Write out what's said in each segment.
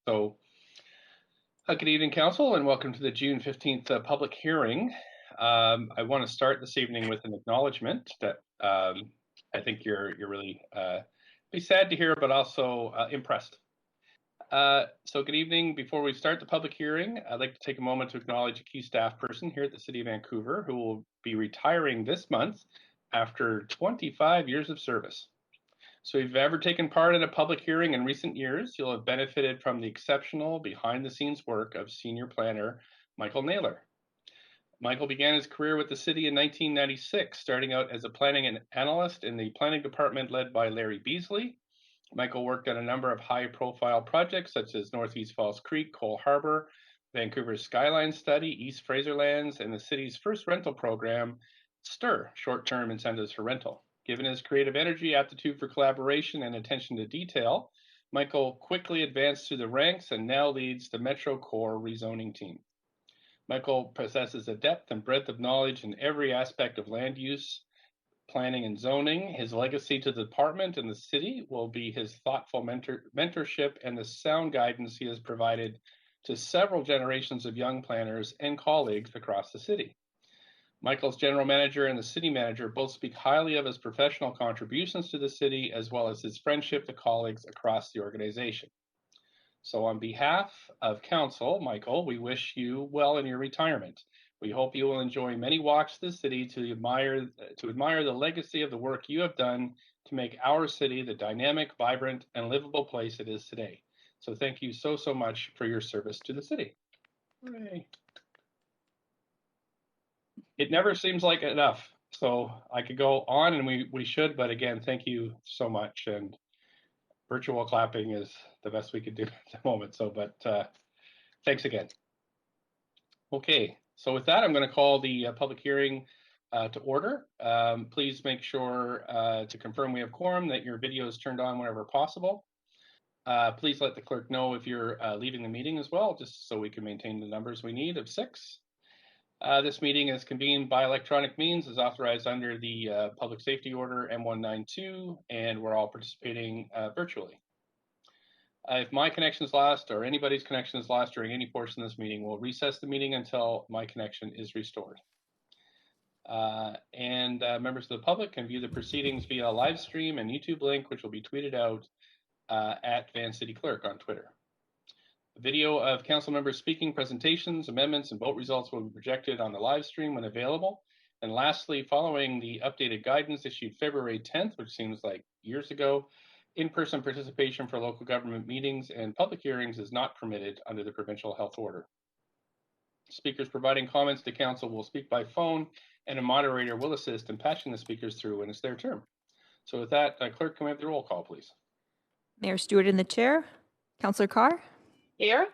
So, good evening, Council, and welcome to the June 15th public hearing. I want to start this evening with an acknowledgement that I think you're really be sad to hear, but also impressed. So good evening. Before we start the public hearing, I'd like to take a moment to acknowledge a key staff person here at the City of Vancouver who will be retiring this month after 25 years of service. So if you've ever taken part in a public hearing in recent years, you'll have benefited from the exceptional behind-the-scenes work of senior planner Michael Naylor. Michael began his career with the city in 1996, starting out as a planning analyst in the planning department led by Larry Beasley. Michael worked on a number of high-profile projects such as Northeast Falls Creek, Cole Harbour, Vancouver's Skyline Study, East Fraserlands, and the city's first rental program, STIR, Short-Term Incentives for Rental. Given his creative energy, aptitude for collaboration, and attention to detail, Michael quickly advanced through the ranks and now leads the Metro Core rezoning team. Michael possesses a depth and breadth of knowledge in every aspect of land use, planning, and zoning. His legacy to the department and the city will be his thoughtful mentorship and the sound guidance he has provided to several generations of young planners and colleagues across the city. Michael's general manager and the city manager both speak highly of his professional contributions to the city, as well as his friendship to colleagues across the organization. So on behalf of council, Michael, we wish you well in your retirement. We hope you will enjoy many walks to the city to admire the legacy of the work you have done to make our city the dynamic, vibrant, and livable place it is today. So thank you so much for your service to the city. Hooray. It never seems like enough. So I could go on, and we should, but again, thank you so much. And virtual clapping is the best we could do at the moment. So, but thanks again. Okay, so with that, I'm going to call the public hearing to order. Please make sure to confirm we have quorum, that your video is turned on whenever possible. Please let the clerk know if you're leaving the meeting as well, just so we can maintain the numbers we need of 6. This meeting is convened by electronic means, as authorized under the Public Safety Order M192, and we're all participating virtually. If my connection is lost or anybody's connection is lost during any portion of this meeting, we'll recess the meeting until my connection is restored. Members of the public can view the proceedings via a live stream and YouTube link, which will be tweeted out at Van City Clerk on Twitter. A video of council members speaking, presentations, amendments, and vote results will be projected on the live stream when available. And lastly, following the updated guidance issued February 10th, which seems like years ago, in-person participation for local government meetings and public hearings is not permitted under the provincial health order. Speakers providing comments to council will speak by phone, and a moderator will assist in patching the speakers through when it's their turn. So with that, clerk, can we have the roll call, please? Mayor Stewart in the chair. Councillor Carr. Here.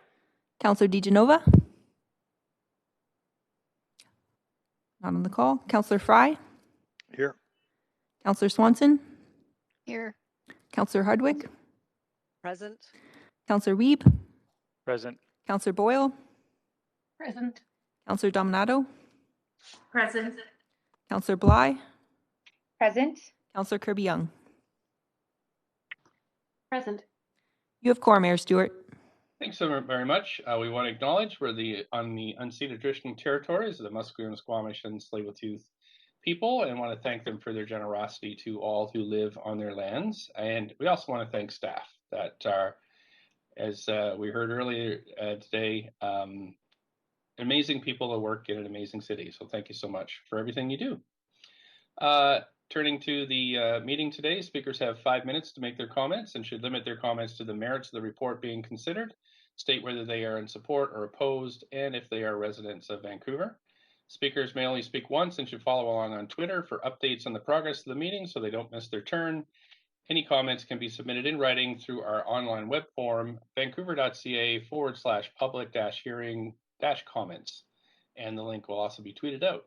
Councillor DiGenova. Not on the call. Councillor Fry. Here. Councillor Swanson. Here. Councillor Hardwick. Present. Councillor Wiebe. Present. Councillor Boyle. Present. Councillor Dominato. Present. Councillor Bly. Present. Councillor Kirby-Young. Present. You have quorum, Mayor Stewart. Thanks so very much. We want to acknowledge we're on the unceded traditional territories of the Musqueam, Squamish, and Tsleil-Waututh people, and want to thank them for their generosity to all who live on their lands. And we also want to thank staff that are, as we heard earlier today, amazing people that work in an amazing city. So thank you so much for everything you do. Turning to the meeting today, speakers have 5 minutes to make their comments and should limit their comments to the merits of the report being considered, state whether they are in support or opposed, and if they are residents of Vancouver. Speakers may only speak once and should follow along on Twitter for updates on the progress of the meeting so they don't miss their turn. Any comments can be submitted in writing through our online web form, vancouver.ca/public-hearing-comments, and the link will also be tweeted out.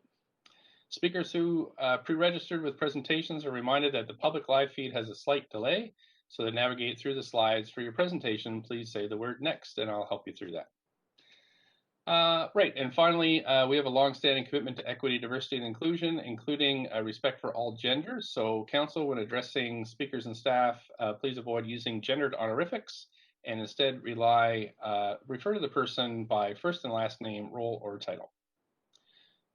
Speakers who pre-registered with presentations are reminded that the public live feed has a slight delay, so to navigate through the slides for your presentation, please say the word next, and I'll help you through that. Right, and finally, we have a long-standing commitment to equity, diversity, and inclusion, including respect for all genders. So council, when addressing speakers and staff, please avoid using gendered honorifics and instead refer to the person by first and last name, role, or title.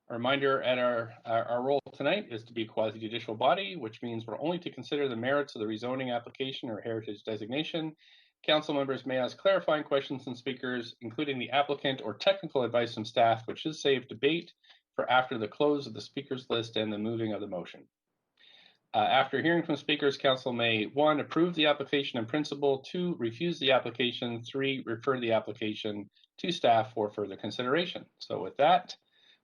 A reminder at our role tonight is to be a quasi-judicial body, which means we're only to consider the merits of the rezoning application or heritage designation. Council members may ask clarifying questions from speakers, including the applicant or technical advice from staff, which is saved debate for after the close of the speakers list and the moving of the motion. After hearing from speakers, council may 1, approve the application in principle, 2, refuse the application, 3, refer the application to staff for further consideration. So with that,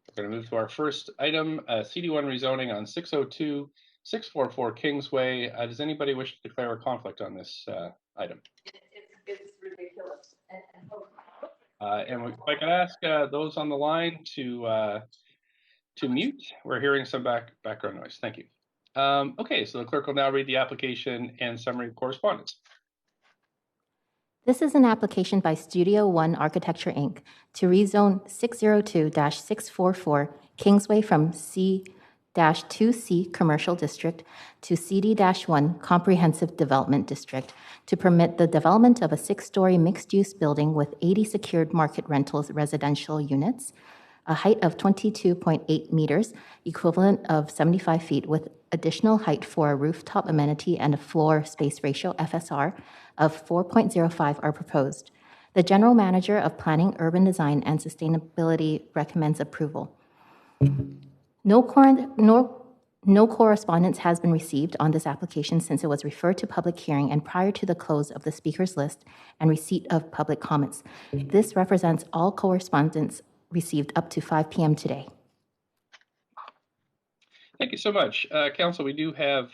we're going to move to our first item, CD1 rezoning on 602-644 Kingsway. Does anybody wish to declare a conflict on this item? It's ridiculous. And if I could ask those on the line to mute. We're hearing some background noise. Thank you. Okay, so the clerk will now read the application and summary of correspondence. This is an application by Studio One Architecture, Inc. to rezone 602-644 Kingsway from C-2C Commercial District to CD-1 Comprehensive Development District to permit the development of a 6-story mixed-use building with 80 secured market rentals residential units, a height of 22.8 meters, equivalent of 75 feet, with additional height for a rooftop amenity and a floor space ratio, FSR, of 4.05 are proposed. The General Manager of Planning, Urban Design, and Sustainability recommends approval. No correspondence has been received on this application since it was referred to public hearing and prior to the close of the speakers list and receipt of public comments. This represents all correspondence received up to 5 p.m. today. Thank you so much. Council, we do have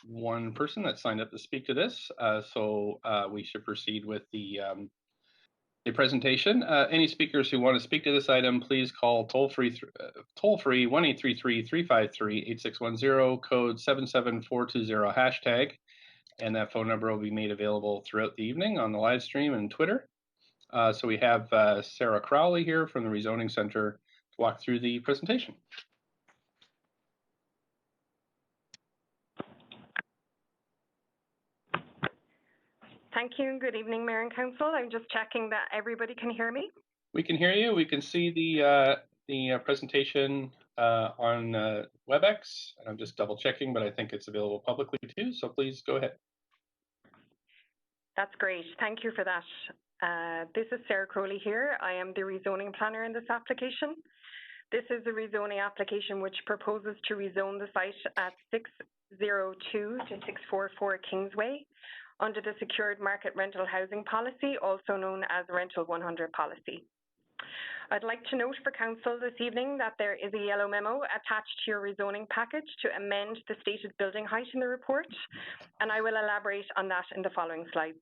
one person that signed up to speak to this, so we should proceed with the presentation. Any speakers who want to speak to this item, please call toll-free 1-833-353-8610, code 77420 hashtag, and that phone number will be made available throughout the evening on the live stream and Twitter. So we have Sarah Crowley here from the Rezoning Center to walk through the presentation. Thank you and good evening, Mayor and Council. I'm just checking that everybody can hear me. We can hear you. We can see the presentation on WebEx. I'm just double checking, but I think it's available publicly too. So please go ahead. That's great. Thank you for that. This is Sarah Crowley here. I am the rezoning planner in this application. This is a rezoning application which proposes to rezone the site at 602-644 Kingsway under the Secured Market Rental Housing Policy, also known as Rental 100 Policy. I'd like to note for Council this evening that there is a yellow memo attached to your rezoning package to amend the stated building height in the report, and I will elaborate on that in the following slides.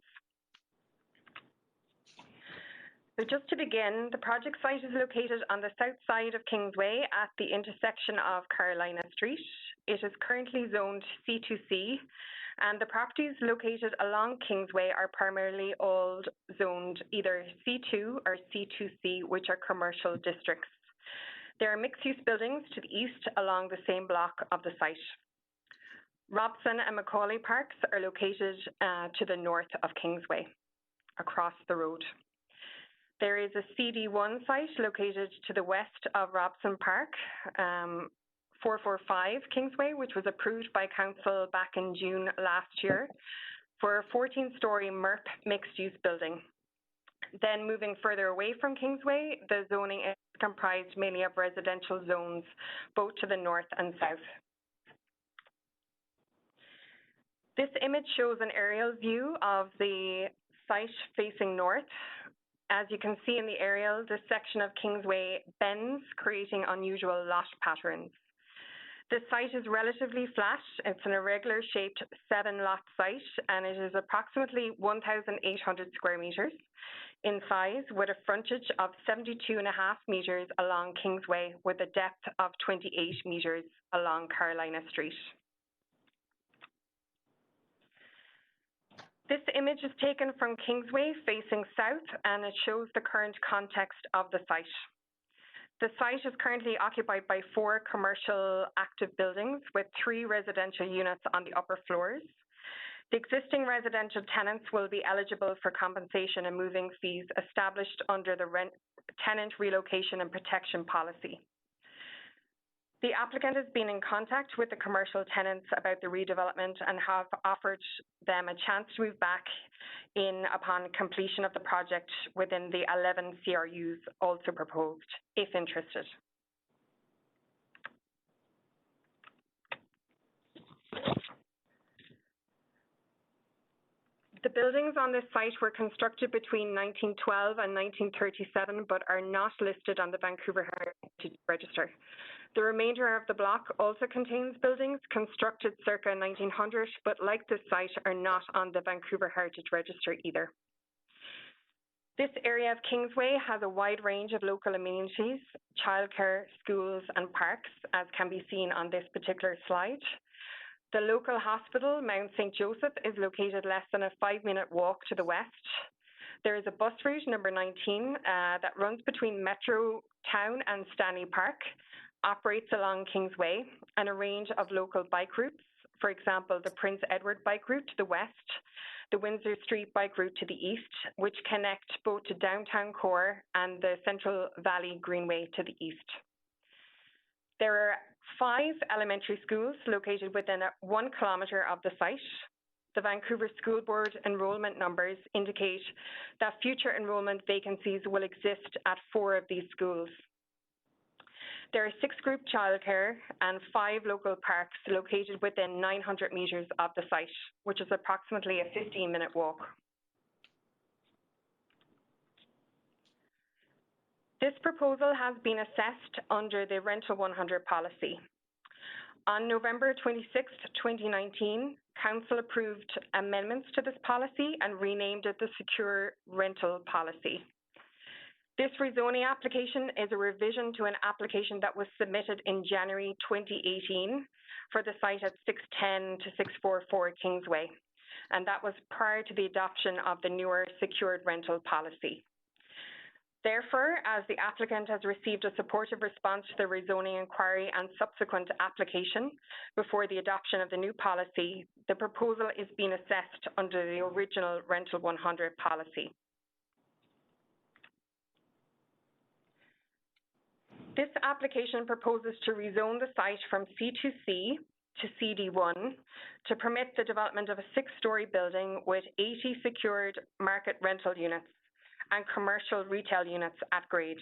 So just to begin, the project site is located on the south side of Kingsway at the intersection of Carolina Street. It is currently zoned C2C, and the properties located along Kingsway are primarily all zoned either C2 or C2C, which are commercial districts. There are mixed-use buildings to the east along the same block of the site. Robson and Macaulay Parks are located to the north of Kingsway, across the road. There is a CD1 site located to the west of Robson Park, 445 Kingsway, which was approved by Council back in June last year for a 14-story MERP mixed-use building. Then moving further away from Kingsway, the zoning is comprised mainly of residential zones, both to the north and south. This image shows an aerial view of the site facing north. As you can see in the aerial, this section of Kingsway bends, creating unusual lot patterns. The site is relatively flat. It's an irregular shaped 7-lot site, and it is approximately 1,800 square meters in size, with a frontage of 72.5 meters along Kingsway, with a depth of 28 meters along Carolina Street. This image is taken from Kingsway facing south, and it shows the current context of the site. The site is currently occupied by 4 commercial active buildings with 3 residential units on the upper floors. The existing residential tenants will be eligible for compensation and moving fees established under the tenant relocation and protection policy. The applicant has been in contact with the commercial tenants about the redevelopment and have offered them a chance to move back in upon completion of the project within the 11 CRUs also proposed, if interested. The buildings on this site were constructed between 1912 and 1937, but are not listed on the Vancouver Heritage Register. The remainder of the block also contains buildings constructed circa 1900, but like this site, are not on the Vancouver Heritage Register either. This area of Kingsway has a wide range of local amenities, childcare, schools, and parks, as can be seen on this particular slide. The local hospital, Mount St. Joseph, is located less than a 5-minute walk to the west. There is a bus route, number 19, that runs between Metro Town and Stanley Park, operates along Kingsway, and a range of local bike routes, for example, the Prince Edward bike route to the west, the Windsor Street bike route to the east, which connect both to downtown core and the Central Valley Greenway to the east. There are 5 elementary schools located within 1 kilometre of the site. The Vancouver School Board enrolment numbers indicate that future enrolment vacancies will exist at 4 of these schools. There are 6 group childcare and 5 local parks located within 900 metres of the site, which is approximately a 15-minute walk. This proposal has been assessed under the Rental 100 policy. On November 26, 2019, Council approved amendments to this policy and renamed it the Secure Rental Policy. This rezoning application is a revision to an application that was submitted in January 2018 for the site at 610 to 644 Kingsway, and that was prior to the adoption of the newer Secured Rental Policy. Therefore, as the applicant has received a supportive response to the rezoning inquiry and subsequent application before the adoption of the new policy, the proposal is being assessed under the original Rental 100 policy. This application proposes to rezone the site from C2C to CD1 to permit the development of a 6-story building with 80 secured market rental units and commercial retail units at grade.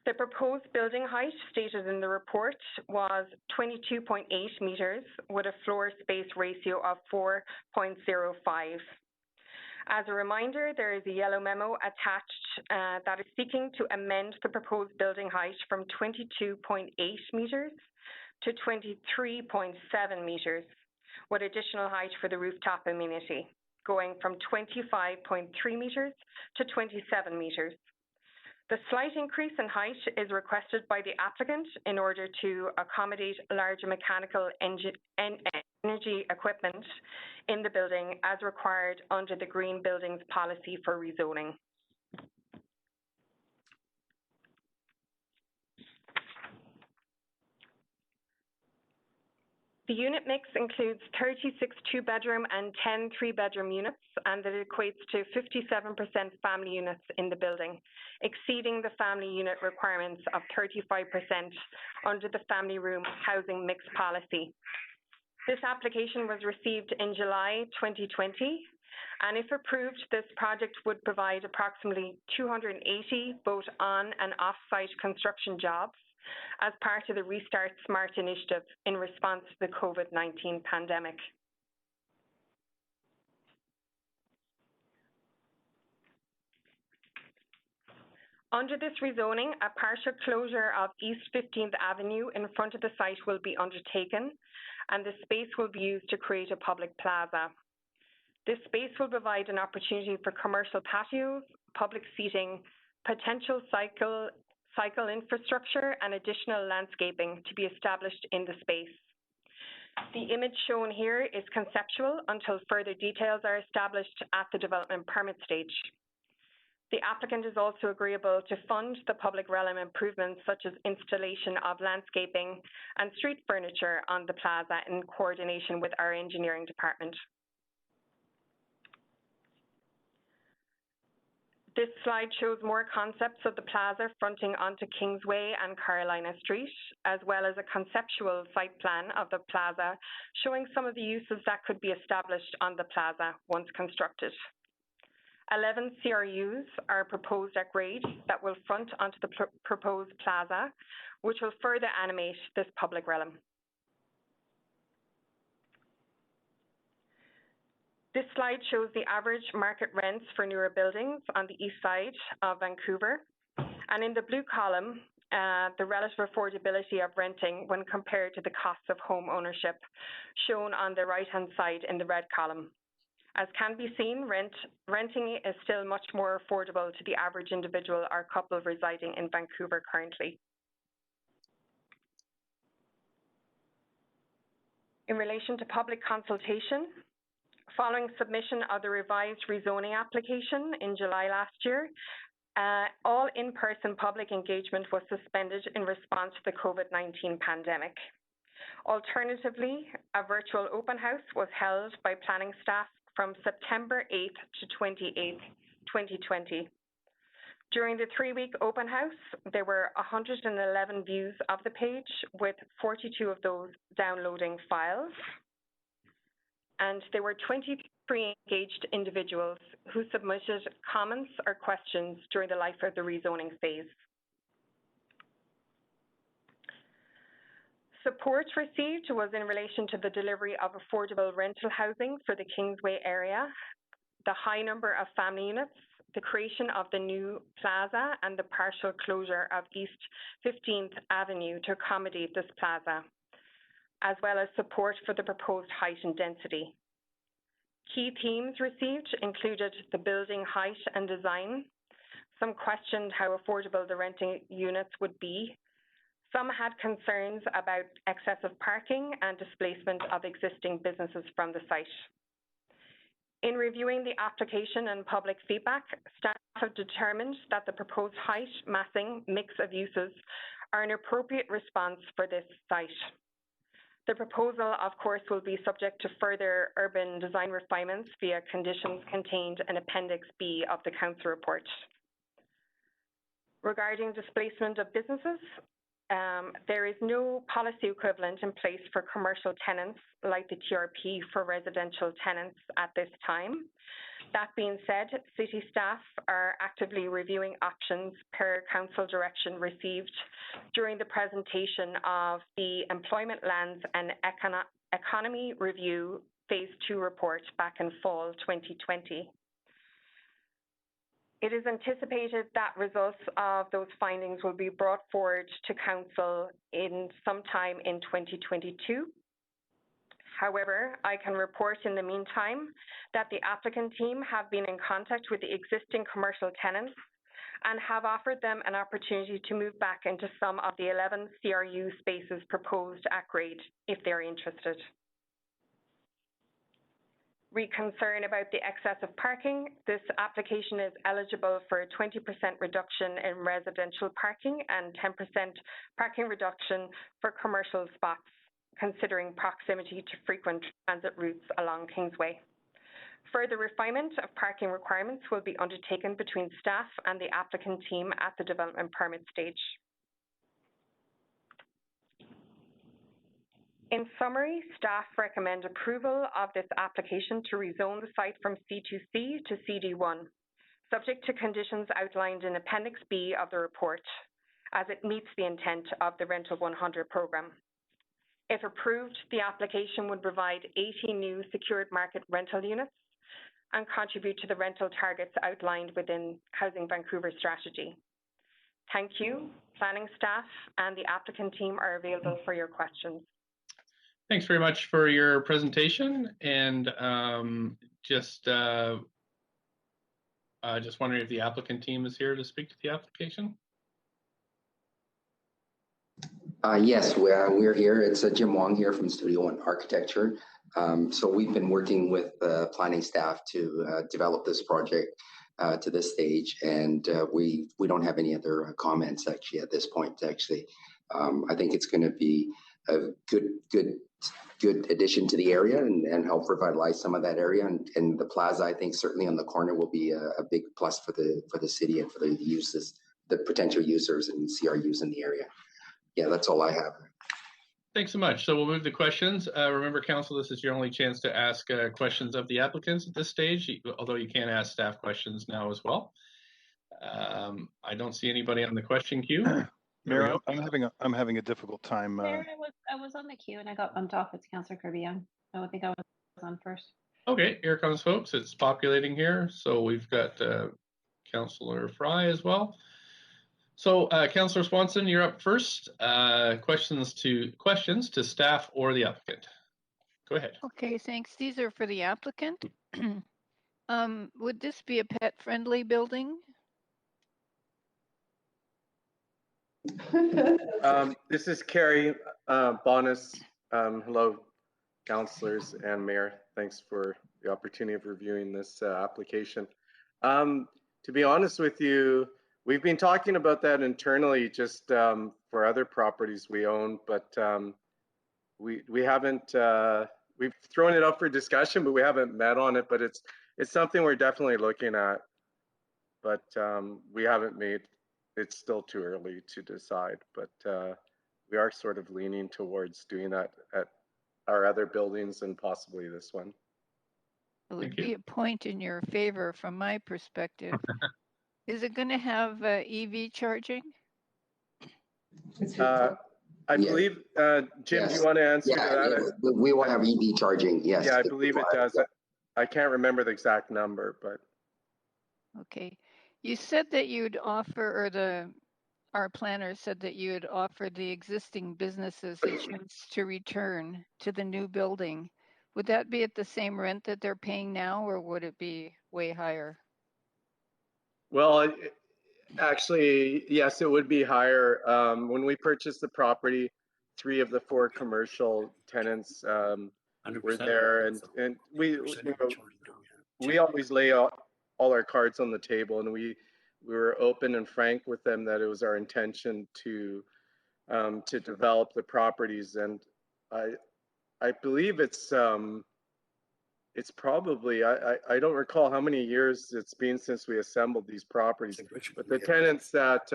The proposed building height stated in the report was 22.8 metres with a floor space ratio of 4.05. As a reminder, there is a yellow memo attached that is seeking to amend the proposed building height from 22.8 metres to 23.7 metres with additional height for the rooftop amenity, going from 25.3 metres to 27 metres. The slight increase in height is requested by the applicant in order to accommodate larger mechanical energy equipment in the building as required under the Green Buildings Policy for rezoning. The unit mix includes 36 2-bedroom and 10 3-bedroom units, and it equates to 57% family units in the building, exceeding the family unit requirements of 35% under the Family Room Housing Mix Policy. This application was received in July 2020, and if approved, this project would provide approximately 280 both on and off-site construction jobs as part of the Restart Smart initiative in response to the COVID-19 pandemic. Under this rezoning, a partial closure of East 15th Avenue in front of the site will be undertaken, and the space will be used to create a public plaza. This space will provide an opportunity for commercial patios, public seating, potential cycle infrastructure, and additional landscaping to be established in the space. The image shown here is conceptual until further details are established at the development permit stage. The applicant is also agreeable to fund the public realm improvements such as installation of landscaping and street furniture on the plaza in coordination with our engineering department. This slide shows more concepts of the plaza fronting onto Kingsway and Carolina Street, as well as a conceptual site plan of the plaza showing some of the uses that could be established on the plaza once constructed. 11 CRUs are proposed at grade that will front onto the proposed plaza, which will further animate this public realm. This slide shows the average market rents for newer buildings on the east side of Vancouver. And in the blue column, the relative affordability of renting when compared to the cost of home ownership, shown on the right-hand side in the red column. As can be seen, renting is still much more affordable to the average individual or couple residing in Vancouver currently. In relation to public consultation, following submission of the revised rezoning application in July last year, all in-person public engagement was suspended in response to the COVID-19 pandemic. Alternatively, a virtual open house was held by planning staff from September 8th to 28th, 2020. During the 3-week open house, there were 111 views of the page, with 42 of those downloading files. And there were 23 engaged individuals who submitted comments or questions during the life of the rezoning phase. Support received was in relation to the delivery of affordable rental housing for the Kingsway area, the high number of family units, the creation of the new plaza, and the partial closure of East 15th Avenue to accommodate this plaza, as well as support for the proposed height and density. Key themes received included the building height and design. Some questioned how affordable the renting units would be. Some had concerns about excessive parking and displacement of existing businesses from the site. In reviewing the application and public feedback, staff have determined that the proposed height, massing, mix of uses are an appropriate response for this site. The proposal, of course, will be subject to further urban design refinements via conditions contained in Appendix B of the Council report. Regarding displacement of businesses, there is no policy equivalent in place for commercial tenants like the TRP for residential tenants at this time. That being said, City staff are actively reviewing options per Council direction received during the presentation of the Employment Lands and Economy Review Phase 2 report back in fall 2020. It is anticipated that results of those findings will be brought forward to Council in sometime in 2022. However, I can report in the meantime that the applicant team have been in contact with the existing commercial tenants and have offered them an opportunity to move back into some of the 11 CRU spaces proposed at grade if they're interested. Concern about the excess of parking. This application is eligible for a 20% reduction in residential parking and 10% parking reduction for commercial spots, considering proximity to frequent transit routes along Kingsway. Further refinement of parking requirements will be undertaken between staff and the applicant team at the development permit stage. In summary, staff recommend approval of this application to rezone the site from C2C to CD1, subject to conditions outlined in Appendix B of the report, as it meets the intent of the Rental 100 program. If approved, the application would provide 80 new secured market rental units and contribute to the rental targets outlined within Housing Vancouver strategy. Thank you. Planning staff and the applicant team are available for your questions. Thanks very much for your presentation, and just wondering if the applicant team is here to speak to the application. Yes, we're here. It's Jim Wong here from Studio One Architecture. So we've been working with the planning staff to develop this project to this stage, and we don't have any other comments actually at this point. Actually, I think it's going to be a good addition to the area and help revitalize some of that area. And the plaza, I think, certainly on the corner will be a big plus for the city and for the uses, the potential users and CRUs in the area. Yeah, that's all I have. Thanks so much. So we'll move to questions. Remember, Council, this is your only chance to ask questions of the applicants at this stage, although you can ask staff questions now as well. I don't see anybody on the question queue. Mayor, I'm having a difficult time. Mayor, I was on the queue and I got bumped off. It's Councillor Kirby-Young. I think I was on first. Okay, here comes folks. It's populating here. So we've got Councillor Fry as well. So Councillor Swanson, you're up first. Questions to staff or the applicant. Go ahead. Okay, thanks. These are for the applicant. Would this be a pet-friendly building? This is Kerry Bonus. Hello, councillors and mayor. Thanks for the opportunity of reviewing this application. To be honest with you, we've been talking about that internally just for other properties we own, but we haven't, we've thrown it up for discussion, but we haven't met on it, but it's something we're definitely looking at, but we haven't made, it's still too early to decide, but we are sort of leaning towards doing that at our other buildings and possibly this one. It would be a point in your favor from my perspective. Is it going to have EV charging? I believe, Jim, Yes. do you want to answer to that? We will have EV charging, yes. Yeah, I believe it does. I can't remember the exact number, but. Okay. You said that you'd offer, or our planner said that you would offer the existing businesses a chance to return to the new building. Would that be at the same rent that they're paying now, or would it be way higher? Well, actually, yes, it would be higher. When we purchased the property, 3 of the 4 commercial tenants were there, and we always lay out all our cards on the table, and we were open and frank with them that it was our intention to develop the properties, and I believe it's probably, I don't recall how many years it's been since we assembled these properties, but the tenants that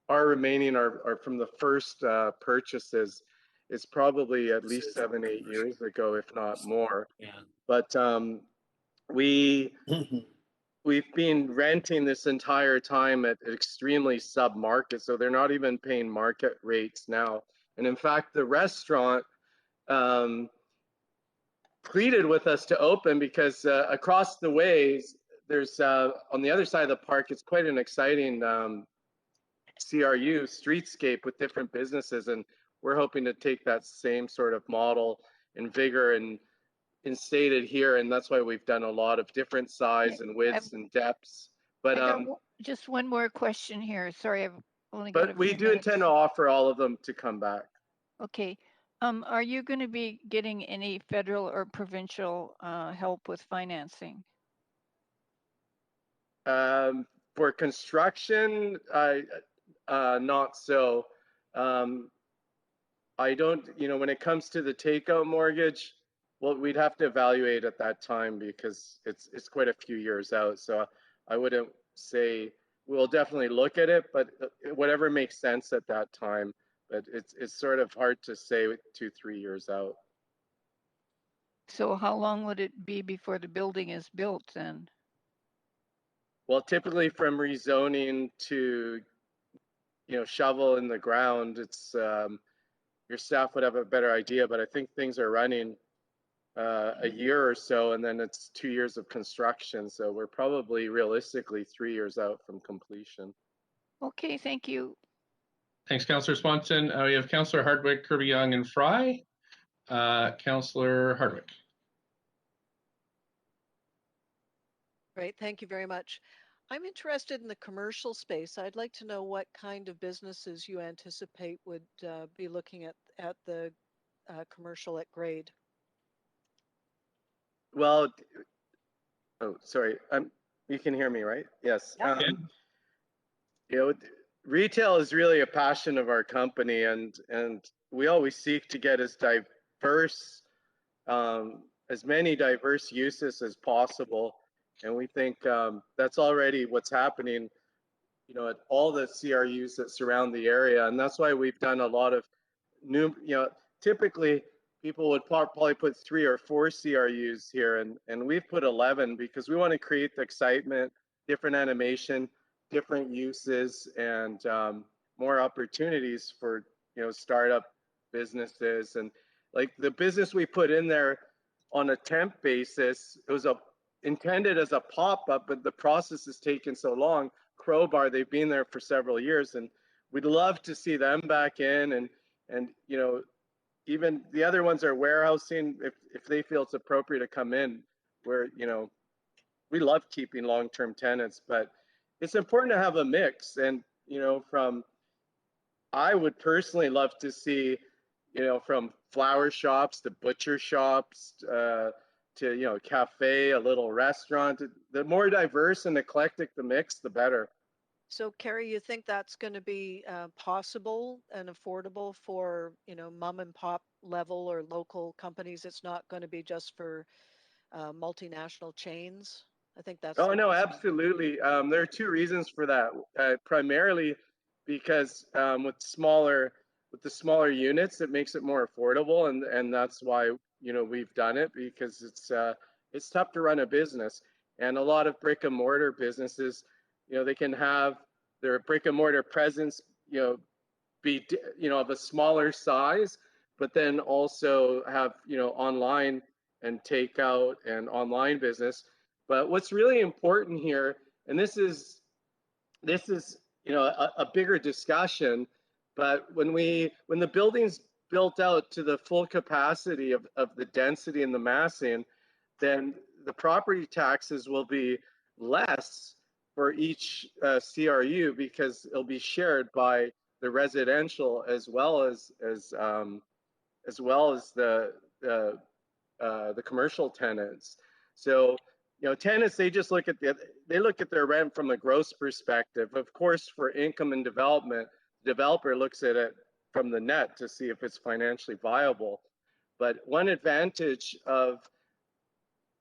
are remaining are from the first purchases. It's probably at least 7-8 years ago, if not more. But we've been renting this entire time at extremely sub-market, so they're not even paying market rates now. And in fact, the restaurant pleaded with us to open because across the ways, there's on the other side of the park, it's quite an exciting CRU streetscape with different businesses, and we're hoping to take that same sort of model and vigor and instate it here, and that's why we've done a lot of different size and widths and depths. But just one more question here. Sorry, I've only got a few we do minutes. intend to offer all of them to come back. Okay. Are you going to be getting any federal or provincial help with financing? For construction, not so. I don't, when it comes to the takeout mortgage, well, we'd have to evaluate at that time because it's quite a few years out. So I wouldn't say, we'll definitely look at it, but whatever makes sense at that time. But it's sort of hard to say 2-3 years out. So how long would it be before the building is built then? Well, typically from rezoning to, shovel in the ground, it's your staff would have a better idea, but I think things are running a year or so, and then it's 2 years of construction. So we're probably realistically 3 years out from completion. Okay, thank you. Thanks, Councillor Swanson. We have Councillor Hardwick, Kirby-Young, and Fry. Councillor Hardwick. Great, thank you very much. I'm interested in the commercial space. I'd like to know what kind of businesses you anticipate would be looking at the commercial at grade. Well, sorry. You can hear me, right? Yes. Yeah. You know, retail is really a passion of our company, and we always seek to get as diverse, as many diverse uses as possible. And we think that's already what's happening, you know, at all the CRUs that surround the area. And that's why we've done a lot of new, you know, typically people would probably put 3 or 4 CRUs here, and we've put 11 because we want to create the excitement, different animation, different uses, and more opportunities for, you know, startup businesses. And like the business we put in there on a temp basis, it was intended as a pop-up, but the process has taken so long. Crowbar, they've been there for several years, and we'd love to see them back in, and you know, even the other ones are warehousing if they feel it's appropriate to come in. Where, you know, we love keeping long-term tenants, but it's important to have a mix. And you know, I would personally love to see, you know, from flower shops to butcher shops to, you know, cafe, a little restaurant. The more diverse and eclectic the mix, the better. So, Carrie, you think that's going to be possible and affordable for, you know, mom and pop level or local companies? It's not going to be just for multinational chains. I think that's. Oh no, absolutely. There are 2 reasons for that. Primarily because with the smaller units, it makes it more affordable, and that's why, you know, we've done it, because it's tough to run a business, and a lot of brick and mortar businesses, you know, they can have their brick and mortar presence, you know, be, you know, of a smaller size, but then also have, you know, online and takeout and online business. But what's really important here, and this is, you know, a bigger discussion, but when the building's built out to the full capacity of the density and the massing, then the property taxes will be less for each CRU, because it'll be shared by the residential as well as the commercial tenants. So, you know, tenants, they just look at their rent from a gross perspective. Of course, for income and development, the developer looks at it from the net to see if it's financially viable. But one advantage of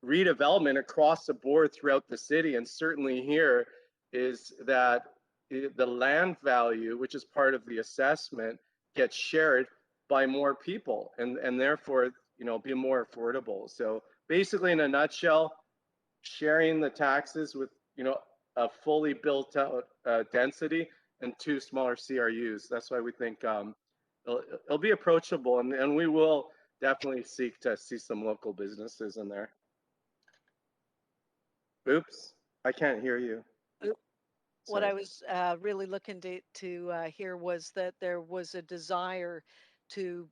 redevelopment across the board throughout the city, and certainly here, is that the land value, which is part of the assessment, gets shared by more people, and therefore, you know, be more affordable. So basically, in a nutshell, sharing the taxes with, you know, a fully built out density and 2 smaller CRUs. That's why we think it'll be approachable, and we will definitely seek to see some local businesses in there. Oops, I can't hear you. What I was really looking to hear was that there was a desire to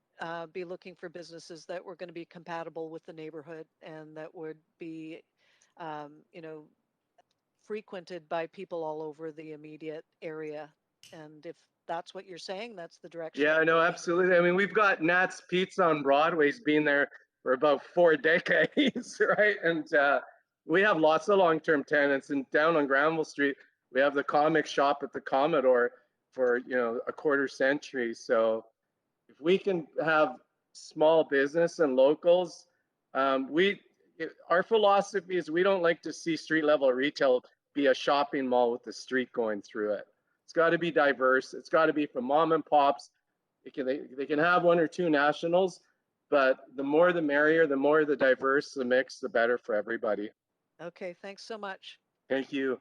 be looking for businesses that were going to be compatible with the neighborhood and that would be, you know, frequented by people all over the immediate area. And if that's what you're saying, that's the direction. Yeah, no, absolutely. I mean, we've got Nat's Pizza on Broadway's been there for about 4 decades, right? And we have lots of long-term tenants. And down on Granville Street, we have the comic shop at the Commodore for, you know, a quarter century. So if we can have small business and locals, our philosophy is we don't like to see street level retail be a shopping mall with the street going through it. It's got to be diverse. It's got to be from mom and pops. They can have 1 or 2 nationals, but the more the merrier, the more the diverse the mix, the better for everybody. Okay, thanks so much. Thank you.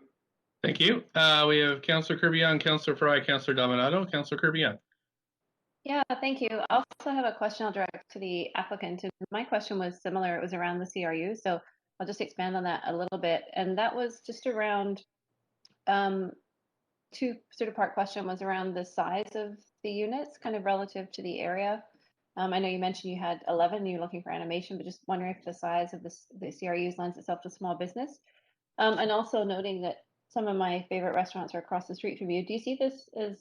Thank you. We have Councillor Kirby-Young, Councillor Fry, Councillor Dominato. Councillor Kirby-Young. Yeah, thank you. I also have a question I'll direct to the applicant. And my question was similar. It was around the CRU. So I'll just expand on that a little bit. And that was just around 2 sort of part question was around the size of the units, kind of relative to the area. I know you mentioned you had 11, you're looking for animation, but just wondering if the size of the CRUs lends itself to small business. And also noting that some of my favorite restaurants are across the street from you. Do you see this as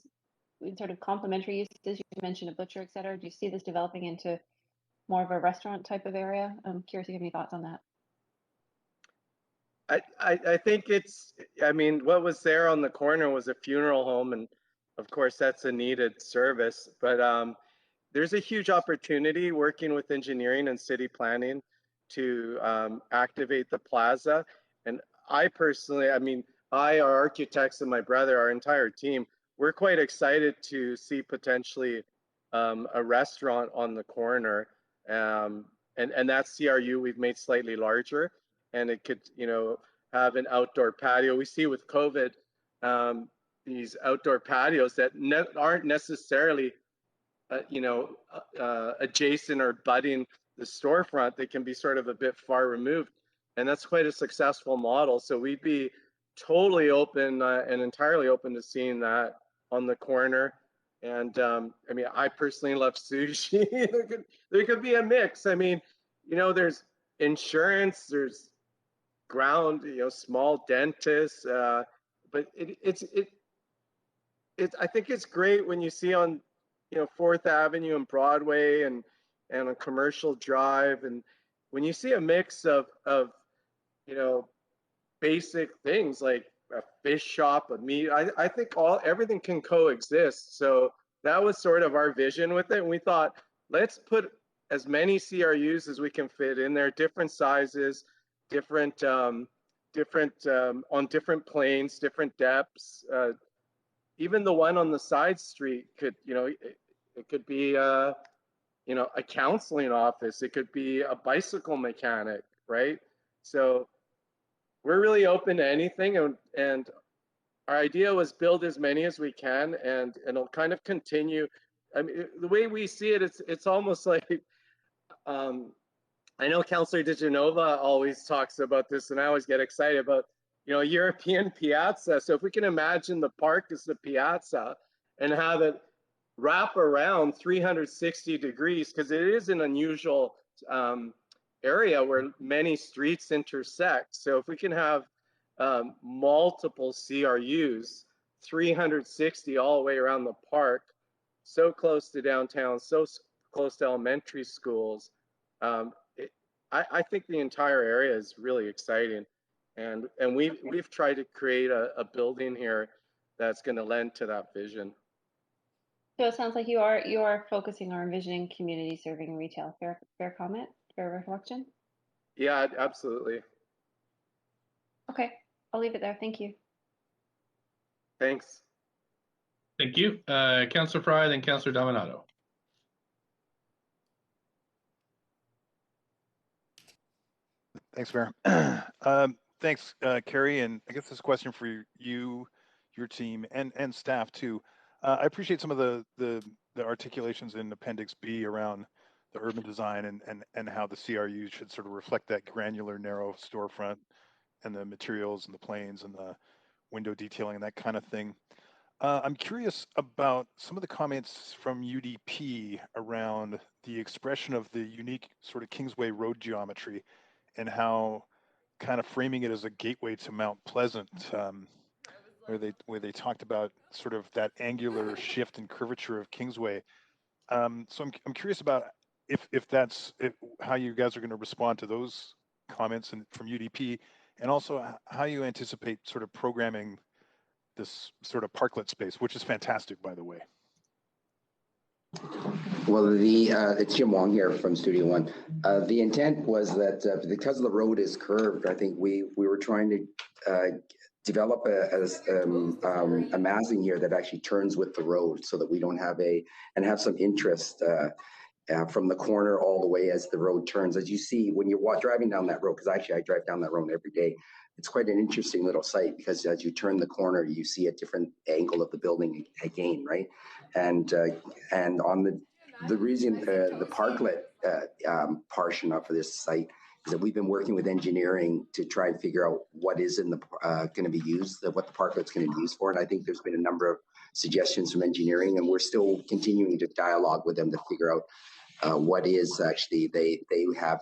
sort of complementary uses? You mentioned a butcher, et cetera. Do you see this developing into more of a restaurant type of area? I'm curious if you have any thoughts on that. I think it's, I mean, what was there on the corner was a funeral home, and of course that's a needed service, but there's a huge opportunity working with engineering and city planning to activate the plaza. And I personally, I mean, our architects and my brother, our entire team, we're quite excited to see potentially a restaurant on the corner. And that CRU we've made slightly larger, and it could, you know, have an outdoor patio. We see with COVID, these outdoor patios that aren't necessarily adjacent or butting the storefront. They can be sort of a bit far removed, and that's quite a successful model. So we'd be totally open and entirely open to seeing that on the corner. And I mean, I personally love sushi. there could be a mix. I mean, you know, there's insurance, there's ground, you know, small dentists, but I think it's great when you see on, you know, 4th Avenue and Broadway and a Commercial Drive, and when you see a mix of you know, basic things like a fish shop, a meat, I think everything can coexist. So that was sort of our vision with it, and we thought, let's put as many CRUs as we can fit in there, different sizes, different on different planes, different depths. Even the one on the side street could, you know, it could be you know, a counseling office. It could be a bicycle mechanic, right? So we're really open to anything, and our idea was build as many as we can, and it'll kind of continue. I mean, the way we see it, it's almost like I know Councillor DeGenova always talks about this, and I always get excited about, you know, European piazza. So if we can imagine the park as the piazza and have it wrap around 360 degrees, because it is an unusual area where many streets intersect. So if we can have multiple CRUs, 360 all the way around the park, so close to downtown, so close to elementary schools, I think the entire area is really exciting, and we've tried to create a building here that's going to lend to that vision. So it sounds like you are focusing on envisioning community serving retail. Fair comment, fair reflection. Yeah, absolutely. Okay, I'll leave it there. Thank you. Thanks. Thank you, Councillor Fry, then Councillor Dominato. Thanks, Mayor. Thanks, Carrie, and I guess this is a question for you, your team, and staff too. I appreciate some of the articulations in Appendix B around the urban design and how the CRU should sort of reflect that granular, narrow storefront and the materials and the planes and the window detailing and that kind of thing. I'm curious about some of the comments from UDP around the expression of the unique sort of Kingsway road geometry and how kind of framing it as a gateway to Mount Pleasant, where they talked about sort of that angular shift and curvature of Kingsway. So I'm curious about how you guys are going to respond to those comments from UDP, and also how you anticipate sort of programming this sort of parklet space, which is fantastic, by the way. Well, it's Jim Wong here from Studio One. The intent was that because the road is curved, I think we were trying to develop a massing here that actually turns with the road, so that we don't have some interest from the corner all the way as the road turns. As you see when you're driving down that road, because actually I drive down that road every day, it's quite an interesting little site, because as you turn the corner, you see a different angle of the building again, right? And on the reason the parklet portion of this site is that we've been working with engineering to try and figure out what is in the going to be used, what the parklet's going to be used for. And I think there's been a number of suggestions from engineering, and we're still continuing to dialogue with them to figure out what is actually they have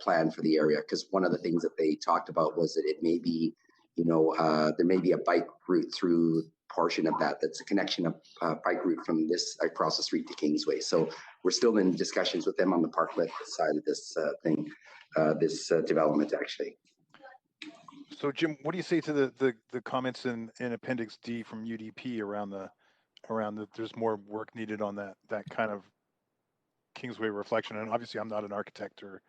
planned for the area. Because one of the things that they talked about was that it may be, you know, there may be a bike route through portion of that's a connection of bike route from this across the street to Kingsway. So we're still in discussions with them on the parklet side of this this development actually. So Jim, what do you say to the comments in Appendix D from UDP around the there's more work needed on that kind of Kingsway reflection? And obviously, I'm not an architect or.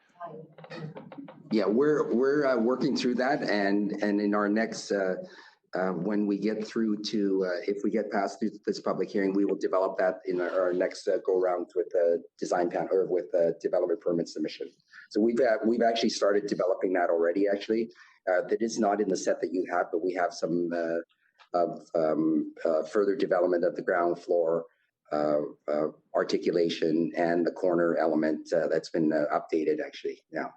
Yeah, we're working through that, and in our next when we get through to if we get past this public hearing, we will develop that in our next go round with the design plan or with the development permit submission. So we've actually started developing that already. Actually, that is not in the set that you have, but we have some further development of the ground floor articulation and the corner element that's been updated actually now.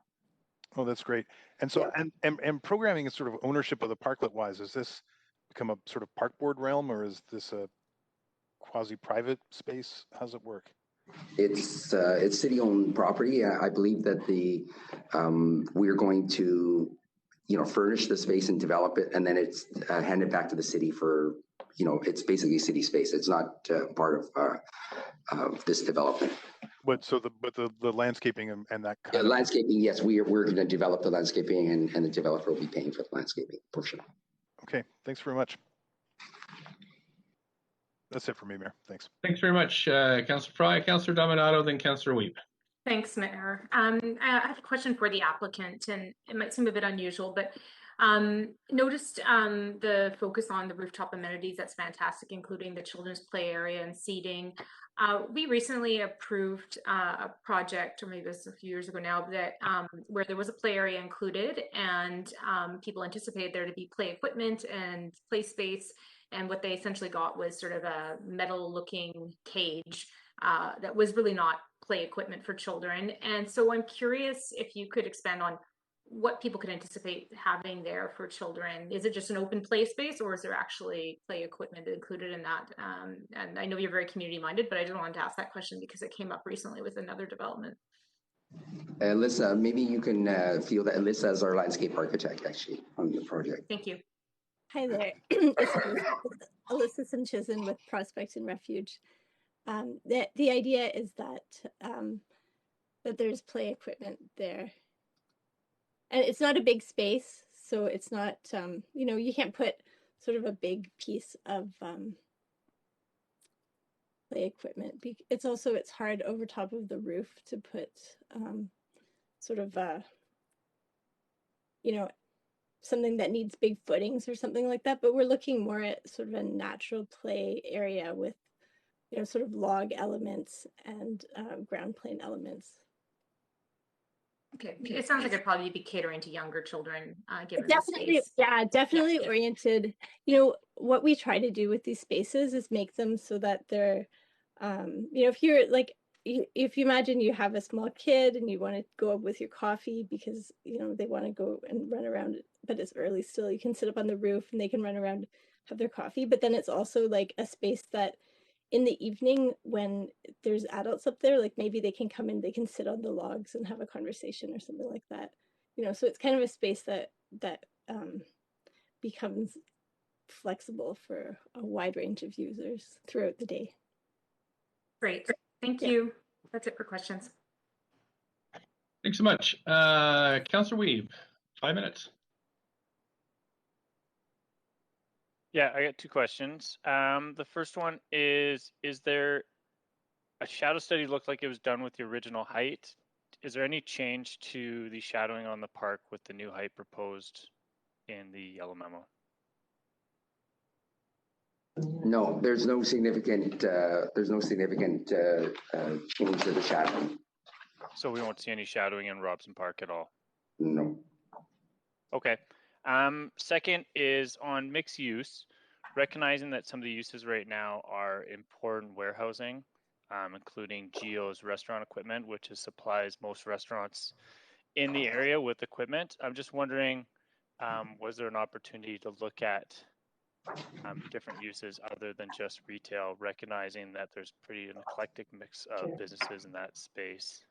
Oh, that's great. And so, yeah. and programming is sort of ownership of the parklet wise. Is this become a sort of park board realm, or is this a quasi-private space? How's it work? It's city-owned property. I believe that we're going to, furnish the space and develop it, and then it's handed back to the city for, it's basically city space. It's not part of this development. But the landscaping and that kind of landscaping, yes, we're going to develop the landscaping, and the developer will be paying for the landscaping portion. Okay, thanks very much. That's it for me, Mayor. Thanks. Thanks very much, Councillor Fry, Councillor Dominato, then Councillor Weep. Thanks, Mayor. I have a question for the applicant, and it might seem a bit unusual, but noticed the focus on the rooftop amenities. That's fantastic, including the children's play area and seating. We recently approved a project, or maybe it was a few years ago now, that where there was a play area included, and people anticipated there to be play equipment and play space. And what they essentially got was sort of a metal-looking cage that was really not play equipment for children. And so I'm curious if you could expand on what people could anticipate having there for children. Is it just an open play space, or is there actually play equipment included in that? And I know you're very community-minded, but I just wanted to ask that question because it came up recently with another development. Alyssa, maybe you can field that. Alyssa is our landscape architect, actually, on the project. Thank you. Hi there. It's Alyssa Sanchez with Prospect and Refuge. The idea is that that there's play equipment there, and it's not a big space, so it's not you can't put sort of a big piece of play equipment. It's hard over top of the roof to put sort of something that needs big footings or something like that. But we're looking more at sort of a natural play area with sort of log elements and ground plane elements. Okay, it sounds like it'd probably be catering to younger children, given definitely, the space. Yeah, definitely oriented. What we try to do with these spaces is make them so that they're, if you're like, if you imagine you have a small kid and you want to go up with your coffee because they want to go and run around, but it's early still, you can sit up on the roof and they can run around, have their coffee. But then it's also like a space that in the evening when there's adults up there, like maybe they can come in, they can sit on the logs and have a conversation or something like that. So it's kind of a space that becomes flexible for a wide range of users throughout the day. Great, thank you. That's it for questions. Thanks so much. Councillor Weeb, 5 minutes. Yeah, I got 2 questions. The first one is there a shadow study looked like it was done with the original height? Is there any change to the shadowing on the park with the new height proposed in the yellow memo? No, there's no significant change to the shadowing. So we won't see any shadowing in Robson Park at all? No. Okay. Second is on mixed use, recognizing that some of the uses right now are important warehousing, including Geo's restaurant equipment, which supplies most restaurants in the area with equipment. I'm just wondering, was there an opportunity to look at different uses other than just retail, recognizing that there's an eclectic mix of businesses in that space?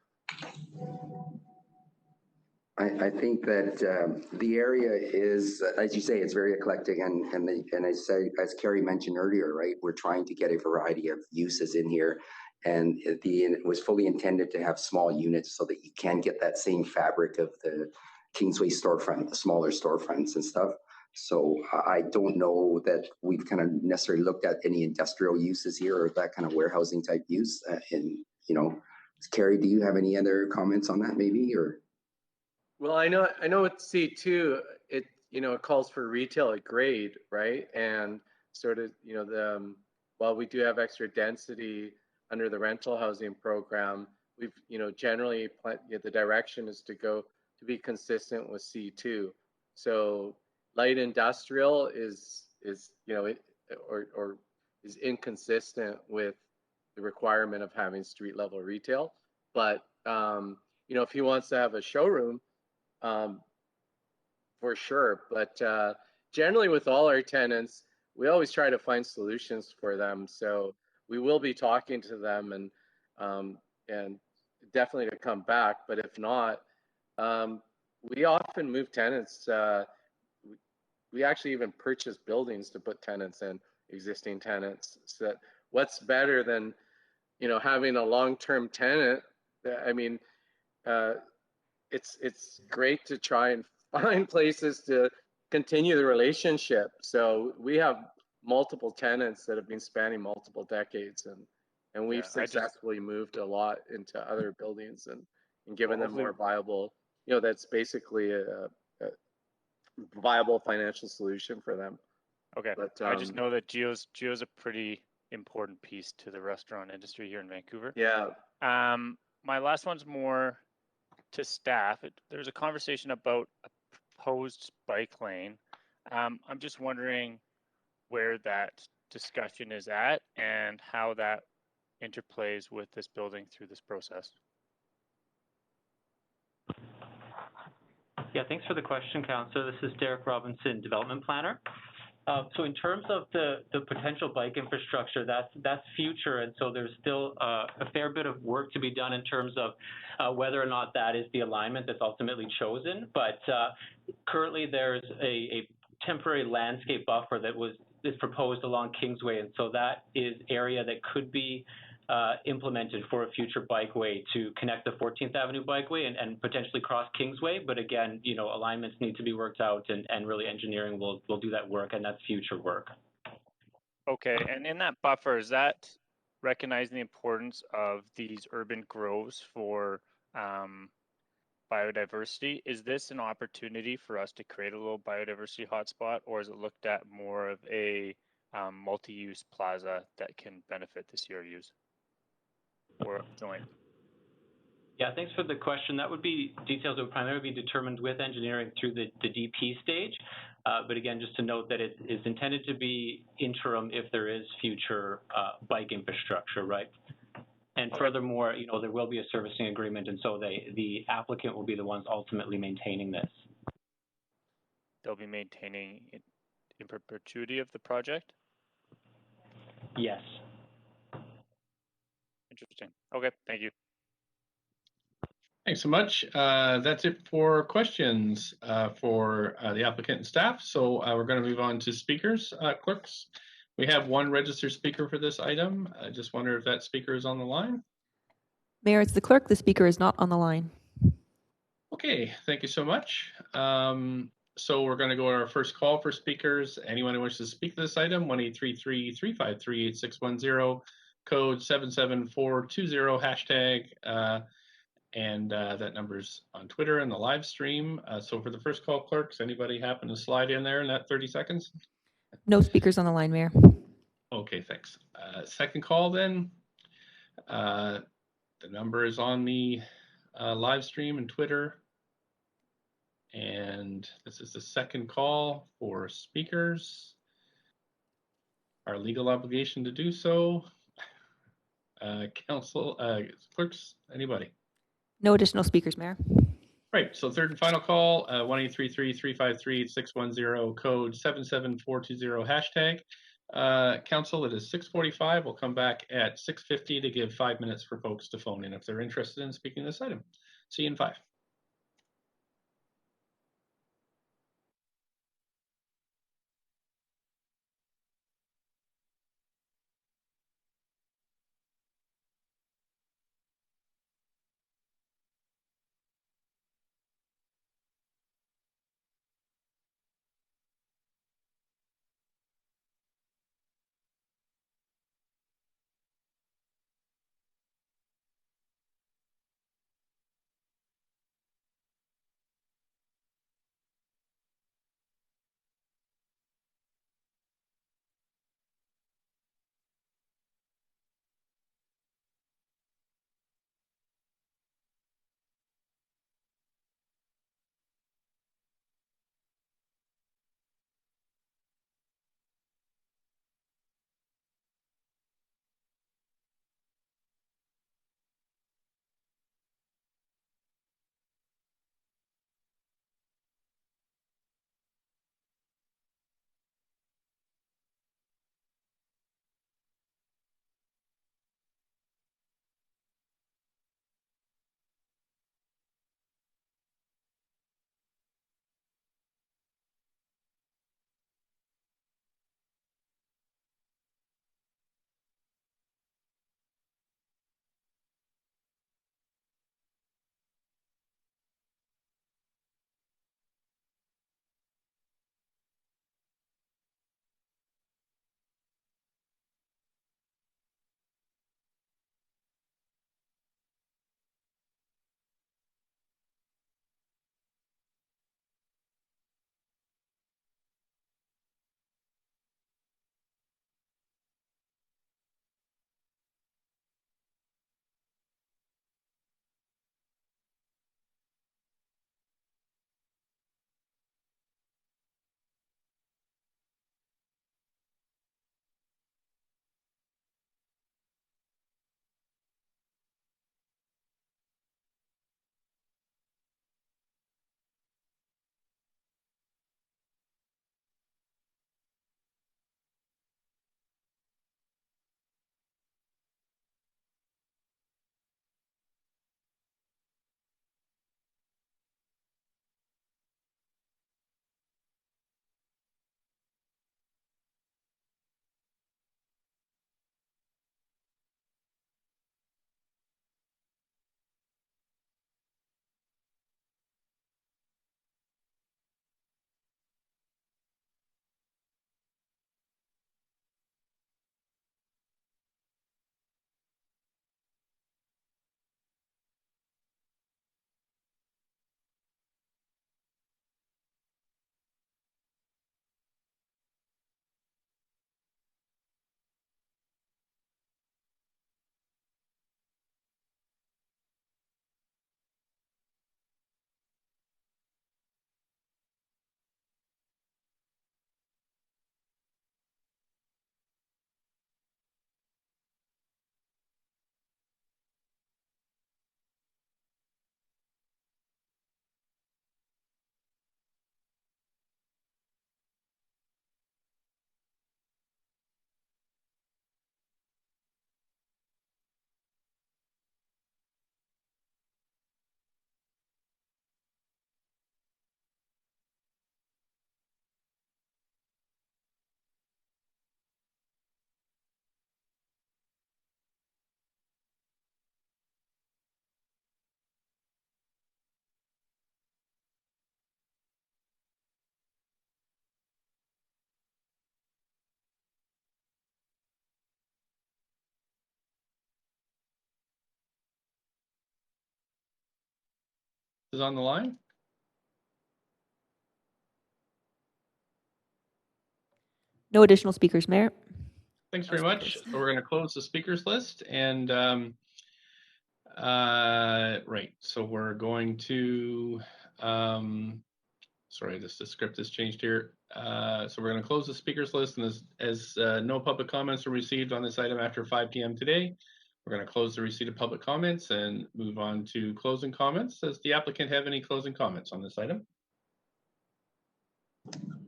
I think that the area is, as you say, it's very eclectic, and as Carrie mentioned earlier, right? We're trying to get a variety of uses in here, and it was fully intended to have small units so that you can get that same fabric of Kingsway storefront, the smaller storefronts and stuff. So I don't know that we've kind of necessarily looked at any industrial uses here or that kind of warehousing type use. Carrie, do you have any other comments on that maybe, or? Well, I know with C2, it calls for retail at grade, right? And sort of, while we do have extra density under the rental housing program, we've, generally the direction is to be consistent with C2. So light industrial is is inconsistent with the requirement of having street level retail. But if he wants to have a showroom, for sure. But generally, with all our tenants, we always try to find solutions for them. So we will be talking to them and definitely to come back. But if not, we often move tenants. We actually even purchase buildings to put tenants in, existing tenants. So that what's better than having a long-term tenant? I mean, it's great to try and find places to continue the relationship. So we have multiple tenants that have been spanning multiple decades, and we've successfully moved a lot into other buildings and given them more viable, that's basically a viable financial solution for them. Okay. But I just know that Geo's a pretty important piece to the restaurant industry here in Vancouver. Yeah. My last one's more to staff. There's a conversation about a proposed bike lane. I'm just wondering where that discussion is at and how that interplays with this building through this process. Yeah, thanks for the question, Councillor. This is Derek Robinson, Development Planner. So in terms of the potential bike infrastructure, that's future, and so there's still a fair bit of work to be done in terms of whether or not that is the alignment that's ultimately chosen. But currently there's a temporary landscape buffer that is proposed along Kingsway, and so that is area that could be implemented for a future bikeway to connect the 14th Avenue bikeway and potentially cross Kingsway. But again, alignments need to be worked out, and really engineering will do that work, and that's future work. Okay, and in that buffer, is that recognizing the importance of these urban groves for biodiversity? Is this an opportunity for us to create a little biodiversity hotspot, or is it looked at more of a multi-use plaza that can benefit the CRUs? Or joint? Yeah, thanks for the question. That would be details that would primarily be determined with engineering through the DP stage. But again, just to note that it is intended to be interim if there is future bike infrastructure, right? And furthermore, there will be a servicing agreement, and so the applicant will be the ones ultimately maintaining this. They'll be maintaining it in perpetuity of the project? Yes. Interesting. Okay, thank you. Thanks so much. That's it for questions for the applicant and staff. So we're going to move on to speakers, clerks. We have one registered speaker for this item. I just wonder if that speaker is on the line. Mayor, it's the clerk. The speaker is not on the line. Okay, thank you so much. So we're going to go to our first call for speakers. Anyone who wishes to speak to this item, 1-833-353-8610, code 77420, hashtag, and that number's on Twitter and the live stream. So for the first call, clerks, anybody happen to slide in there in that 30 seconds? No speakers on the line, Mayor. Okay, thanks. Second call then. The number is on the live stream and Twitter. And this is the second call for speakers. Our legal obligation to do so. Council, clerks, anybody? No additional speakers, Mayor. Right, so third and final call, 1-833-353-8610, code 77420, hashtag. Council, it is 6:45. We'll come back at 6:50 to give 5 minutes for folks to phone in if they're interested in speaking this item. See you in 5. is on the line? No additional speakers, Mayor. Thanks very much. So we're going to close the speakers list and right. So we're going to sorry, the script has changed here. So we're going to close the speakers list, and as no public comments are received on this item after 5 p.m. today, we're going to close the receipt of public comments and move on to closing comments. Does the applicant have any closing comments on this item?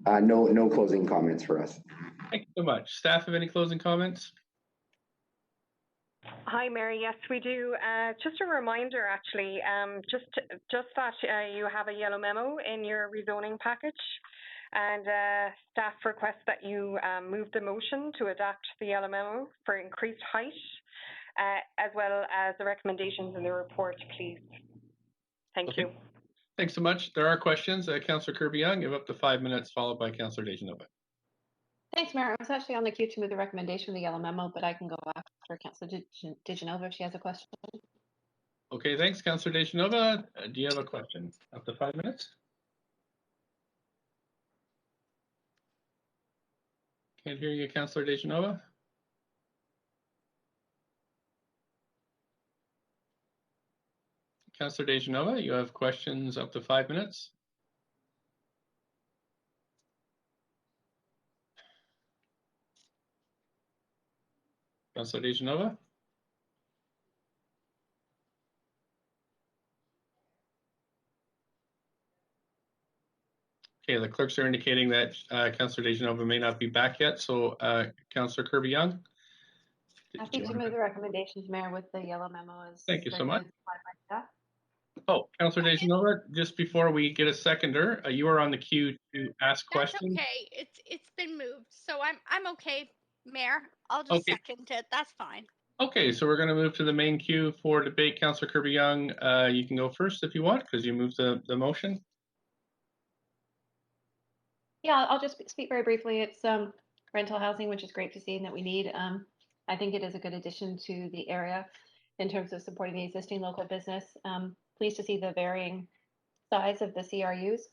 No closing comments for us. Thank you so much. Staff have any closing comments? Hi, Mary. Yes, we do. Just a reminder, actually, just that you have a yellow memo in your rezoning package, and staff request that you move the motion to adopt the yellow memo for increased height, as well as the recommendations in the report, please. Thank you. Thanks so much. There are questions. Councillor Kirby-Young, you have up to 5 minutes, followed by Councillor Dejanova. Thanks, Mayor. I was actually on the queue to move the recommendation of the yellow memo, but I can go after Councillor Dejanova if she has a question. Okay, thanks, Councillor Dejanova. Do you have a question? Up to 5 minutes. Can't hear you, Councillor Dejanova. Councillor Dejanova, you have questions up to 5 minutes. Councillor Dejanova. Okay, the clerks are indicating that Councillor Dejanova may not be back yet. So Councillor Kirby-Young. Happy to move the recommendations, Mayor, with the yellow memo as Thank you so much. by staff. Oh, Councillor Dejanova, just before we get a seconder, you are on the queue to ask That's questions. okay. It's been moved, so I'm okay, Mayor. I'll just second it. That's fine. Okay, so we're going to move to the main queue for debate. Councillor Kirby-Young, you can go first if you want, because you moved the motion. Yeah, I'll just speak very briefly. It's rental housing, which is great to see and that we need. I think it is a good addition to the area in terms of supporting the existing local business. Pleased to see the varying size of the CRUs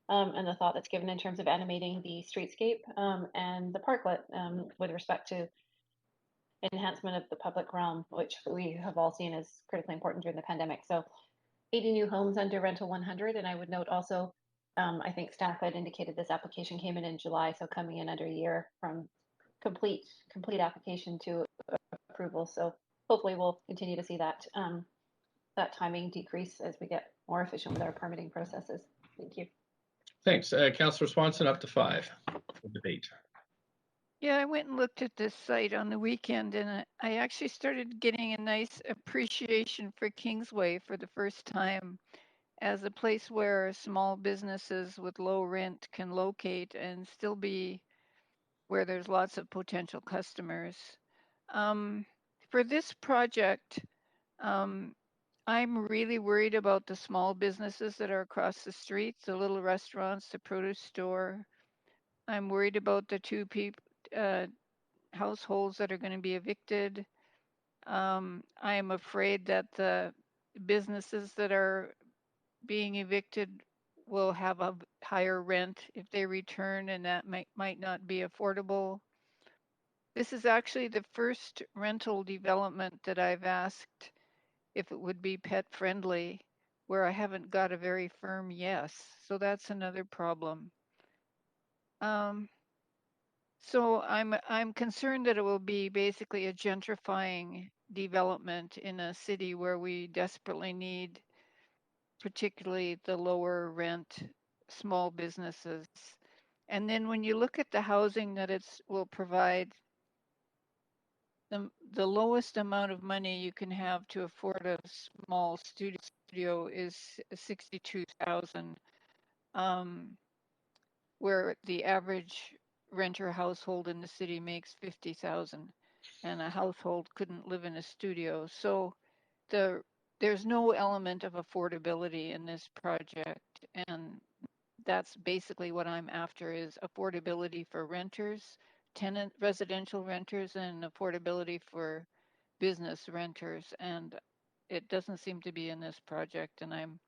and the thought that's given in terms of animating the streetscape and the parklet with respect to enhancement of the public realm, which we have all seen as critically important during the pandemic. So 80 new homes under Rental 100. And I would note also, I think staff had indicated this application came in July, so coming in under a year from complete application to approval. So hopefully we'll continue to see that that timing decrease as we get more efficient with our permitting processes. Thank you. Thanks. Councillor Swanson, up to 5 for debate. Yeah, I went and looked at this site on the weekend, and I actually started getting a nice appreciation for Kingsway for the first time as a place where small businesses with low rent can locate and still be where there's lots of potential customers. For this project, I'm really worried about the small businesses that are across the street, the little restaurants, the produce store. I'm worried about the two households that are going to be evicted. I am afraid that the businesses that are being evicted will have a higher rent if they return, and that might not be affordable. This is actually the first rental development that I've asked if it would be pet friendly, where I haven't got a very firm yes. So that's another problem. So I'm concerned that it will be basically a gentrifying development in a city where we desperately need particularly the lower rent small businesses. And then when you look at the housing that it will provide, the lowest amount of money you can have to afford a small studio is 62,000, where the average renter household in the city makes 50,000, and a household couldn't live in a studio. So there's no element of affordability in this project, and that's basically what I'm after, is affordability for renters, residential renters, and affordability for business renters. And it doesn't seem to be in this project, and I'm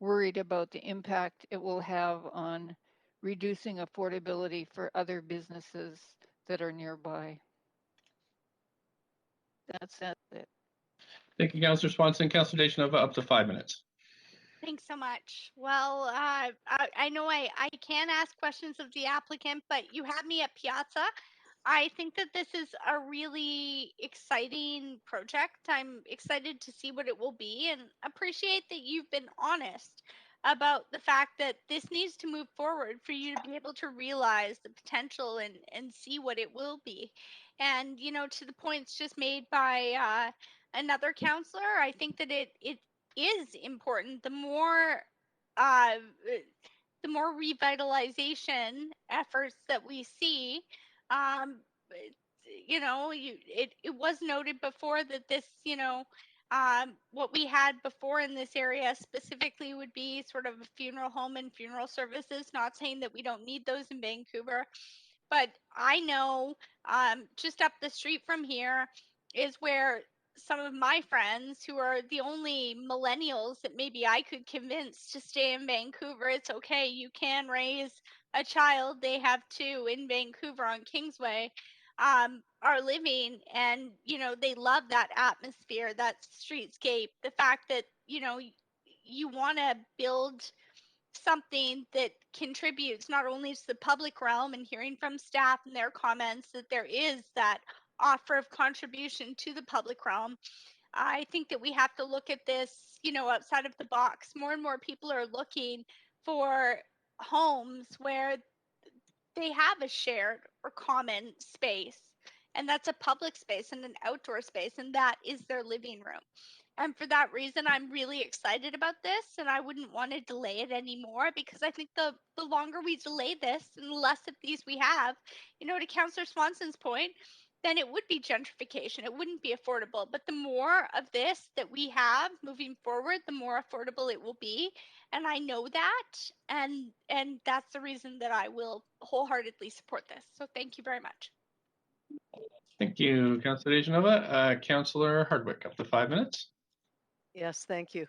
worried about the impact it will have on reducing affordability for other businesses that are nearby. That's it. Thank you, Councillor Swanson. Councillor Deshanova, up to 5 minutes. Thanks so much. Well, I know I can ask questions of the applicant, but you have me at Piazza. I think that this is a really exciting project. I'm excited to see what it will be and appreciate that you've been honest about the fact that this needs to move forward for you to be able to realize the potential and see what it will be. And, you know, to the points just made by another counselor, I think that it is important. Uh, the more revitalization efforts that we see, um, you know, it was noted before that this, you know, what we had before in this area specifically would be sort of a funeral home and funeral services. Not saying that we don't need those in Vancouver, but I know just up the street from here is where some of my friends who are the only millennials that maybe I could convince to stay in Vancouver, it's okay, you can raise a child. They have two in Vancouver on Kingsway, are living, and you know, they love that atmosphere, that streetscape, the fact that, you know, you want to build something that contributes not only to the public realm, and hearing from staff and their comments that there is that offer of contribution to the public realm. I think that we have to look at this, you know, outside of the box. More and more people are looking for homes where they have a shared or common space, and that's a public space and an outdoor space, and that is their living room. And for that reason, I'm really excited about this, and I wouldn't want to delay it anymore, because I think the longer we delay this and the less of these we have, you know, to Councillor Swanson's point, then it would be gentrification. It wouldn't be affordable. But the more of this that we have moving forward, the more affordable it will be. And I know that, and that's the reason that I will wholeheartedly support this. So thank you very much. Thank you, Councillor Deshanova. Councillor Hardwick, up to 5 minutes. Yes, thank you.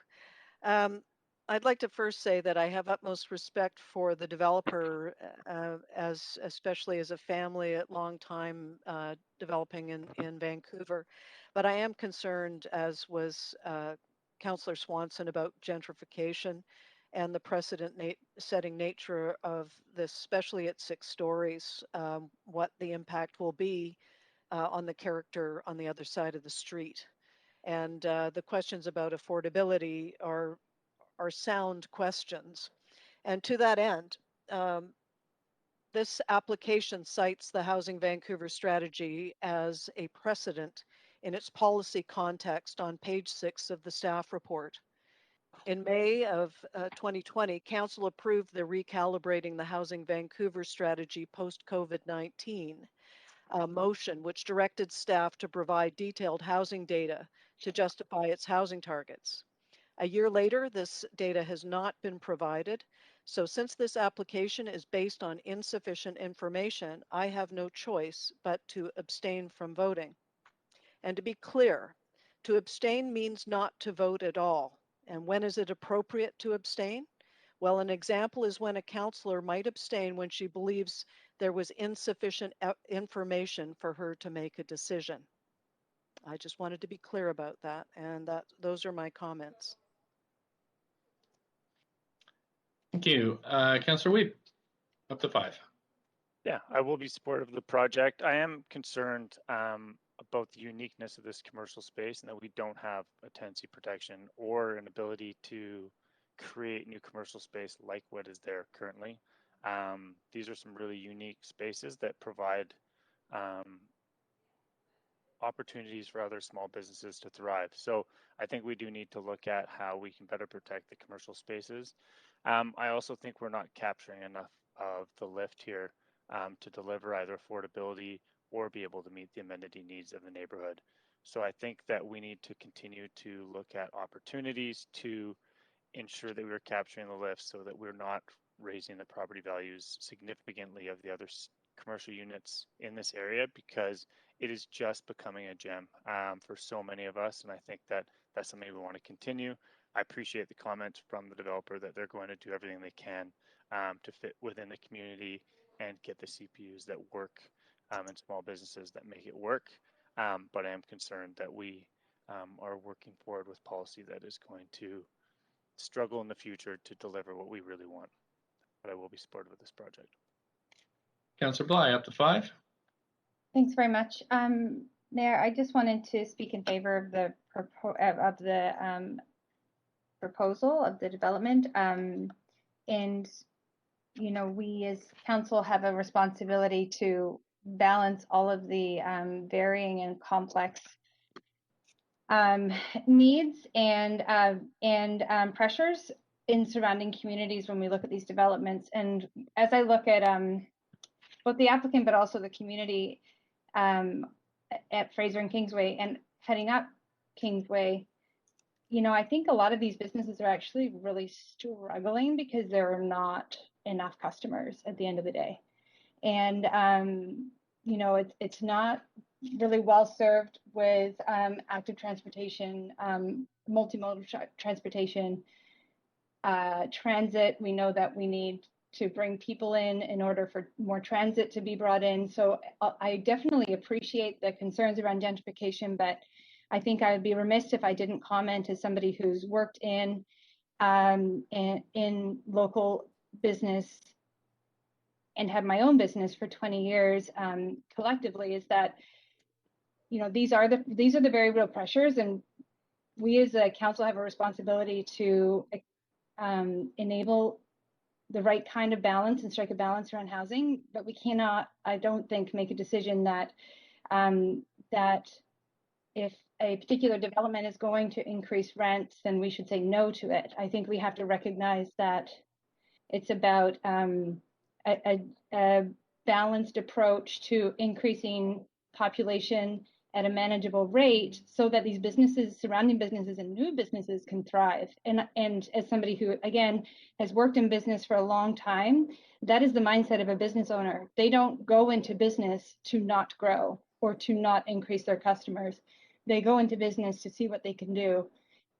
I'd like to first say that I have utmost respect for the developer, as especially as a family at long time developing in Vancouver. But I am concerned, as was Councillor Swanson, about gentrification and the precedent-setting nature of this, especially at 6 stories, what the impact will be on the character on the other side of the street. And the questions about affordability are sound questions. And to that end, this application cites the Housing Vancouver strategy as a precedent in its policy context on page 6 of the staff report. In May of 2020, Council approved the Recalibrating the Housing Vancouver strategy post-COVID-19 motion, which directed staff to provide detailed housing data to justify its housing targets. A year later, this data has not been provided. So since this application is based on insufficient information, I have no choice but to abstain from voting. And to be clear, to abstain means not to vote at all. And when is it appropriate to abstain? Well, an example is when a councillor might abstain when she believes there was insufficient information for her to make a decision. I just wanted to be clear about that, and those are my comments. Thank you. Councillor Weed, up to 5. Yeah, I will be supportive of the project. I am concerned about the uniqueness of this commercial space, and that we don't have a tenancy protection or an ability to create new commercial space like what is there currently. These are some really unique spaces that provide opportunities for other small businesses to thrive. So I think we do need to look at how we can better protect the commercial spaces. I also think we're not capturing enough of the lift here to deliver either affordability or be able to meet the amenity needs of the neighborhood. So I think that we need to continue to look at opportunities to ensure that we're capturing the lift, so that we're not raising the property values significantly of the other commercial units in this area, because it is just becoming a gem for so many of us. And I think that that's something we want to continue. I appreciate the comments from the developer that they're going to do everything they can to fit within the community and get the CPUs that work in small businesses that make it work. But I am concerned that we are working forward with policy that is going to struggle in the future to deliver what we really want. But I will be supportive of this project. Councillor Bly, up to 5. Thanks very much. Mayor, I just wanted to speak in favor of the proposal of the development. And, you know, we as council have a responsibility to balance all of the varying and complex needs and pressures in surrounding communities when we look at these developments. And as I look at both the applicant but also the community at Fraser and Kingsway and heading up Kingsway, you know, I think a lot of these businesses are actually really struggling because there are not enough customers at the end of the day. And, you know, it's not really well served with active transportation, multimodal transportation, transit. We know that we need to bring people in order for more transit to be brought in. So I definitely appreciate the concerns around gentrification, but I think I would be remiss if I didn't comment as somebody who's worked in local business and had my own business for 20 years collectively, is that, you know, these are the very real pressures, and we as a council have a responsibility to enable the right kind of balance and strike a balance around housing. But we cannot, I don't think, make a decision that that if a particular development is going to increase rents, then we should say no to it. I think we have to recognize that it's about a balanced approach to increasing population at a manageable rate so that these businesses, surrounding businesses and new businesses can thrive. And as somebody who, again, has worked in business for a long time, that is the mindset of a business owner. They don't go into business to not grow or to not increase their customers. They go into business to see what they can do.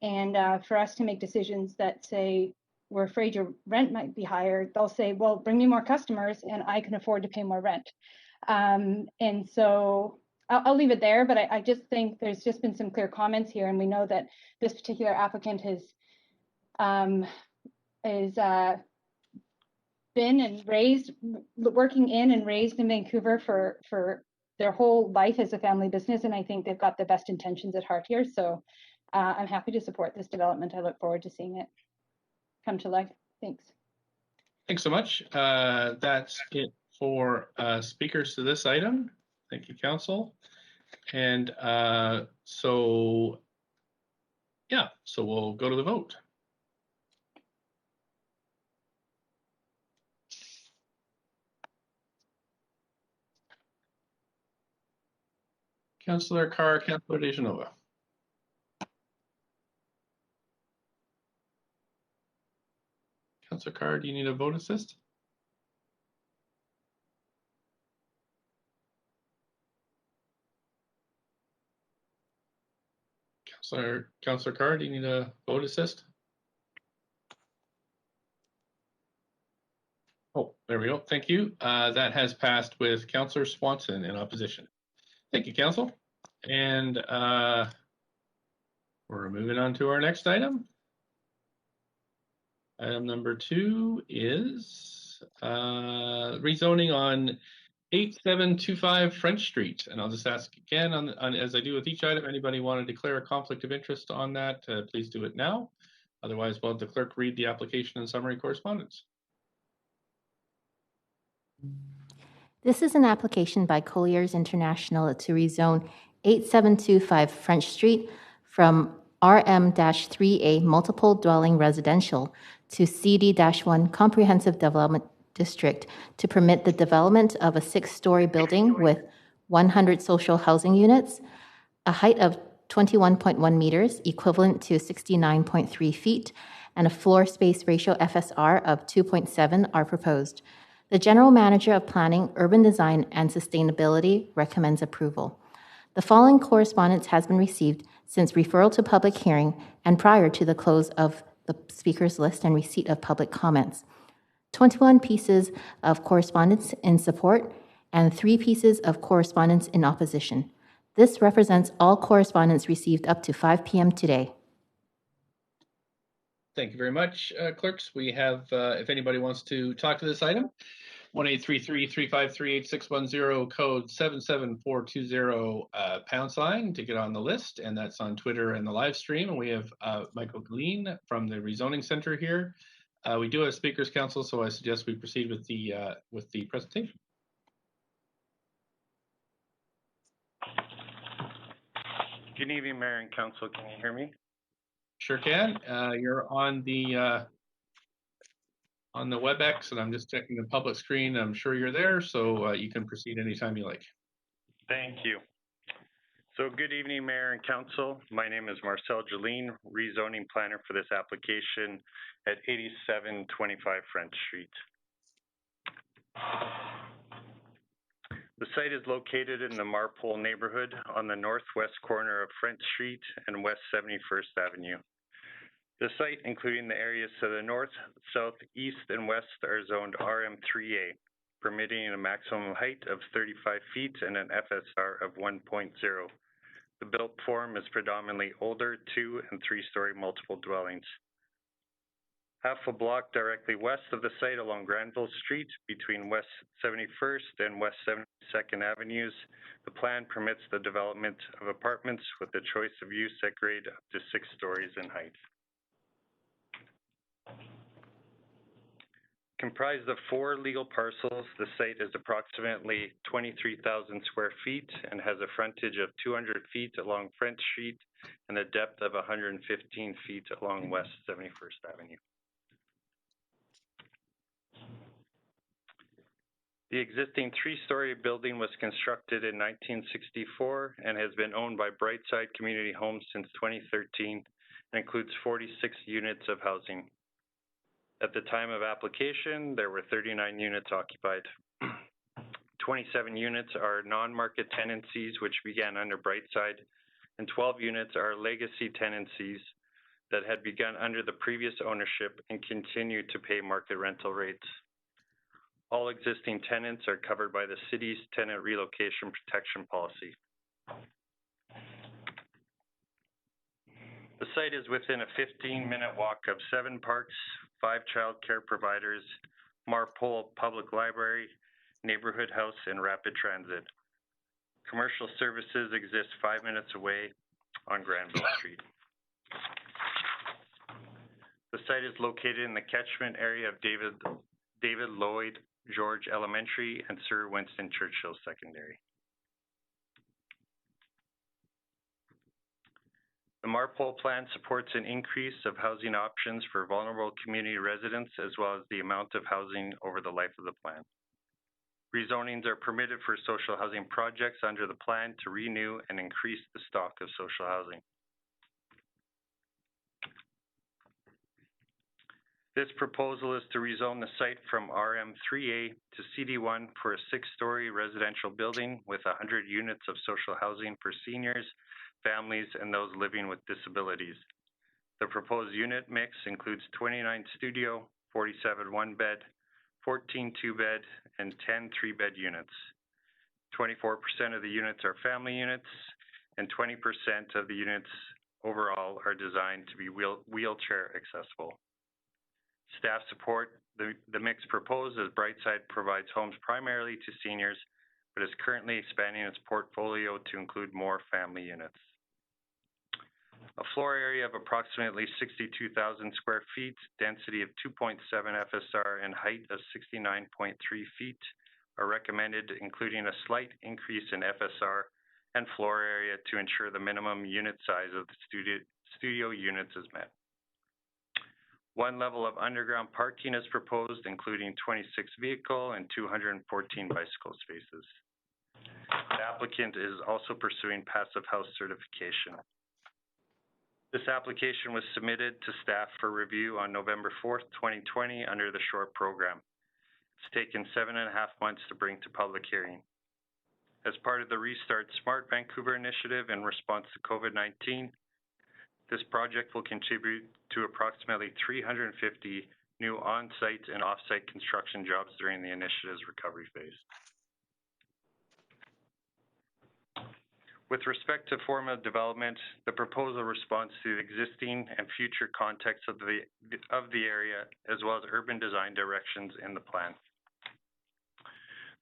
And for us to make decisions that say, we're afraid your rent might be higher, they'll say, well, bring me more customers and I can afford to pay more rent. And so I'll leave it there, but I just think there's just been some clear comments here, and we know that this particular applicant has been and raised, working in and raised in Vancouver for their whole life as a family business, and I think they've got the best intentions at heart here. So I'm happy to support this development. I look forward to seeing it come to life. Thanks. Thanks so much. That's it for speakers to this item. Thank you, Council. And so we'll go to the vote. Councillor Carr, Councillor Dejanova. Councillor Carr, do you need a vote assist? Councillor Carr, do you need a vote assist? Oh, there we go. Thank you. That has passed with Councillor Swanson in opposition. Thank you, Council. And we're moving on to our next item. Item number 2 is rezoning on 8725 French Street. And I'll just ask again, as I do with each item, anybody want to declare a conflict of interest on that, please do it now. Otherwise, we'll have the clerk read the application and summary correspondence. This is an application by Colliers International to rezone 8725 French Street from RM-3A multiple dwelling residential to CD-1 comprehensive development district to permit the development of a 6-story building with 100 social housing units, a height of 21.1 meters, equivalent to 69.3 feet, and a floor space ratio FSR of 2.7 are proposed. The General Manager of Planning, Urban Design, and Sustainability recommends approval. The following correspondence has been received since referral to public hearing and prior to the close of the speakers list and receipt of public comments. 21 pieces of correspondence in support and 3 pieces of correspondence in opposition. This represents all correspondence received up to 5 p.m. today. Thank you very much, clerks. We have, if anybody wants to talk to this item, 1-833-353-8610, code 77420, # to get on the list, and that's on Twitter and the live stream. And we have Michael Gleen from the Rezoning Center here. We do have Speakers Council, so I suggest we proceed with the presentation. Good evening, Mayor and Council. Can you hear me? Sure can. You're on the WebEx, and I'm just checking the public screen. I'm sure you're there, so you can proceed anytime you like. Thank you. So good evening, Mayor and Council. My name is Marcel Jeline, rezoning planner for this application at 8725 French Street. The site is located in the Marpole neighborhood on the northwest corner of French Street and West 71st Avenue. The site, including the areas to the north, south, east, and west, are zoned RM3A, permitting a maximum height of 35 feet and an FSR of 1.0. The built form is predominantly older 2- and 3-story multiple dwellings. Half a block directly west of the site along Granville Street between West 71st and West 72nd Avenues, the plan permits the development of apartments with the choice of use at grade up to 6 stories in height. Comprised of 4 legal parcels, the site is approximately 23,000 square feet and has a frontage of 200 feet along French Street and a depth of 115 feet along West 71st Avenue. The existing 3-story building was constructed in 1964 and has been owned by Brightside Community Homes since 2013 and includes 46 units of housing. At the time of application, there were 39 units occupied. 27 units are non-market tenancies, which began under Brightside, and 12 units are legacy tenancies that had begun under the previous ownership and continue to pay market rental rates. All existing tenants are covered by the city's tenant relocation protection policy. The site is within a 15-minute walk of 7 parks, 5 child care providers, Marpole Public Library, Neighborhood House, and Rapid Transit. Commercial services exist 5 minutes away on Granville Street. The site is located in the catchment area of David Lloyd George Elementary and Sir Winston Churchill Secondary. The Marpole plan supports an increase of housing options for vulnerable community residents as well as the amount of housing over the life of the plan. Rezonings are permitted for social housing projects under the plan to renew and increase the stock of social housing. This proposal is to rezone the site from RM3A to CD1 for a 6-story residential building with 100 units of social housing for seniors, families, and those living with disabilities. The proposed unit mix includes 29 studio, 47 1-bed, 14 2-bed, and 10 3-bed units. 24% of the units are family units, and 20% of the units overall are designed to be wheelchair accessible. Staff support the mix proposed as Brightside provides homes primarily to seniors, but is currently expanding its portfolio to include more family units. A floor area of approximately 62,000 square feet, density of 2.7 FSR, and height of 69.3 feet are recommended, including a slight increase in FSR and floor area to ensure the minimum unit size of the studio units is met. 1 level of underground parking is proposed, including 26 vehicle and 214 bicycle spaces. The applicant is also pursuing passive house certification. This application was submitted to staff for review on November 4th, 2020 under the SHORT program. It's taken 7.5 months to bring to public hearing. As part of the Restart Smart Vancouver initiative in response to COVID-19, this project will contribute to approximately 350 new on-site and off-site construction jobs during the initiative's recovery phase. With respect to formal development, the proposal responds to the existing and future context of the area, as well as urban design directions in the plan.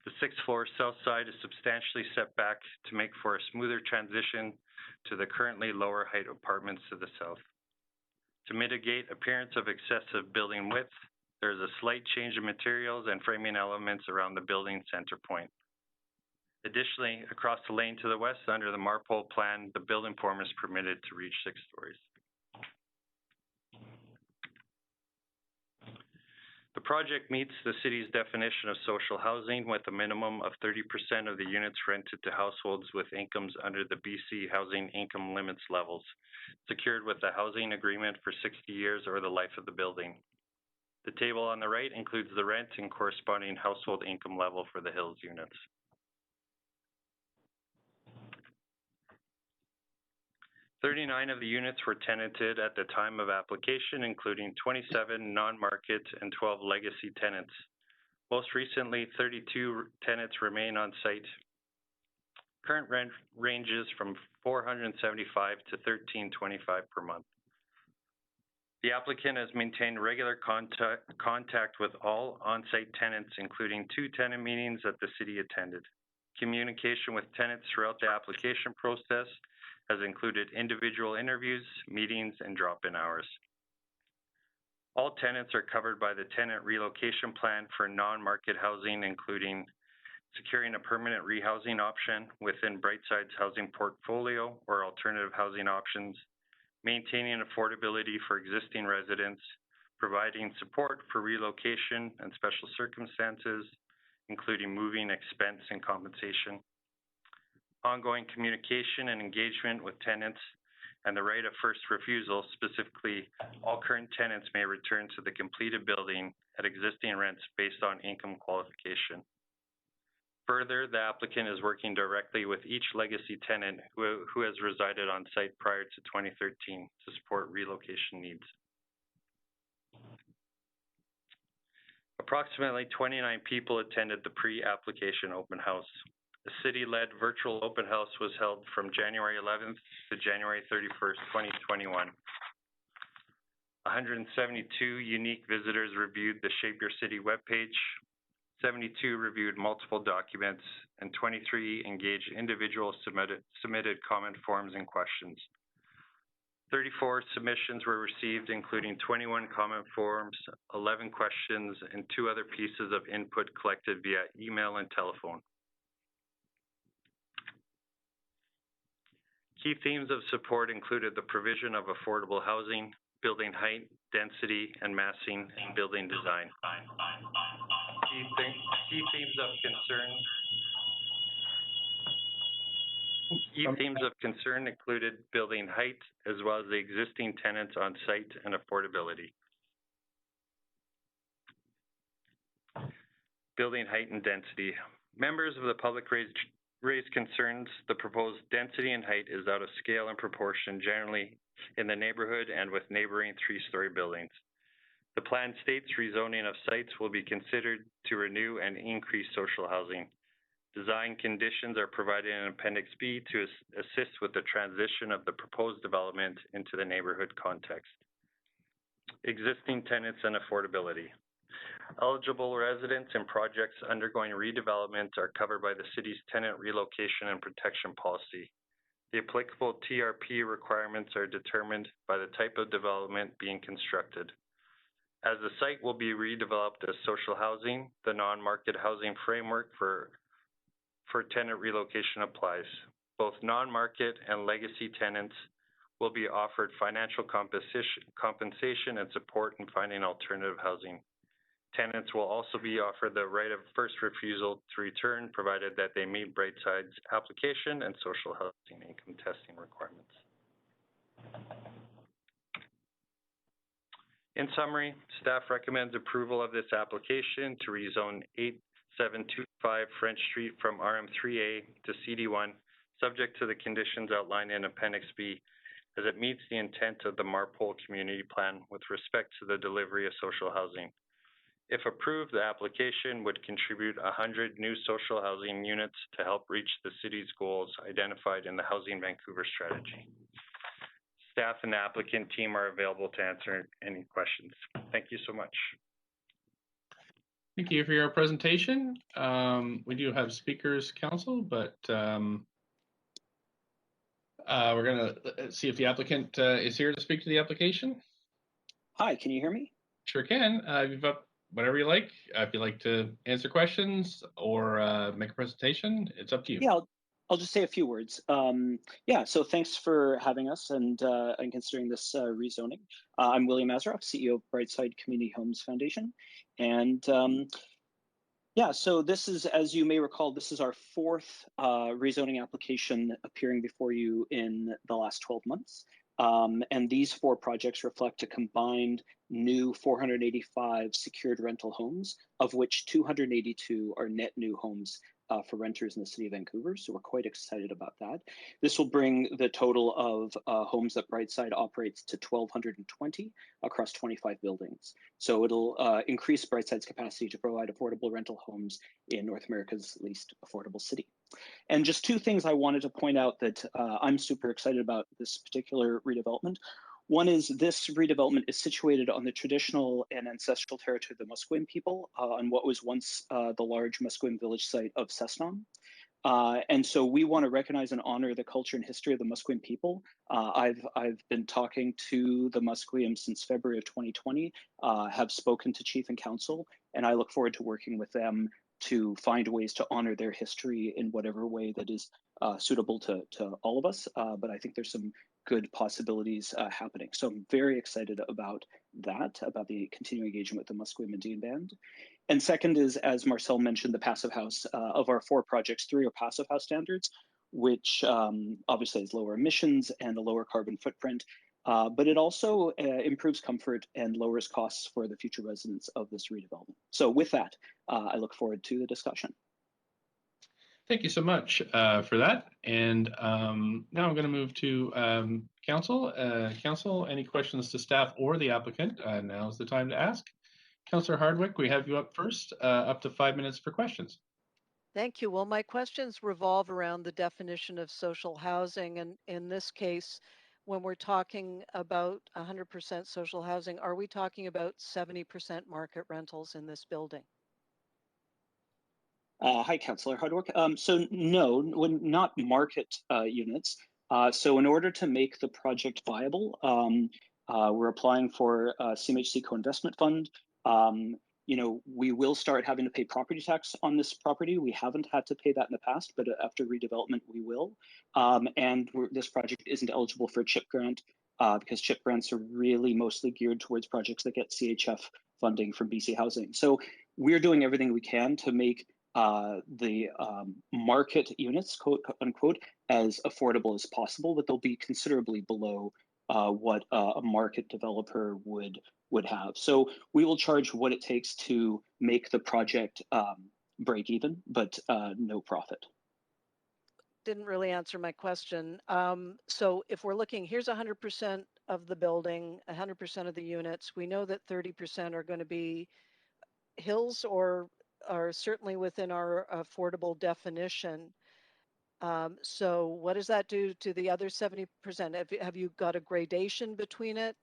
The sixth-floor south side is substantially set back to make for a smoother transition to the currently lower height apartments to the south. To mitigate appearance of excessive building width, there is a slight change in materials and framing elements around the building center point. Additionally, across the lane to the west, under the Marpole plan, the building form is permitted to reach 6 stories. The project meets the city's definition of social housing with a minimum of 30% of the units rented to households with incomes under the BC Housing Income Limits levels, secured with a housing agreement for 60 years or the life of the building. The table on the right includes the rent and corresponding household income level for the Hills units. 39 of the units were tenanted at the time of application, including 27 non-market and 12 legacy tenants. Most recently, 32 tenants remain on site. Current rent ranges from $475 to $1,325 per month. The applicant has maintained regular contact with all on-site tenants, including 2 tenant meetings that the city attended. Communication with tenants throughout the application process has included individual interviews, meetings, and drop-in hours. All tenants are covered by the tenant relocation plan for non-market housing, including securing a permanent rehousing option within Brightside's housing portfolio or alternative housing options, maintaining affordability for existing residents, providing support for relocation and special circumstances, including moving expense and compensation, ongoing communication and engagement with tenants, and the right of first refusal. Specifically, all current tenants may return to the completed building at existing rents based on income qualification. Further, the applicant is working directly with each legacy tenant who has resided on site prior to 2013 to support relocation needs. Approximately 29 people attended the pre-application open house. A city-led virtual open house was held from January 11th to January 31st, 2021. 172 unique visitors reviewed the Shape Your City webpage, 72 reviewed multiple documents, and 23 engaged individuals submitted comment forms and questions. 34 submissions were received, including 21 comment forms, 11 questions, and 2 other pieces of input collected via email and telephone. Key themes of support included the provision of affordable housing, building height, density, and massing, and building design. Key themes of concern included building height, as well as the existing tenants on site, and affordability. Building height and density. Members of the public raised concerns the proposed density and height is out of scale and proportion generally in the neighborhood and with neighboring 3-story buildings. The plan states rezoning of sites will be considered to renew and increase social housing. Design conditions are provided in Appendix B to assist with the transition of the proposed development into the neighborhood context. Existing tenants and affordability. Eligible residents and projects undergoing redevelopment are covered by the city's tenant relocation and protection policy. The applicable TRP requirements are determined by the type of development being constructed. As the site will be redeveloped as social housing, the non-market housing framework for tenant relocation applies. Both non-market and legacy tenants will be offered financial compensation and support in finding alternative housing. Tenants will also be offered the right of first refusal to return, provided that they meet Brightside's application and social housing income testing requirements. In summary, staff recommends approval of this application to rezone 725 French Street from RM3A to CD1, subject to the conditions outlined in Appendix B, as it meets the intent of the Marpole Community Plan with respect to the delivery of social housing. If approved, the application would contribute 100 new social housing units to help reach the city's goals identified in the Housing Vancouver strategy. Staff and the applicant team are available to answer any questions. Thank you so much. Thank you for your presentation. We do have speakers, council, but we're going to see if the applicant is here to speak to the application. Hi, can you hear me? Sure can. You've got whatever you like. If you'd like to answer questions or make a presentation, it's up to you. Yeah, I'll just say a few words. Yeah, so thanks for having us and considering this rezoning. I'm William Azaroff, CEO of Brightside Community Homes Foundation. And yeah, so this is, as you may recall, this is our fourth rezoning application appearing before you in the last 12 months. And these four projects reflect a combined new 485 secured rental homes, of which 282 are net new homes for renters in the city of Vancouver. So we're quite excited about that. This will bring the total of homes that Brightside operates to 1,220 across 25 buildings. So it'll increase Brightside's capacity to provide affordable rental homes in North America's least affordable city. And just two things I wanted to point out that I'm super excited about this particular redevelopment. One is this redevelopment is situated on the traditional and ancestral territory of the Musqueam people on what was once the large Musqueam village site of Cessnock. And so we want to recognize and honor the culture and history of the Musqueam people. I've been talking to the Musqueam since February of 2020, have spoken to Chief and Council, and I look forward to working with them to find ways to honor their history in whatever way that is suitable to all of us. But I think there's some good possibilities happening. So I'm very excited about that, about the continuing engagement with the Musqueam Indian Band. And second is, as Marcel mentioned, the passive house. Of our four projects, three are passive house standards, which obviously has lower emissions and a lower carbon footprint. But it also improves comfort and lowers costs for the future residents of this redevelopment. So with that, I look forward to the discussion. Thank you so much for that. And now I'm going to move to council. Council, any questions to staff or the applicant? Now's the time to ask. Councillor Hardwick, we have you up first, up to 5 minutes for questions. Thank you. Well, my questions revolve around the definition of social housing. And in this case, when we're talking about 100% social housing, are we talking about 70% market rentals in this building? Hi, Councillor Hardwick. So no, not market units. So in order to make the project viable, we're applying for a CMHC co-investment fund. You know, we will start having to pay property tax on this property. We haven't had to pay that in the past, but after redevelopment, we will. And this project isn't eligible for a CHIP grant because CHIP grants are really mostly geared towards projects that get CHF funding from BC Housing. So we're doing everything we can to make the market units, quote unquote, as affordable as possible, but they'll be considerably below what a market developer would have. So we will charge what it takes to make the project break even, but no profit. Didn't really answer my question. So if we're looking, here's 100% of the building, 100% of the units. We know that 30% are going to be hills or are certainly within our affordable definition. So what does that do to the other 70%? Have you got a gradation between it?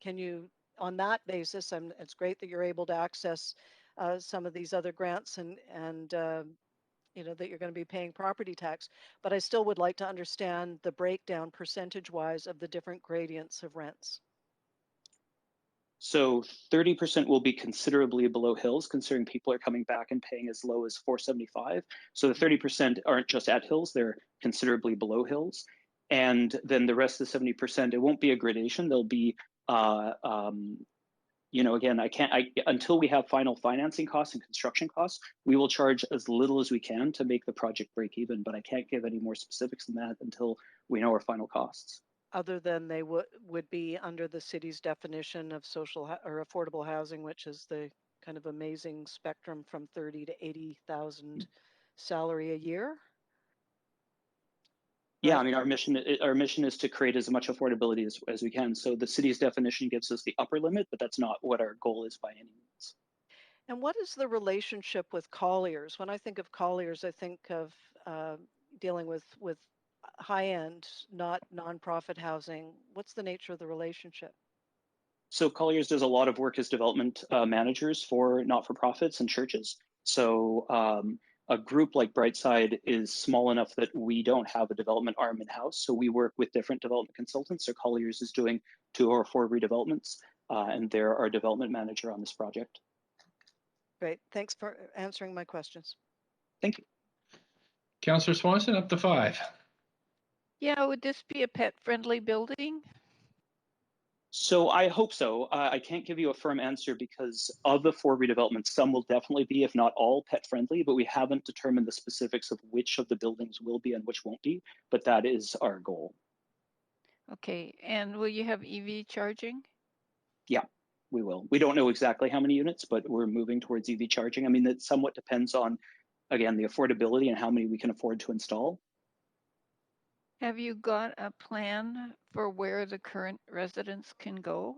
Can you, on that basis, it's great that you're able to access some of these other grants and you know, that you're going to be paying property tax, but I still would like to understand the breakdown percentage-wise of the different gradients of rents. So 30% will be considerably below hills, considering people are coming back and paying as low as $475. So the 30% aren't just at hills, they're considerably below hills. And then the rest of the 70%, it won't be a gradation. There'll be, you know, again, until we have final financing costs and construction costs, we will charge as little as we can to make the project break even, but I can't give any more specifics than that until we know our final costs. Other than they would be under the city's definition of social or affordable housing, which is the kind of amazing spectrum from 30 to 80,000 salary a year. Yeah, I mean, our mission is to create as much affordability as we can. So the city's definition gives us the upper limit, but that's not what our goal is by any means. And what is the relationship with Colliers? When I think of Colliers, I think of dealing with high-end, not nonprofit housing. What's the nature of the relationship? So Colliers does a lot of work as development managers for not-for-profits and churches. So a group like Brightside is small enough that we don't have a development arm in-house. So we work with different development consultants. So Colliers is doing 2 or 4 redevelopments, and they're our development manager on this project. Great. Thanks for answering my questions. Thank you. Councillor Swanson, up to 5. Yeah, would this be a pet-friendly building? So I hope so. I can't give you a firm answer because of the 4 redevelopments, some will definitely be, if not all, pet friendly, but we haven't determined the specifics of which of the buildings will be and which won't be, but that is our goal. Okay, and will you have EV charging? Yeah, we will. We don't know exactly how many units, but we're moving towards EV charging. I mean, that somewhat depends on, again, the affordability and how many we can afford to install. Have you got a plan for where the current residents can go?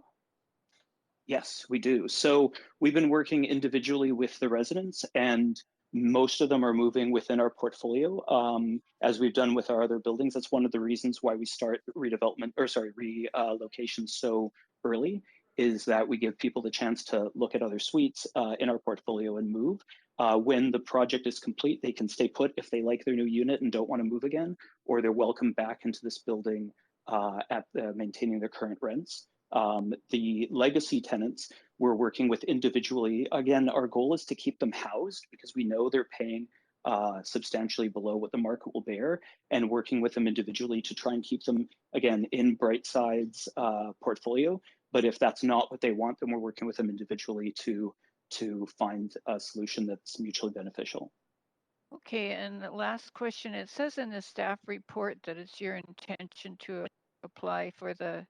Yes, we do. So we've been working individually with the residents, and most of them are moving within our portfolio, as we've done with our other buildings. That's one of the reasons why we start relocation so early, is that we give people the chance to look at other suites in our portfolio and move. When the project is complete, they can stay put if they like their new unit and don't want to move again, or they're welcome back into this building at maintaining their current rents. The legacy tenants we're working with individually. Again, our goal is to keep them housed because we know they're paying substantially below what the market will bear, and working with them individually to try and keep them, again, in Brightside's portfolio. But if that's not what they want, then we're working with them individually to find a solution that's mutually beneficial. Okay, and the last question, it says in the staff report that it's your intention to apply for the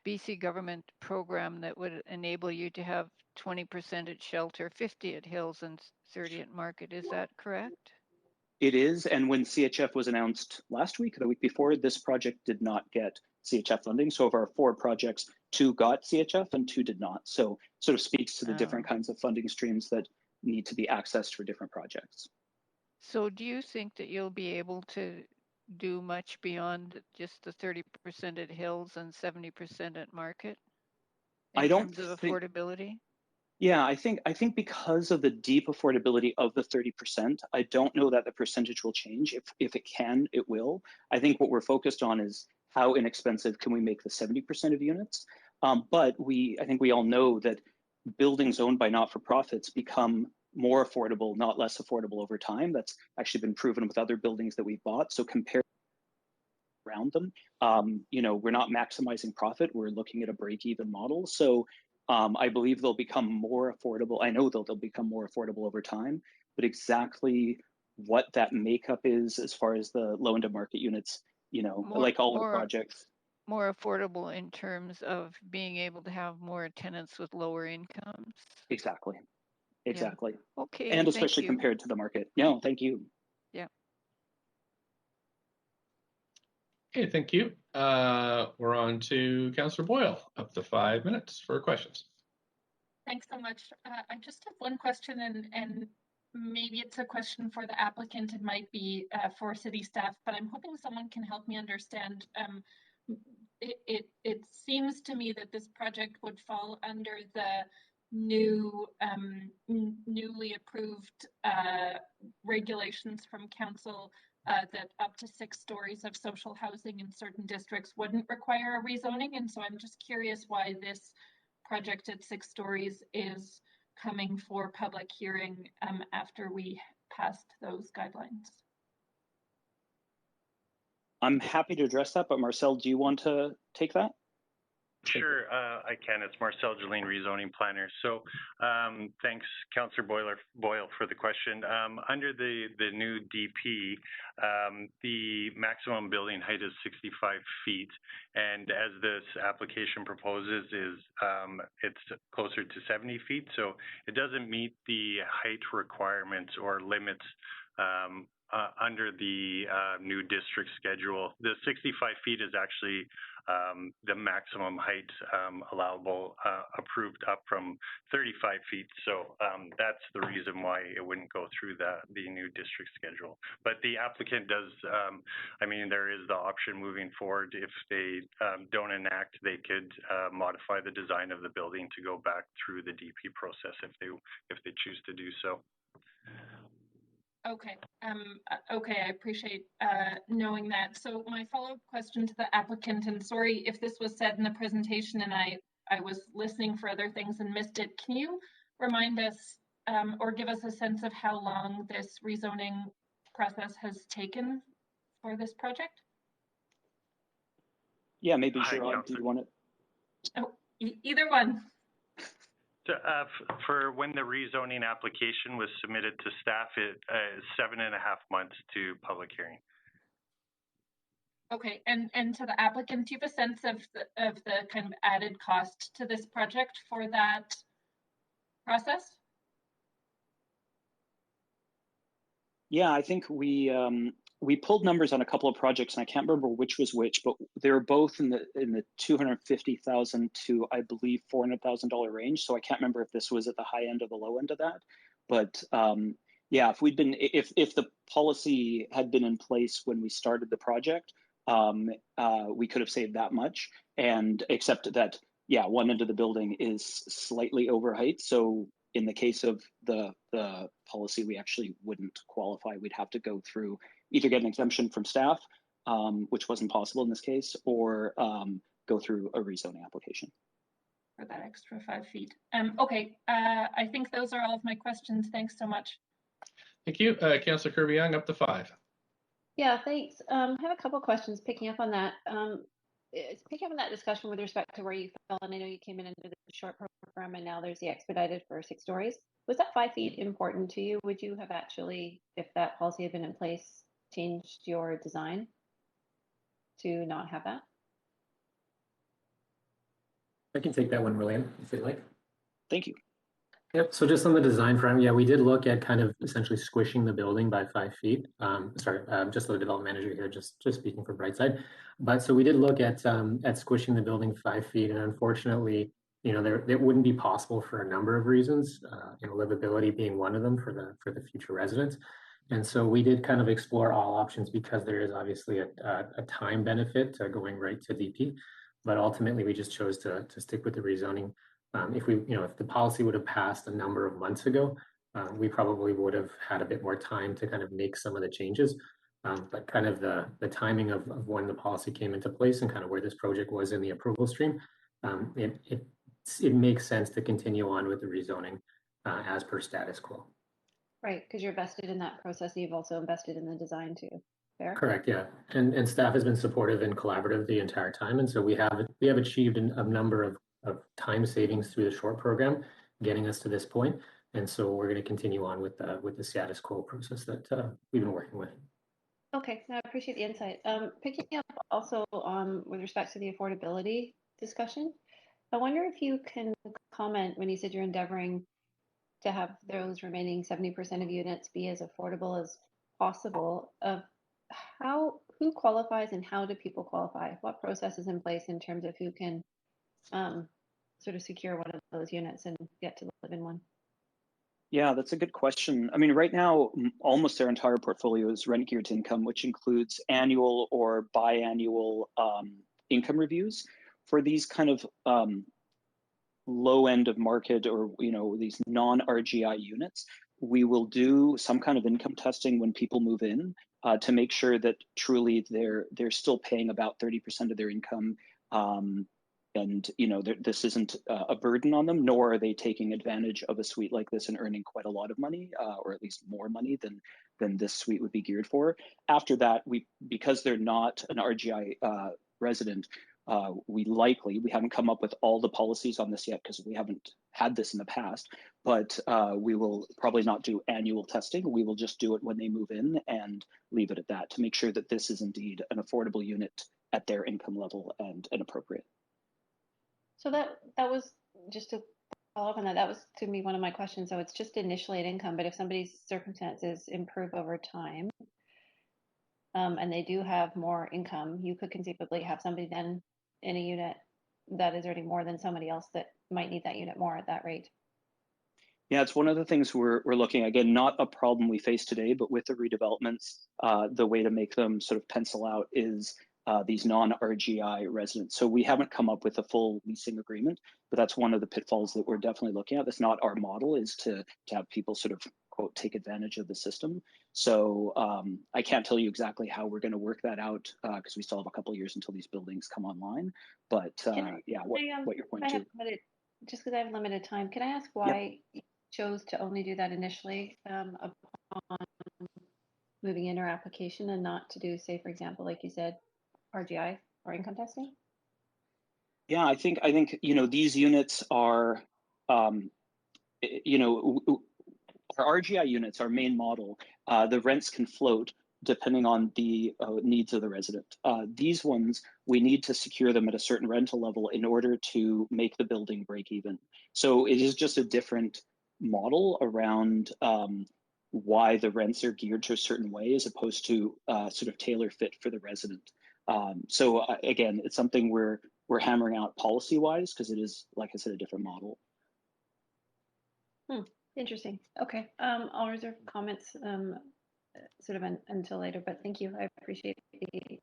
BC government program that would enable you to have 20% at Shelter, 50 at Hills, and 30 at Market. Is that correct? It is, and when CHF was announced last week, or the week before, this project did not get CHF funding. So of our 4 projects, 2 got CHF and 2 did not. So sort of speaks to the different kinds of funding streams that need to be accessed for different projects. So do you think that you'll be able to do much beyond just the 30% at Hills and 70% at Market in terms of affordability? Yeah, I think because of the deep affordability of the 30%, I don't know that the percentage will change. If it can, it will. I think what we're focused on is how inexpensive can we make the 70% of units. But I think we all know that buildings owned by not-for-profits become more affordable, not less affordable over time. That's actually been proven with other buildings that we've bought. So compare around them, we're not maximizing profit. We're looking at a break-even model. So I believe they'll become more affordable. I know they'll become more affordable over time, but exactly what that makeup is as far as the low end of market units, like all our projects. More affordable in terms of being able to have more tenants with lower incomes. Exactly. Yeah. Okay. And especially compared to the market. No, thank you. Yeah. Okay, thank you. We're on to Councillor Boyle, up to 5 minutes for questions. Thanks so much. I just have one question, and maybe it's a question for the applicant. It might be for city staff, but I'm hoping someone can help me understand. It seems to me that this project would fall under the newly approved regulations from council that up to 6 stories of social housing in certain districts wouldn't require a rezoning. And so I'm just curious why this project at 6 stories is coming for public hearing after we passed those guidelines. I'm happy to address that, but Marcel, do you want to take that? Sure, I can. It's Marcel Jolene, rezoning planner. So thanks, Councillor Boyle, for the question. Under the new DP, the maximum building height is 65 feet. And as this application proposes is it's closer to 70 feet. So it doesn't meet the height requirements or limits under the new district schedule. The 65 feet is actually the maximum height allowable, approved up from 35 feet. So that's the reason why it wouldn't go through the new district schedule. But the applicant does, I mean, there is the option moving forward. If they don't enact, they could modify the design of the building to go back through the DP process if they choose to do so. Okay. Okay, I appreciate knowing that. So my follow-up question to the applicant, and sorry if this was said in the presentation and I was listening for other things and missed it. Can you remind us or give us a sense of how long this rezoning process has taken for this project? Yeah, maybe Gerard, do you want it? Oh, either one. So, for when the rezoning application was submitted to staff, it is 7.5 months to public hearing. Okay, and to the applicant, do you have a sense of the kind of added cost to this project for that process? Yeah, I think we pulled numbers on a couple of projects, and I can't remember which was which, but they were both in the $250,000 to, I believe, $400,000 range. So I can't remember if this was at the high end or the low end of that. But yeah, if the policy had been in place when we started the project, we could have saved that much. And except that, yeah, one end of the building is slightly over height. So in the case of the policy, we actually wouldn't qualify. We'd have to go through either get an exemption from staff, which wasn't possible in this case, or go through a rezoning application. For that extra 5 feet. Okay, I think those are all of my questions. Thanks so much. Thank you. Councillor Kirby-Young, up to 5. Yeah, thanks. I have a couple questions picking up on that. Picking up on that discussion with respect to where you fell, and I know you came in under the short program and now there's the expedited for 6 stories. Was that 5 feet important to you? Would you have actually, if that policy had been in place, changed your design to not have that? I can take that one, William, if you'd like. Thank you. Yep, so just on the design front, yeah, we did look at kind of essentially squishing the building by 5 feet. Just the development manager here, just speaking for Brightside. But so we did look at squishing the building 5 feet, and unfortunately, you know, it wouldn't be possible for a number of reasons, you know, livability being one of them for the future residents. And so we did kind of explore all options because there is obviously a time benefit to going right to DP. But ultimately, we just chose to stick with the rezoning. If the policy would have passed a number of months ago, we probably would have had a bit more time to kind of make some of the changes. But kind of the timing of when the policy came into place and kind of where this project was in the approval stream, it makes sense to continue on with the rezoning as per status quo. Right, because you're vested in that process. You've also invested in the design too. Fair? Correct, yeah. And staff has been supportive and collaborative the entire time. And so we have achieved a number of time savings through the short program, getting us to this point. And so we're going to continue on with the status quo process that we've been working with. Okay, I appreciate the insight. Picking up also with respect to the affordability discussion, I wonder if you can comment when you said you're endeavoring to have those remaining 70% of units be as affordable as possible. Who qualifies and how do people qualify? What process is in place in terms of who can sort of secure one of those units and get to live in one? Yeah, that's a good question. I mean, right now, almost our entire portfolio is rent geared to income, which includes annual or biannual income reviews. For these kind of low end of market or, you know, these non-RGI units, we will do some kind of income testing when people move in to make sure that truly they're still paying about 30% of their income. And, you know, this isn't a burden on them, nor are they taking advantage of a suite like this and earning quite a lot of money, or at least more money than this suite would be geared for. After that, because they're not an RGI resident, we haven't come up with all the policies on this yet because we haven't had this in the past, but we will probably not do annual testing. We will just do it when they move in and leave it at that to make sure that this is indeed an affordable unit at their income level and appropriate. So that was just to follow up on that. That was to me one of my questions. So it's just initially at income, but if somebody's circumstances improve over time, and they do have more income, you could conceivably have somebody then in a unit that is earning more than somebody else that might need that unit more at that rate. Yeah, it's one of the things we're looking at. Again, not a problem we face today, but with the redevelopments, the way to make them sort of pencil out is these non-RGI residents. So we haven't come up with a full leasing agreement, but that's one of the pitfalls that we're definitely looking at. That's not our model, is to have people sort of, quote, take advantage of the system. So I can't tell you exactly how we're going to work that out because we still have a couple of years until these buildings come online. But yeah, what you're pointing to. Just because I have limited time, can I ask why you chose to only do that initially upon moving in our application and not to do, say, for example, like you said, RGI or income testing? Yeah, I think these units are, our RGI units, our main model. The rents can float depending on the needs of the resident. These ones, we need to secure them at a certain rental level in order to make the building break even. So it is just a different model around why the rents are geared to a certain way as opposed to sort of tailor fit for the resident. So again, it's something we're hammering out policy wise because it is, like I said, a different model. Interesting. Okay. I'll reserve comments sort of until later, but thank you. I appreciate the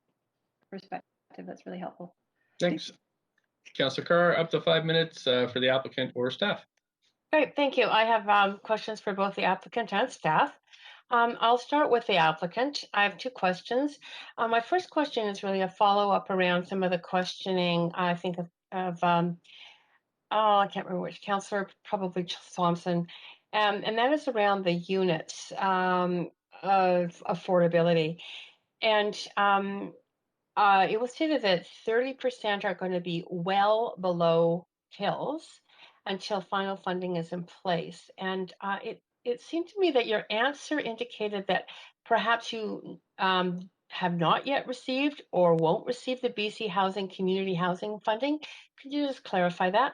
perspective. That's really helpful. Thanks. Councillor Carr, up to 5 minutes for the applicant or staff. Great, thank you. I have questions for both the applicant and staff. I'll start with the applicant. I have two questions. My first question is really a follow-up around some of the questioning, I think, of I can't remember which, Councillor, probably Thompson, and that is around the units of affordability. And it was stated that 30% are going to be well below hills until final funding is in place. And it seemed to me that your answer indicated that perhaps you have not yet received or won't receive the BC Housing Community Housing funding. Could you just clarify that?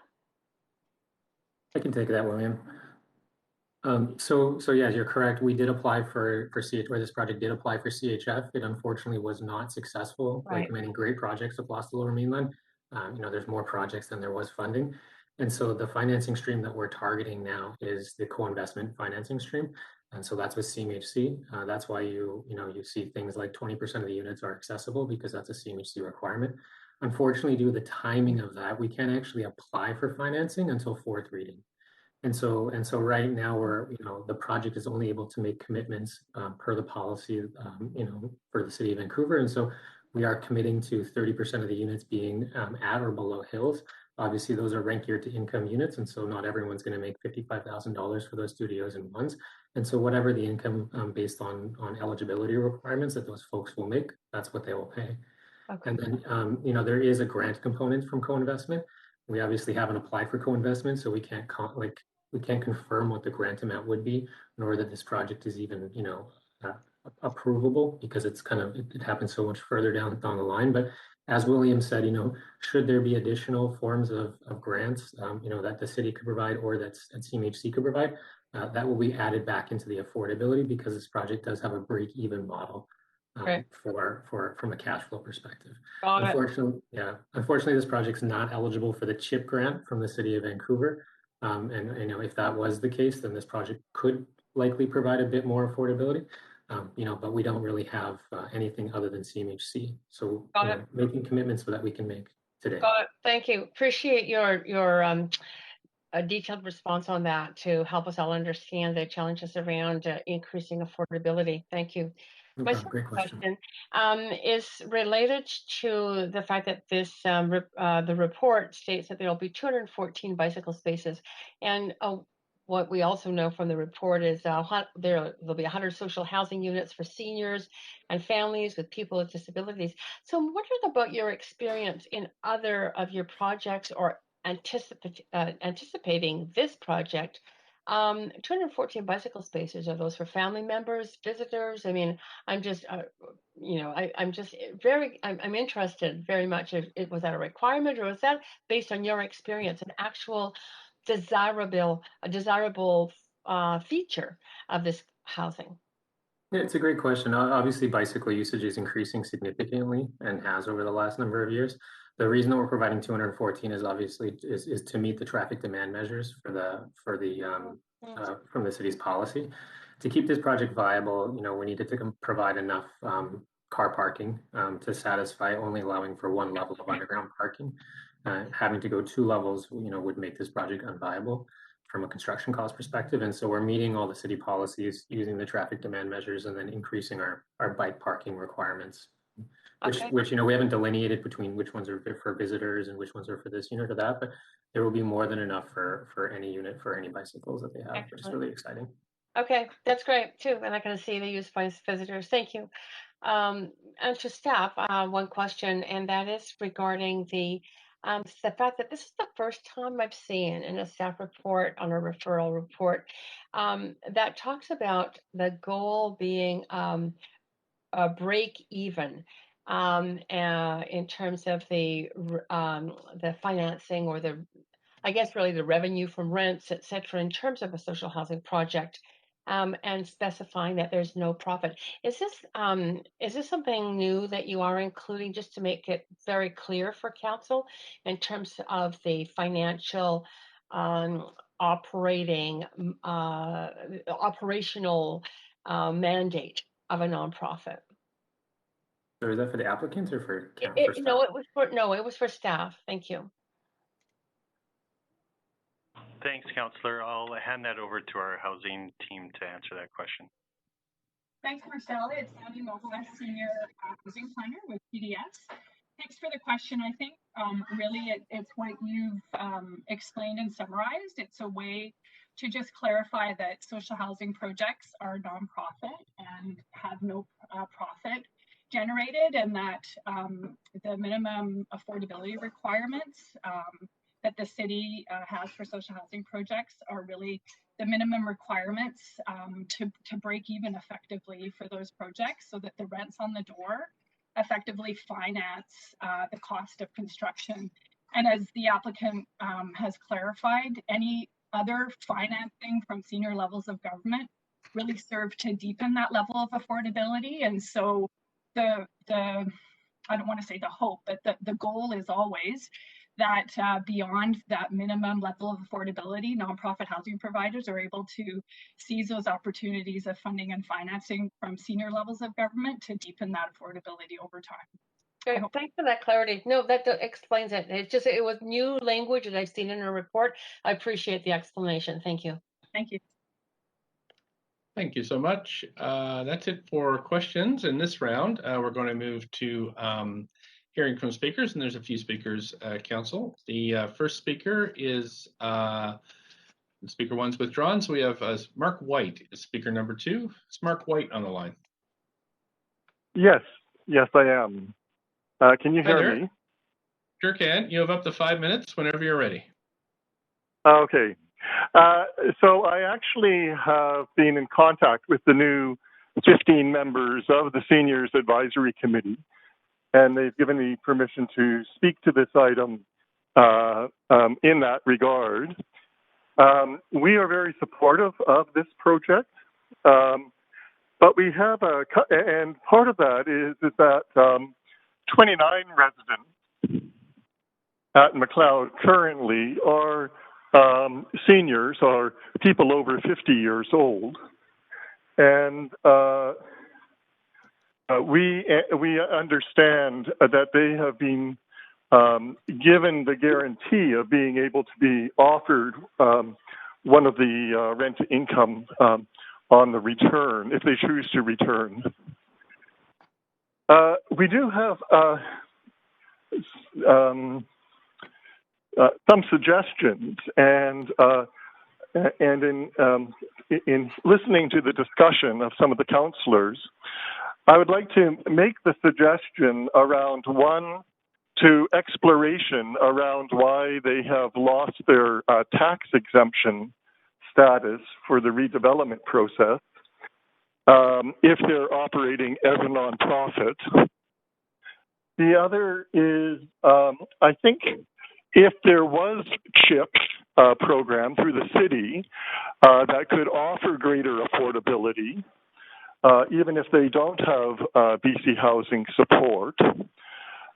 I can take that, William. So yeah, you're correct. We did apply for CHF, or this project did apply for CHF. It unfortunately was not successful, like many great projects across the Lower Mainland. There's more projects than there was funding. And so the financing stream that we're targeting now is the co-investment financing stream. And so that's with CMHC. That's why you see things like 20% of the units are accessible because that's a CMHC requirement. Unfortunately, due to the timing of that, we can't actually apply for financing until fourth reading. And so right now the project is only able to make commitments per the policy, for the city of Vancouver. And so we are committing to 30% of the units being at or below hills. Obviously, those are rent geared to income units. And so not everyone's going to make $55,000 for those studios in ones. And so whatever the income based on eligibility requirements that those folks will make, that's what they will pay. Okay. And then, there is a grant component from co-investment. We obviously haven't applied for co-investment, so we can't confirm what the grant amount would be, nor that this project is even, approvable because it's it happens so much further down the line. But as William said, should there be additional forms of grants, that the city could provide or that CMHC could provide, that will be added back into the affordability because this project does have a break-even model. From a cash flow perspective. Unfortunately, this project's not eligible for the CHIP grant from the City of Vancouver. And if that was the case, then this project could likely provide a bit more affordability. But we don't really have anything other than CMHC. So making commitments so that we can make today. Got it. Thank you. Appreciate your a detailed response on that to help us all understand the challenges around increasing affordability. Thank you. My second question is related to the fact that the report states that there will be 214 bicycle spaces. And what we also know from the report is there'll be 100 social housing units for seniors and families with people with disabilities. So I'm wondering about your experience in other of your projects or anticipating this project. 214 bicycle spaces, are those for family members, visitors? I mean, I'm just, I'm just I'm interested very much. If was that a requirement, or was that based on your experience, an actual desirable feature of this housing? Yeah, it's a great question. Obviously, bicycle usage is increasing significantly and has over the last number of years. The reason that we're providing 214 is obviously is to meet the traffic demand measures from the city's policy. To keep this project viable, we needed to provide enough car parking to satisfy only allowing for one level of underground parking. Having to go 2 levels, would make this project unviable from a construction cost perspective. And so we're meeting all the city policies using the traffic demand measures and then increasing our bike parking requirements, which we haven't delineated between which ones are for visitors and which ones are for this unit or that, but there will be more than enough for any unit for any bicycles that they have, which is really exciting. Okay, that's great too. And I can see the use by visitors. Thank you. And to staff, one question, and that is regarding the fact that this is the first time I've seen in a staff report on a referral report that talks about the goal being a break even in terms of the financing or I guess really the revenue from rents, et cetera, in terms of a social housing project, and specifying that there's no profit. Is this something new that you are including, just to make it very clear for council in terms of the financial operational mandate of a nonprofit? So is that for the applicants or for staff? No, it was for staff. Thank you. Thanks, Councillor. I'll hand that over to our housing team to answer that question. Thanks, Marcel. It's Sandy Mobiles, Senior Housing Planner with PDS. Thanks for the question. I think really it's what you've explained and summarized. It's a way to just clarify that social housing projects are nonprofit and have no profit generated, and that the minimum affordability requirements that the city has for social housing projects are really the minimum requirements to break even effectively for those projects, so that the rents on the door effectively finance the cost of construction. And as the applicant has clarified, any other financing from senior levels of government really serve to deepen that level of affordability. And so the I don't want to say the hope, but the goal is always that beyond that minimum level of affordability, nonprofit housing providers are able to seize those opportunities of funding and financing from senior levels of government to deepen that affordability over time. Great, thanks for that clarity. No, that explains it. It was new language that I've seen in a report. I appreciate the explanation. Thank you. Thank you. Thank you so much. That's it for questions in this round. We're going to move to hearing from speakers, and there's a few speakers, Council. The first speaker is speaker one's withdrawn, so we have Mark White is speaker number 2. Is Mark White on the line? Yes, I am. Can you hear me? Sure can. You have up to 5 minutes whenever you're ready. Okay. So I actually have been in contact with the new 15 members of the Seniors Advisory Committee, and they've given me permission to speak to this item in that regard. We are very supportive of this project, but we have and part of that is that 29 residents at McLeod currently are seniors, or people over 50 years old, and we understand that they have been given the guarantee of being able to be offered one of the rent to income on the return, if they choose to return. We do have some suggestions, and and in listening to the discussion of some of the councillors, I would like to make the suggestion around to exploration around why they have lost their tax exemption status for the redevelopment process if they're operating as a nonprofit. The other is, I think if there was CHIP program through the city that could offer greater affordability, even if they don't have BC Housing support,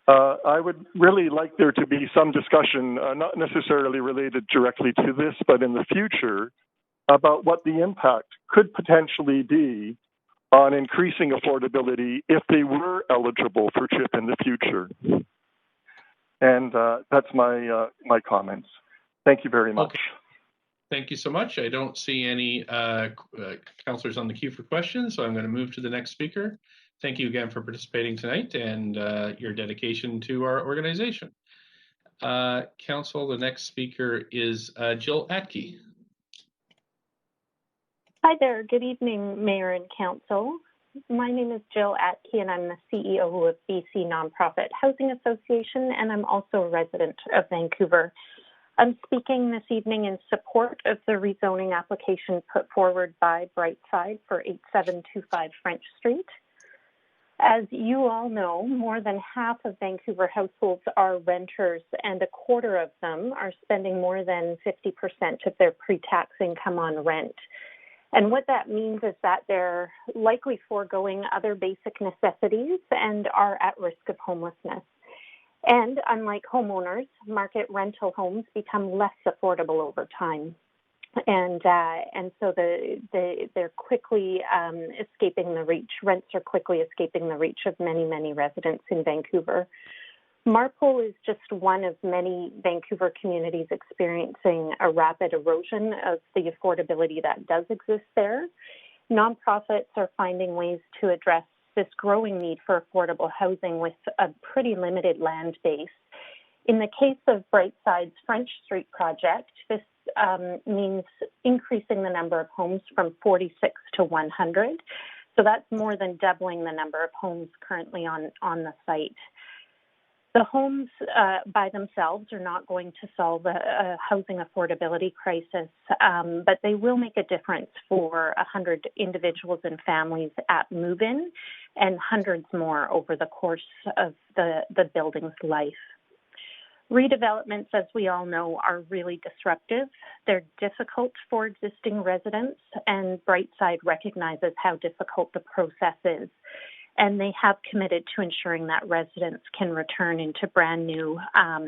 I would really like there to be some discussion, not necessarily related directly to this, but in the future, about what the impact could potentially be on increasing affordability if they were eligible for CHIP in the future. And that's my comments. Thank you very much. Okay. Thank you so much. I don't see any councillors on the queue for questions, so I'm going to move to the next speaker. Thank you again for participating tonight and your dedication to our organization. Council, the next speaker is Jill Atke. Hi there. Good evening, Mayor and Council. My name is Jill Atke, and I'm the CEO of BC Nonprofit Housing Association, and I'm also a resident of Vancouver. I'm speaking this evening in support of the rezoning application put forward by Brightside for 8725 French Street. As you all know, more than half of Vancouver households are renters, and a quarter of them are spending more than 50% of their pre-tax income on rent. And what that means is that they're likely foregoing other basic necessities and are at risk of homelessness. And unlike homeowners, market rental homes become less affordable over time. And so they're quickly escaping the reach. Rents are quickly escaping the reach of many, many residents in Vancouver. Marpole is just one of many Vancouver communities experiencing a rapid erosion of the affordability that does exist there. Nonprofits are finding ways to address this growing need for affordable housing with a pretty limited land base. In the case of Brightside's French Street project, this means increasing the number of homes from 46 to 100. So that's more than doubling the number of homes currently on the site. The homes by themselves are not going to solve a housing affordability crisis, but they will make a difference for 100 individuals and families at move-in and hundreds more over the course of the building's life. Redevelopments, as we all know, are really disruptive. They're difficult for existing residents, and Brightside recognizes how difficult the process is. And they have committed to ensuring that residents can return into brand new,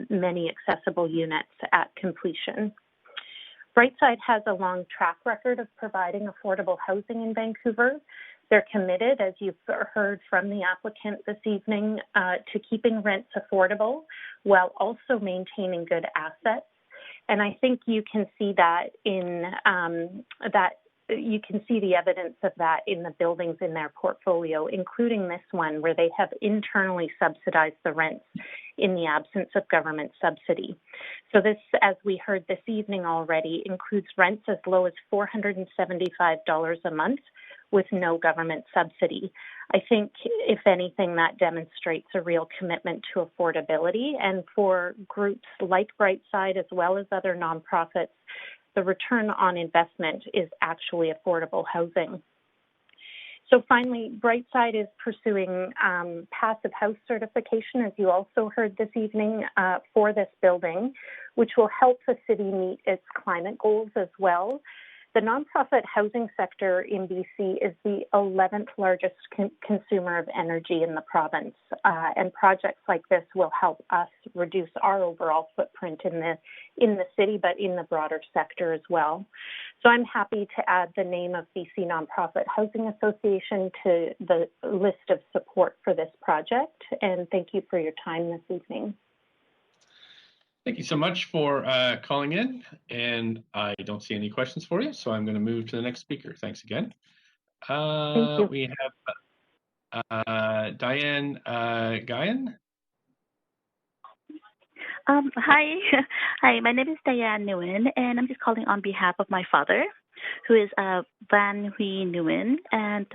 many accessible units at completion. Brightside has a long track record of providing affordable housing in Vancouver. They're committed, as you've heard from the applicant this evening, to keeping rents affordable while also maintaining good assets. And I think you can see that in you can see the evidence of that in the buildings in their portfolio, including this one where they have internally subsidized the rents in the absence of government subsidy. So this, as we heard this evening already, includes rents as low as $475 a month with no government subsidy. I think, if anything, that demonstrates a real commitment to affordability. And for groups like Brightside, as well as other nonprofits, the return on investment is actually affordable housing. So finally, Brightside is pursuing passive house certification, as you also heard this evening, for this building, which will help the city meet its climate goals as well. The nonprofit housing sector in BC is the 11th largest consumer of energy in the province, and projects like this will help us reduce our overall footprint in the city, but in the broader sector as well. So I'm happy to add the name of BC Nonprofit Housing Association to the list of support for this project, and thank you for your time this evening. Thank you so much for calling in, and I don't see any questions for you, so I'm going to move to the next speaker. Thanks again. Thank you. We have Diane Guyan. Hi. Hi, my name is Diane Nguyen, and I'm just calling on behalf of my father, who is Van Huy Nguyen, and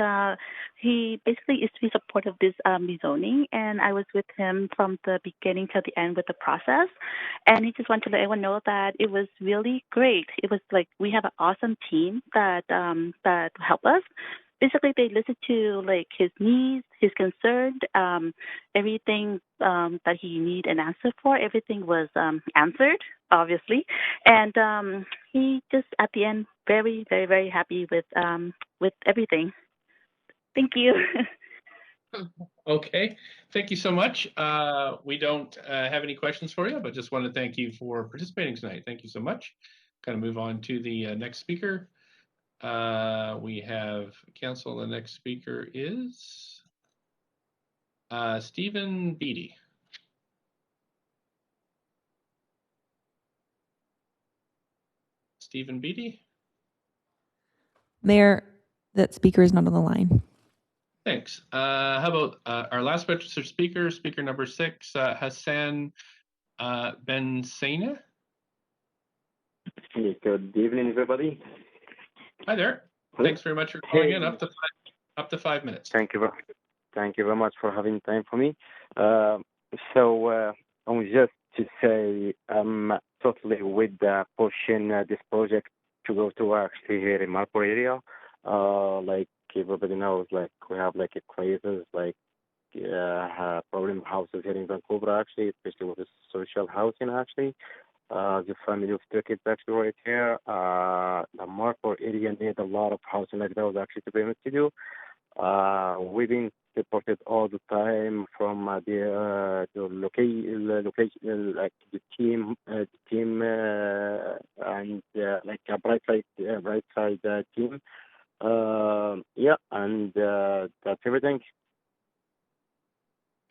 he basically is to be supportive of this rezoning, and I was with him from the beginning to the end with the process, and he just wanted to let everyone know that it was really great. It was like we have an awesome team that help us. Basically, they listen to like his needs, his concern, everything that he need an answer for. Everything was answered, obviously, and he just at the end very, very, very happy with everything. Thank you. Okay, thank you so much. We don't have any questions for you, but just want to thank you for participating tonight. Thank you so much. Kind of move on to the next speaker. We have council. The next speaker is Stephen Beatty. Stephen Beatty. Mayor, that speaker is not on the line. Thanks. How about our last registered speaker, speaker number 6, Hassan Ben Saina? Hey, good evening, everybody. Hi there. Hello? Thanks very much for calling Hey. in. Up to 5 minutes. Thank you. Thank you very much for having time for me. Only just to say I'm totally with pushing this project to go to actually here in Marpur area. Like everybody knows, like we have like a crisis, like problem houses here in Vancouver actually, especially with the social housing actually. The family of 2 kids actually right here. The Marpur area need a lot of housing like those actually to be honest with you. We've been supported all the time from the location, like the team, and like a bright side team. Yeah, and that's everything.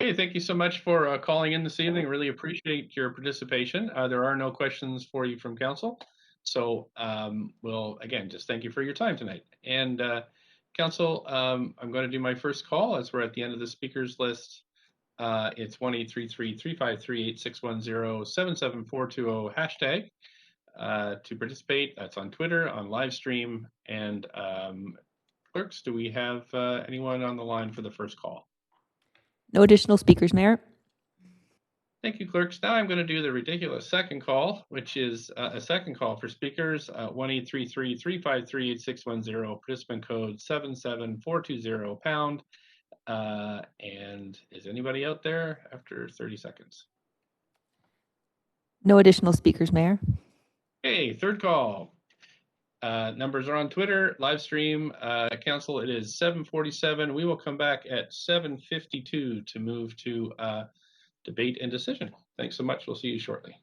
Hey, thank you so much for calling in this evening. Really appreciate your participation. There are no questions for you from council. So we'll, again, just thank you for your time tonight. And council, I'm going to do my first call as we're at the end of the speakers list. It's 1-833-353-8610-77420 hashtag to participate. That's on Twitter, on live stream. And clerks, do we have anyone on the line for the first call? No additional speakers, Mayor. Thank you, clerks. Now I'm going to do the ridiculous second call, which is a second call for speakers, 1-833-353-8610, participant code 77420#. And is anybody out there after 30 seconds? No additional speakers, Mayor. Okay, third call. Numbers are on Twitter, live stream, council, it is 7:47. We will come back at 7:52 to move to debate and decision. Thanks so much. We'll see you shortly.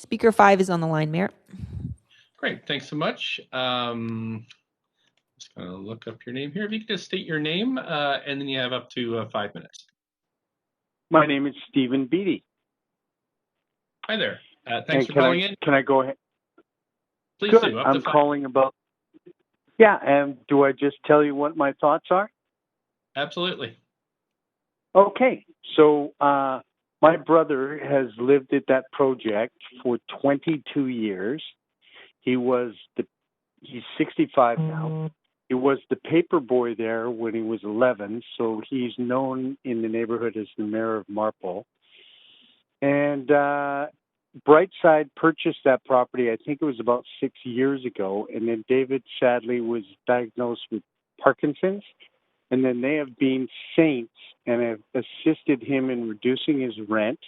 Speaker 5 is on the line, Mayor. Great, thanks so much. Just going to look up your name here. If you could just state your name, and then you have up to 5 minutes. My name is Stephen Beatty. Hi there. Thanks for calling in. Can I go ahead? Please Good. do. I'm calling about. Yeah, and do I just tell you what my thoughts are? Absolutely. Okay, so my brother has lived at that project for 22 years. He's 65 now. He was the paper boy there when he was 11, so he's known in the neighborhood as the mayor of Marple. And Brightside purchased that property, I think it was about 6 years ago, and then David sadly was diagnosed with Parkinson's. And then they have been saints and have assisted him in reducing his rent.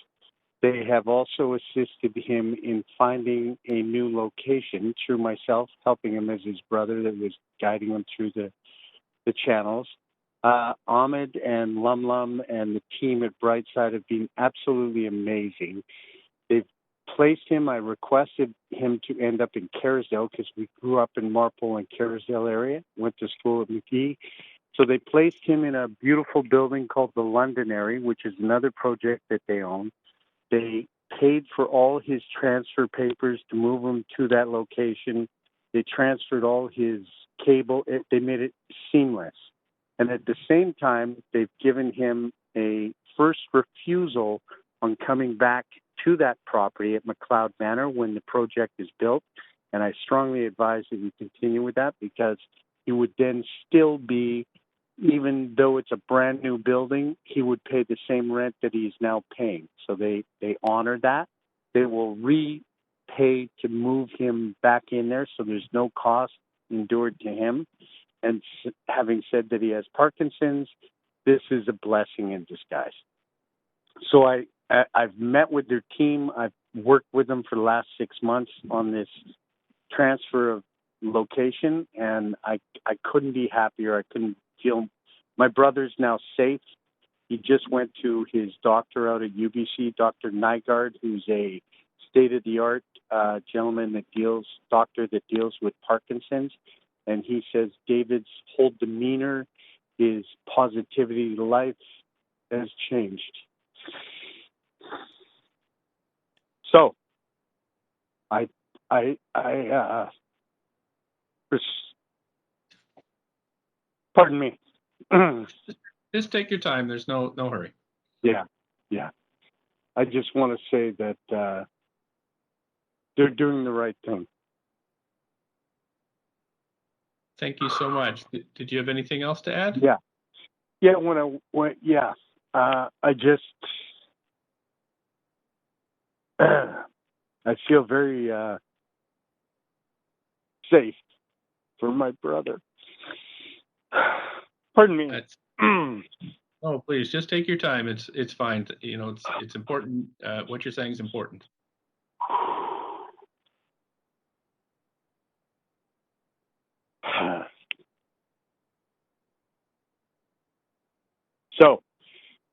They have also assisted him in finding a new location through myself, helping him as his brother that was guiding him through the channels. Ahmed and Lum and the team at Brightside have been absolutely amazing. They've placed him. I requested him to end up in Kerrisdale because we grew up in Marple and Kerrisdale area, went to school at McGee. So they placed him in a beautiful building called the Londonary, which is another project that they own. They paid for all his transfer papers to move him to that location. They transferred all his cable. They made it seamless. And at the same time, they've given him a first refusal on coming back to that property at McLeod Manor when the project is built. And I strongly advise that you continue with that because he would then still be, even though it's a brand new building, he would pay the same rent that he is now paying. So they honor that. They will repay to move him back in there, so there's no cost endured to him. And having said that he has Parkinson's, this is a blessing in disguise. So I've met with their team. I've worked with them for the last 6 months on this transfer of location, and I couldn't be happier. I couldn't feel. My brother's now safe. He just went to his doctor out at UBC, Dr. Nygaard, who's a state-of-the-art doctor that deals with Parkinson's, and he says David's whole demeanor, his positivity to life has changed. So, pardon me. Just take your time. There's no hurry. Yeah. I just want to say that they're doing the right thing. Thank you so much. Did you have anything else to add? Yeah. I just I feel very safe for my brother. Pardon me. Oh, please, just take your time. It's fine. You know, it's important. What you're saying is important. So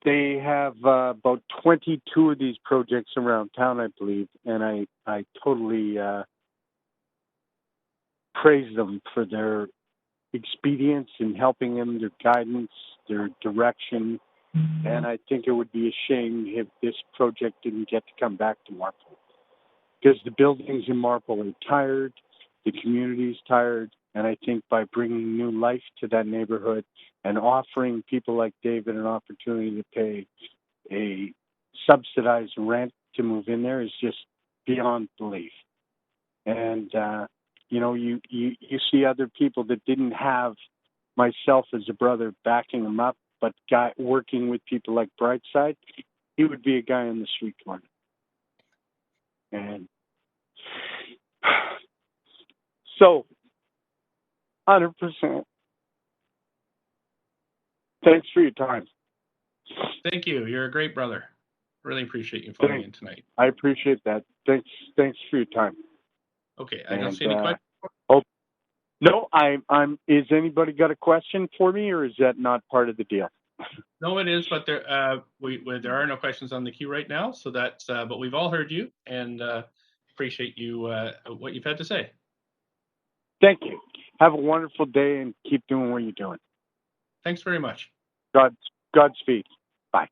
they have about 22 of these projects around town, I believe, and I totally praise them for their expedience in helping them, their guidance, their direction. And I think it would be a shame if this project didn't get to come back to Marple. Because the buildings in Marple are tired, the community's tired, and I think by bringing new life to that neighborhood and offering people like David an opportunity to pay a subsidized rent to move in there is just beyond belief. And, you see other people that didn't have myself as a brother backing them up, but working with people like Brightside, he would be a guy on the street corner. And so, 100%. Thanks for your time. Thank you. You're a great brother. Really appreciate you phoning in tonight. I appreciate that. Thanks for your time. Okay, I don't see any questions. No, I'm. Is anybody got a question for me, or is that not part of the deal? No, it is, but there are no questions on the queue right now. So that's. But we've all heard you, and appreciate you what you've had to say. Thank you. Have a wonderful day and keep doing what you're doing. Thanks very much. Godspeed. Bye.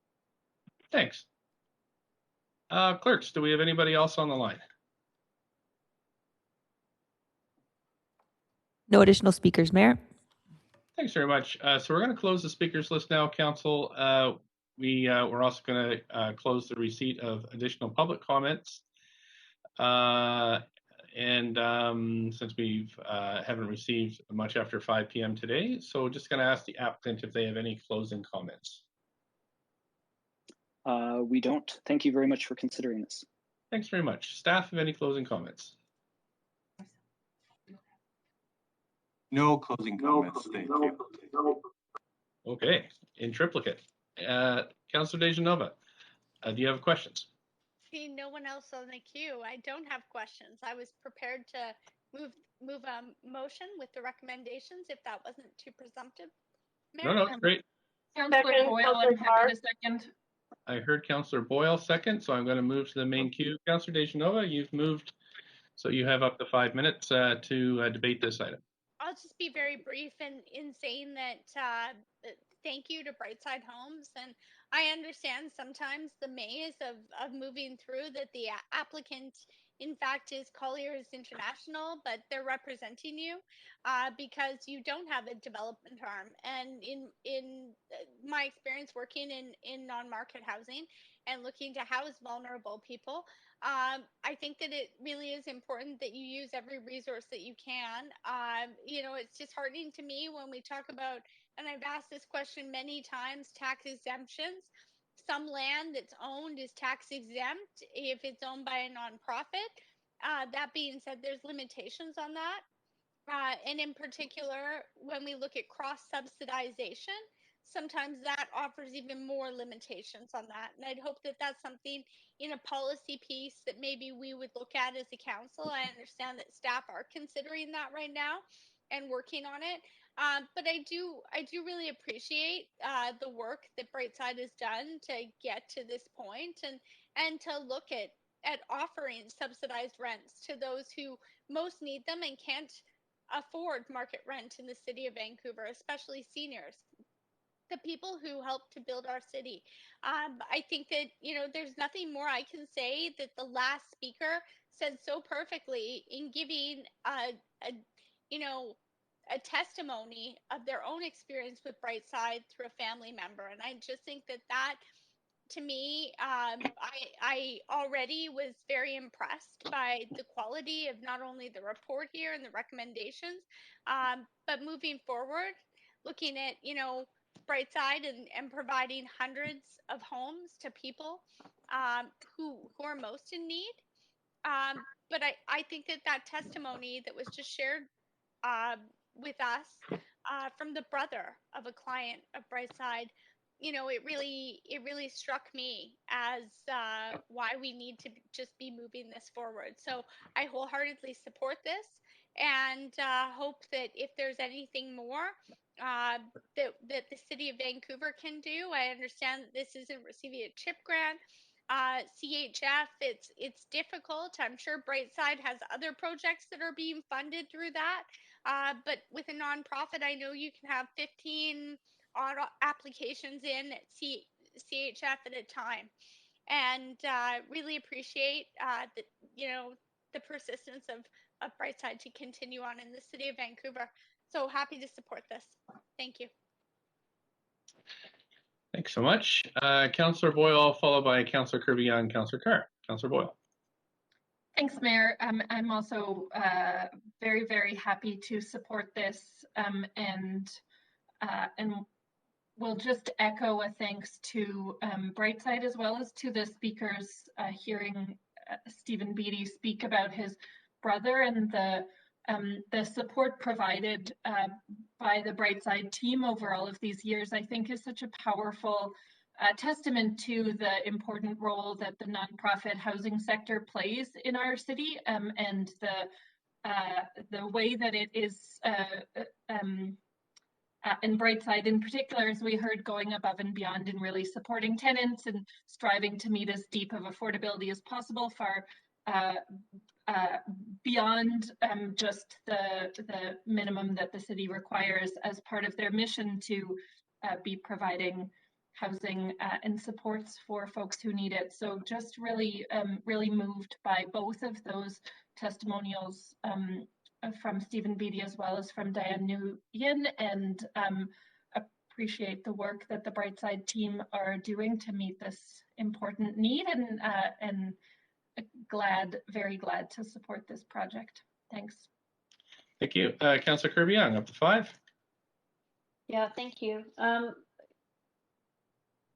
Thanks. Clerks, do we have anybody else on the line? No additional speakers, Mayor. Thanks very much. So we're going to close the speakers list now, Council. We're also going to close the receipt of additional public comments. Since we haven't received much after 5 p.m. today, so just going to ask the applicant if they have any closing comments. We don't. Thank you very much for considering this. Thanks very much. Staff have any closing comments? No closing comments, thank you. Okay, in triplicate. Councillor Dejanova, do you have questions? See no one else on the queue. I don't have questions. I was prepared to move a motion with the recommendations if that wasn't too presumptive. Mayor? No, it's great. Councillor Boyle, I'm happy to second. I heard Councillor Boyle second, so I'm going to move to the main queue. Councillor Dejanova, you've moved, so you have up to 5 minutes to debate this item. I'll just be very brief in saying that thank you to Brightside Homes. And I understand sometimes the maze of moving through that the applicant, in fact, is Colliers International, but they're representing you because you don't have a development arm. And in my experience working in non-market housing and looking to house vulnerable people, I think that it really is important that you use every resource that you can. You know, it's disheartening to me when we talk about, and I've asked this question many times, tax exemptions. Some land that's owned is tax exempt if it's owned by a nonprofit. That being said, there's limitations on that. And in particular, when we look at cross-subsidization, sometimes that offers even more limitations on that. And I'd hope that that's something in a policy piece that maybe we would look at as a council. I understand that staff are considering that right now and working on it. But I do really appreciate the work that Brightside has done to get to this point and to look at offering subsidized rents to those who most need them and can't afford market rent in the city of Vancouver, especially seniors, the people who helped to build our city. I think that, you know, there's nothing more I can say that the last speaker said so perfectly in giving you know, a testimony of their own experience with Brightside through a family member. And I just think that to me, I already was very impressed by the quality of not only the report here and the recommendations, but moving forward, looking at, you know, Brightside and providing hundreds of homes to people who are most in need. But I think that testimony that was just shared with us from the brother of a client of Brightside, you know, it really struck me as why we need to just be moving this forward. So I wholeheartedly support this and hope that if there's anything more that the city of Vancouver can do. I understand that this isn't receiving a CHIP grant. CHF, it's difficult. I'm sure Brightside has other projects that are being funded through that. But with a nonprofit, I know you can have 15 odd applications in at CHF at a time, and really appreciate the, you know, the persistence of Brightside to continue on in the city of Vancouver. So happy to support this. Thank you. Thanks so much. Councillor Boyle, followed by Councillor Kirby-Young, Councillor Carr. Councillor Boyle. Thanks, Mayor. I'm also very, very happy to support this and we'll just echo a thanks to Brightside as well as to the speakers hearing Stephen Beattie speak about his brother and the support provided by the Brightside team over all of these years. I think is such a powerful testament to the important role that the nonprofit housing sector plays in our city and the way that it is and Brightside in particular, as we heard, going above and beyond in really supporting tenants and striving to meet as deep of affordability as possible for beyond just the minimum that the city requires as part of their mission to be providing housing and supports for folks who need it. So just really, really moved by both of those testimonials from Stephen Beatty as well as from Diane Nguyen, and appreciate the work that the Brightside team are doing to meet this important need, and very glad to support this project. Thanks. Thank you. Councillor Kirby-Young, up to 5. Yeah, thank you.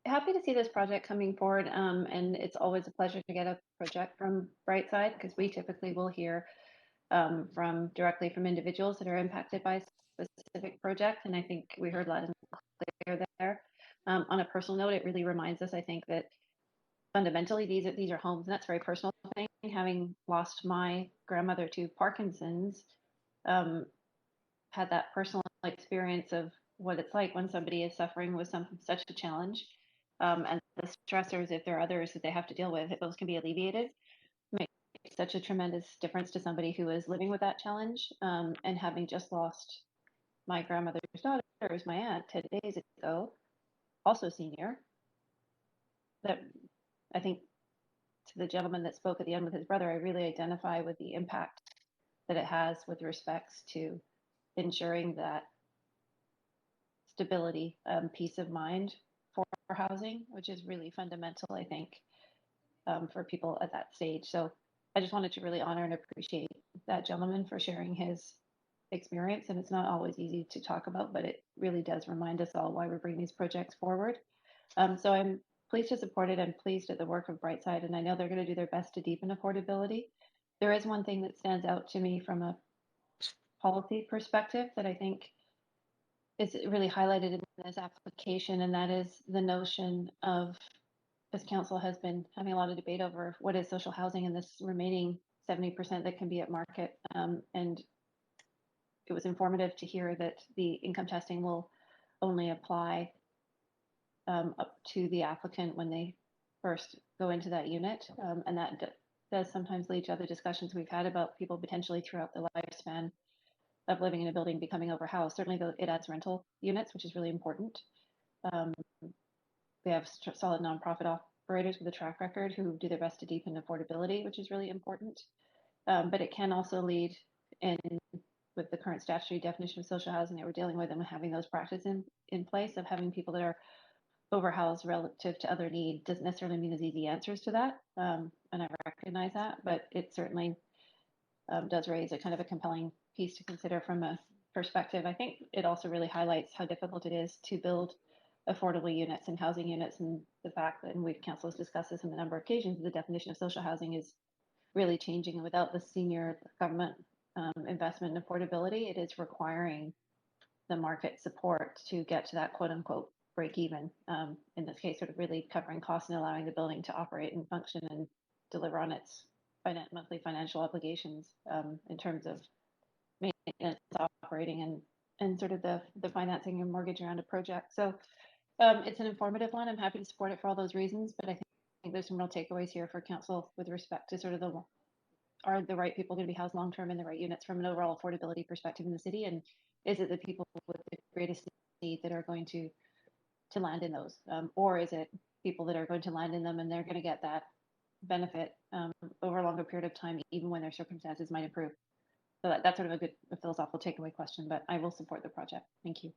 Happy to see this project coming forward, and it's always a pleasure to get a project from Brightside, because we typically will hear directly from individuals that are impacted by a specific project, and I think we heard loud and clear there. On a personal note, it really reminds us, I think, that fundamentally these are homes, and that's a very personal thing. Having lost my grandmother to Parkinson's, had that personal experience of what it's like when somebody is suffering with such a challenge, and the stressors, if there are others that they have to deal with, if those can be alleviated, make such a tremendous difference to somebody who is living with that challenge. And having just lost my grandmother's daughter, who's my aunt, 10 days ago, also senior, that I think, to the gentleman that spoke at the end with his brother, I really identify with the impact that it has with respects to ensuring that stability, peace of mind for housing, which is really fundamental, I think, for people at that stage. So I just wanted to really honor and appreciate that gentleman for sharing his experience. And it's not always easy to talk about, but it really does remind us all why we're bringing these projects forward. So I'm pleased to support it. I'm pleased at the work of Brightside, and I know they're going to do their best to deepen affordability. There is one thing that stands out to me from a policy perspective that I think is really highlighted in this application, and that is the notion of, as council has been having a lot of debate over, what is social housing and this remaining 70% that can be at market. And it was informative to hear that the income testing will only apply up to the applicant when they first go into that unit. And that does sometimes lead to other discussions we've had about people potentially throughout the lifespan of living in a building becoming overhoused. Certainly it adds rental units, which is really important. We have solid nonprofit operators with a track record who do their best to deepen affordability, which is really important. But it can also lead in, with the current statutory definition of social housing that we're dealing with, and having those practices in place of having people that are overhoused relative to other needs doesn't necessarily mean there's easy answers to that. And I recognize that, but it certainly does raise a kind of a compelling piece to consider from a perspective. I think it also really highlights how difficult it is to build affordable units and housing units, and the fact that, and we've council has discussed this on a number of occasions, the definition of social housing is really changing, and without the senior government investment in affordability, it is requiring the market support to get to that quote unquote break even. In this case, sort of really covering costs and allowing the building to operate and function and deliver on its monthly financial obligations, in terms of maintenance, operating, and sort of the financing and mortgage around a project. So it's an informative one. I'm happy to support it for all those reasons, but I think there's some real takeaways here for council with respect to sort of are the right people going to be housed long term in the right units from an overall affordability perspective in the city, and is it the people with the greatest need that are going to land in those, or is it people that are going to land in them and they're going to get that benefit over a longer period of time, even when their circumstances might improve? So that's sort of a good philosophical takeaway question, but I will support the project. Thank you.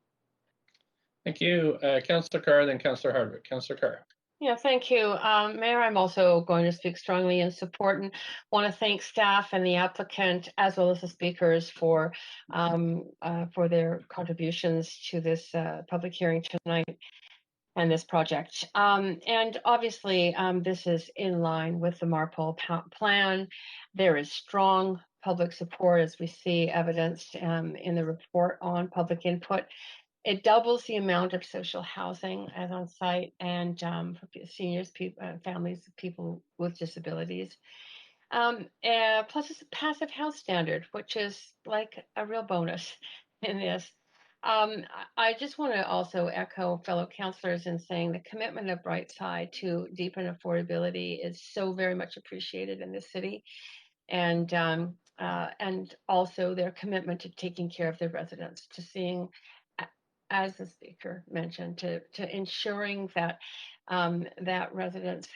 Thank you. Councillor Carr, then Councillor Hardwick. Councillor Carr. Yeah, thank you. Mayor, I'm also going to speak strongly in support and want to thank staff and the applicant, as well as the speakers, for their contributions to this public hearing tonight and this project. And obviously, this is in line with the MARPOL plan. There is strong public support, as we see evidenced in the report on public input. It doubles the amount of social housing as on site, and for seniors, families, people with disabilities. Plus, it's a passive house standard, which is like a real bonus in this. I just want to also echo fellow councillors in saying the commitment of Brightside to deepen affordability is so very much appreciated in this city, and also their commitment to taking care of their residents, to seeing, as the speaker mentioned, to ensuring that that residents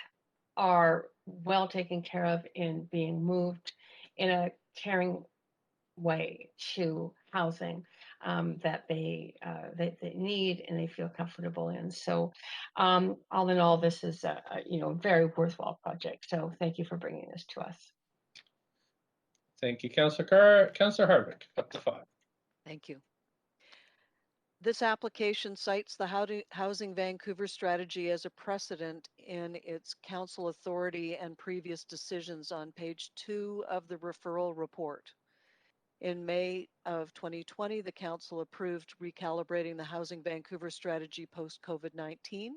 are well taken care of in being moved in a caring way to housing that they need and they feel comfortable in. So, all in all, this is a very worthwhile project. So, thank you for bringing this to us. Thank you, Councillor Carr. Councillor Hardwick, up to 5. Thank you. This application cites the Housing Vancouver strategy as a precedent in its council authority and previous decisions on page 2 of the referral report. In May of 2020, the council approved recalibrating the Housing Vancouver strategy post-COVID-19,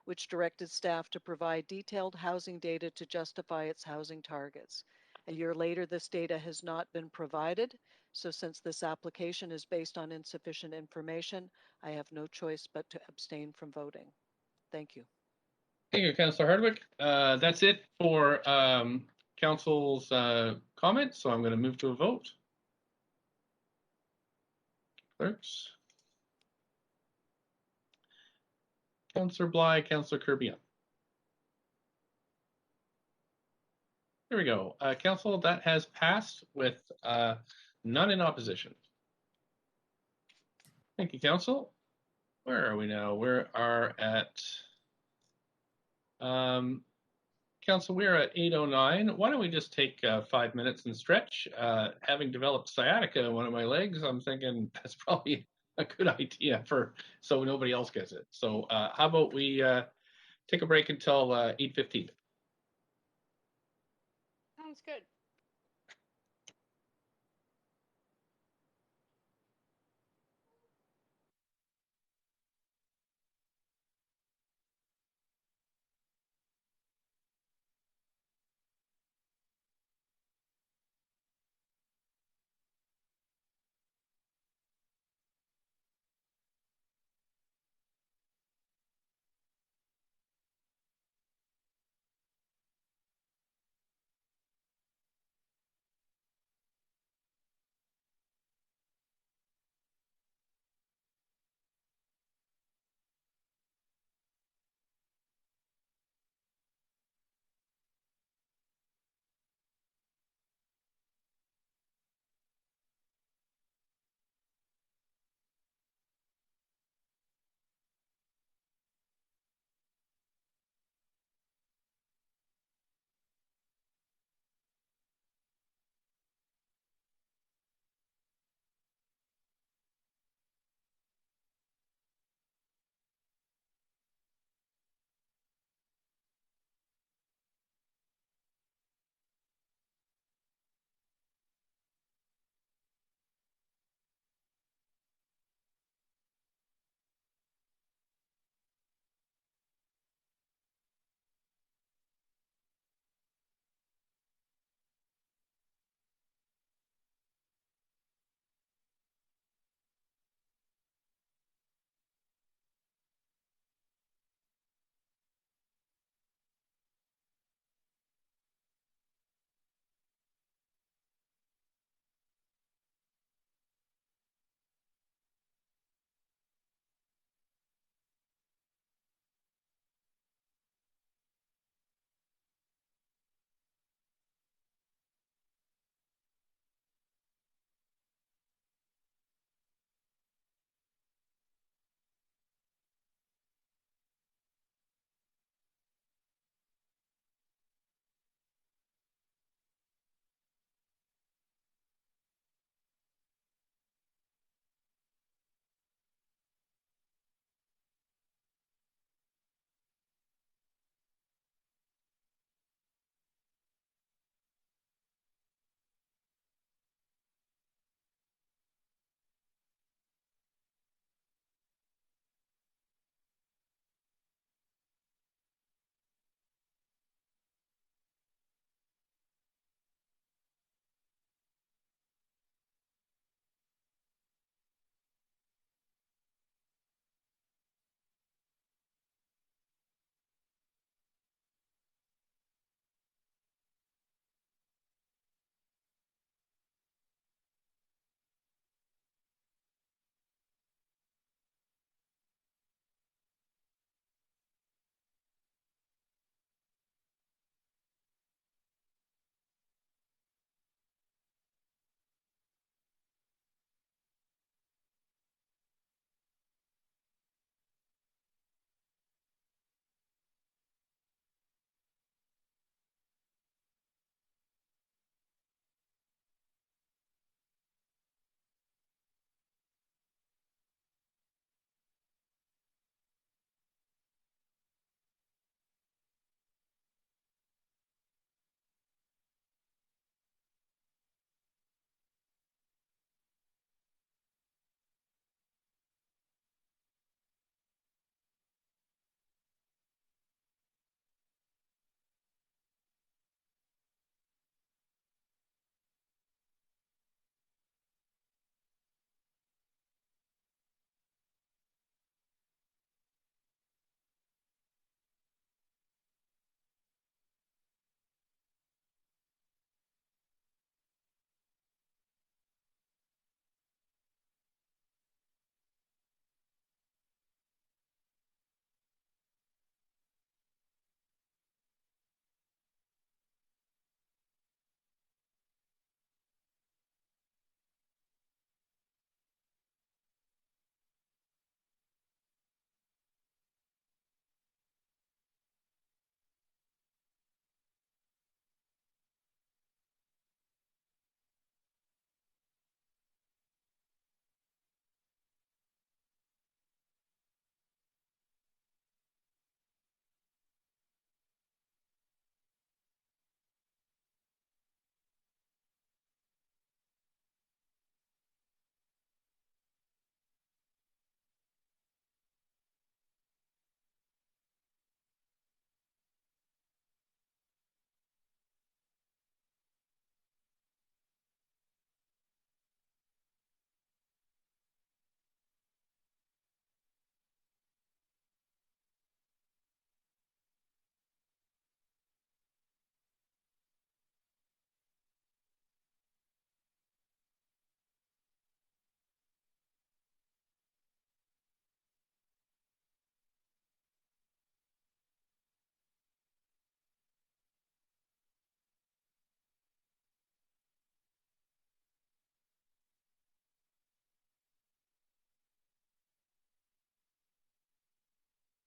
which directed staff to provide detailed housing data to justify its housing targets. A year later, this data has not been provided. So since this application is based on insufficient information, I have no choice but to abstain from voting. Thank you. Thank you, Councillor Hardwick. That's it for council's comments. So I'm going to move to a vote. Clerks. Councillor Bly, Councillor Kirby. There we go. Council, that has passed with none in opposition. Thank you, Council. Where are we now? We are at Council. We are at 8:09. Why don't we just take 5 minutes and stretch? Having developed sciatica in one of my legs, I'm thinking that's probably a good idea so nobody else gets it. So how about we take a break until 8:15? Sounds good.